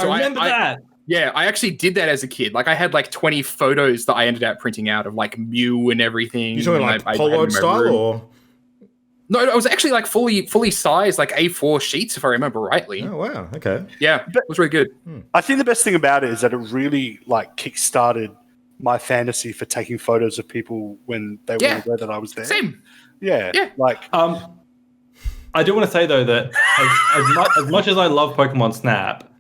remember that. Yeah, I actually did that as a kid. Like I had like 20 photos that I ended up printing out of like Mew and everything. You talking like Polaroid style or? No, it was actually like fully sized, like A4 sheets, if I remember rightly. Oh wow, okay. Yeah, it was really good. I think the best thing about it is that it really like kickstarted my fantasy for taking photos of people when they were aware that I was there. Same. Yeah. Like, I do want to say though that as much as I love Pokemon Snap,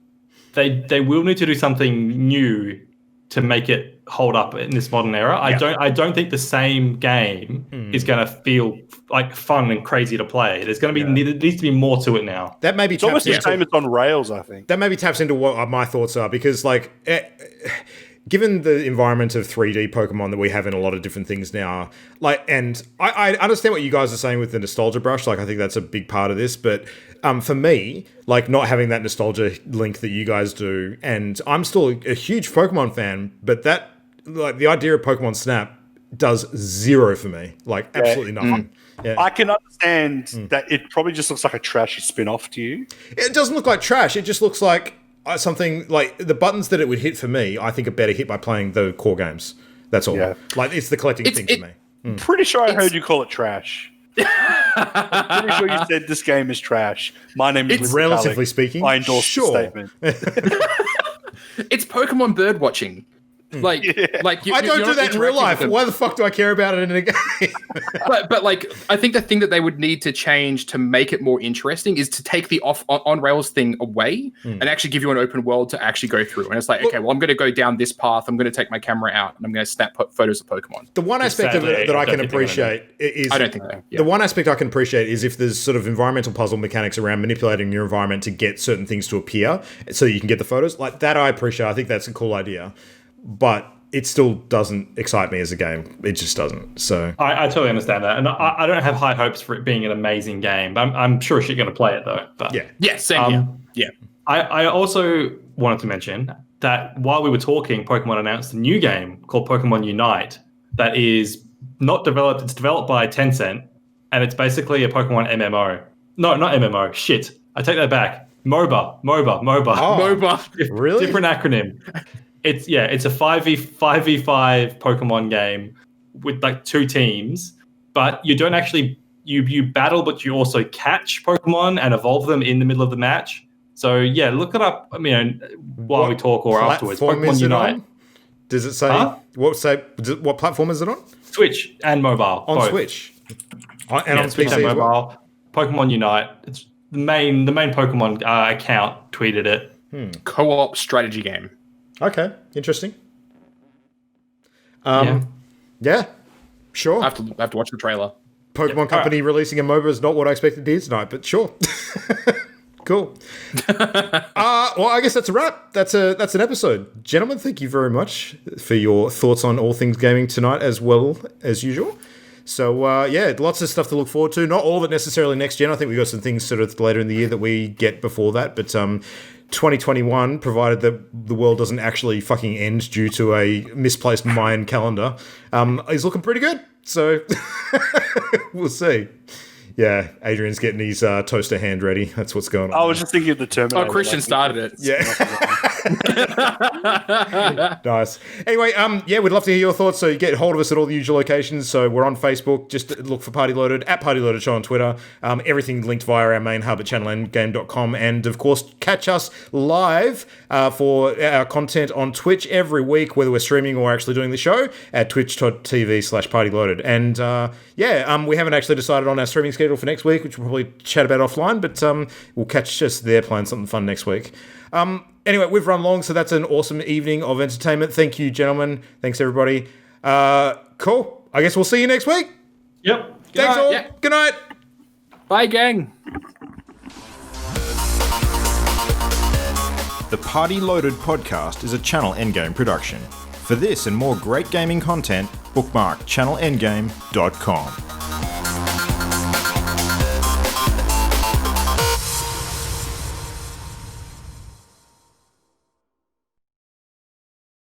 they will need to do something new to make it hold up in this modern era. I don't think the same game is going to feel like fun and crazy to play. There's going to be there needs to be more to it now. That maybe It's almost the same as on rails, I think. That maybe taps into what my thoughts are, because like given the environment of 3D Pokemon that we have in a lot of different things now, like, and I understand what you guys are saying with the nostalgia brush. Like, I think that's a big part of this, but for me, like, not having that nostalgia link that you guys do, and I'm still a huge Pokemon fan, but that, like, the idea of Pokemon Snap does zero for me. Like, absolutely nothing. Yeah. I can understand that it probably just looks like a trashy spin-off to you. It doesn't look like trash. It just looks like something, like, the buttons that it would hit for me, I think are better hit by playing the core games. That's all. Yeah. Like, it's the collecting thing for me. Pretty sure I heard you call it trash. I'm pretty sure you said this game is trash. My name is relatively speaking. I endorse the statement. It's Pokemon bird watching. Like, I don't do that in real life. Why the fuck do I care about it in a game? but like, I think the thing that they would need to change to make it more interesting is to take the on rails thing away and actually give you an open world to actually go through. And it's like, okay, well, I'm going to go down this path. I'm going to take my camera out and I'm going to snap photos of Pokemon. The one aspect of it that I can appreciate is I don't think so. Yeah. The one aspect I can appreciate is if there's sort of environmental puzzle mechanics around manipulating your environment to get certain things to appear so you can get the photos. Like that, I appreciate. I think that's a cool idea. But it still doesn't excite me as a game. It just doesn't. So I totally understand that, and I don't have high hopes for it being an amazing game. I'm sure she's going to play it though. But same here. Yeah. I also wanted to mention that while we were talking, Pokemon announced a new game called Pokemon Unite that is not developed. It's developed by Tencent, and it's basically a Pokemon MMO. No, not MMO. Shit, I take that back. MOBA. Oh, MOBA. Really? Different acronym. It's a 5v5 Pokemon game with like two teams, but you don't actually you battle, but you also catch Pokemon and evolve them in the middle of the match. So yeah, look it up. I mean, while we talk or afterwards. Pokemon Unite. Does it say what platform is it on? Switch and mobile. On both. Switch. And on Switch PC and as mobile. well? Pokemon Unite. It's the main Pokemon account tweeted it. Co-op strategy game. Okay, interesting. Yeah, sure. I have to watch the trailer. Pokemon Company releasing a MOBA is not what I expected to hear tonight, but sure. Cool. Well, I guess that's a wrap. That's an episode. Gentlemen, thank you very much for your thoughts on all things gaming tonight as well as usual. So, lots of stuff to look forward to. Not all of it necessarily next gen. I think we've got some things sort of later in the year that we get before that, but 2021, provided that the world doesn't actually fucking end due to a misplaced Mayan calendar, is looking pretty good. So we'll see. Yeah, Adrian's getting his toaster hand ready. That's what's going on. I was just thinking of the Terminator. Oh, Christian started it. Yeah. Nice. Anyway, we'd love to hear your thoughts. So you get hold of us at all the usual locations. So we're on Facebook. Just look for Party Loaded, at Party Loaded Show on Twitter. Everything linked via our main hub at channelendgame.com. And of course, catch us live for our content on Twitch every week, whether we're streaming or actually doing the show at twitch.tv/partyloaded. And we haven't actually decided on our streaming schedule for next week, which we'll probably chat about offline, but we'll catch us there playing something fun next week. Anyway, we've run long, so that's an awesome evening of entertainment. Thank you, gentlemen. Thanks, everybody. Cool. I guess we'll see you next week. Yep. Thanks all. Yeah. Good night. Bye, gang. The Party Loaded podcast is a Channel Endgame production. For this and more great gaming content, bookmark channelendgame.com.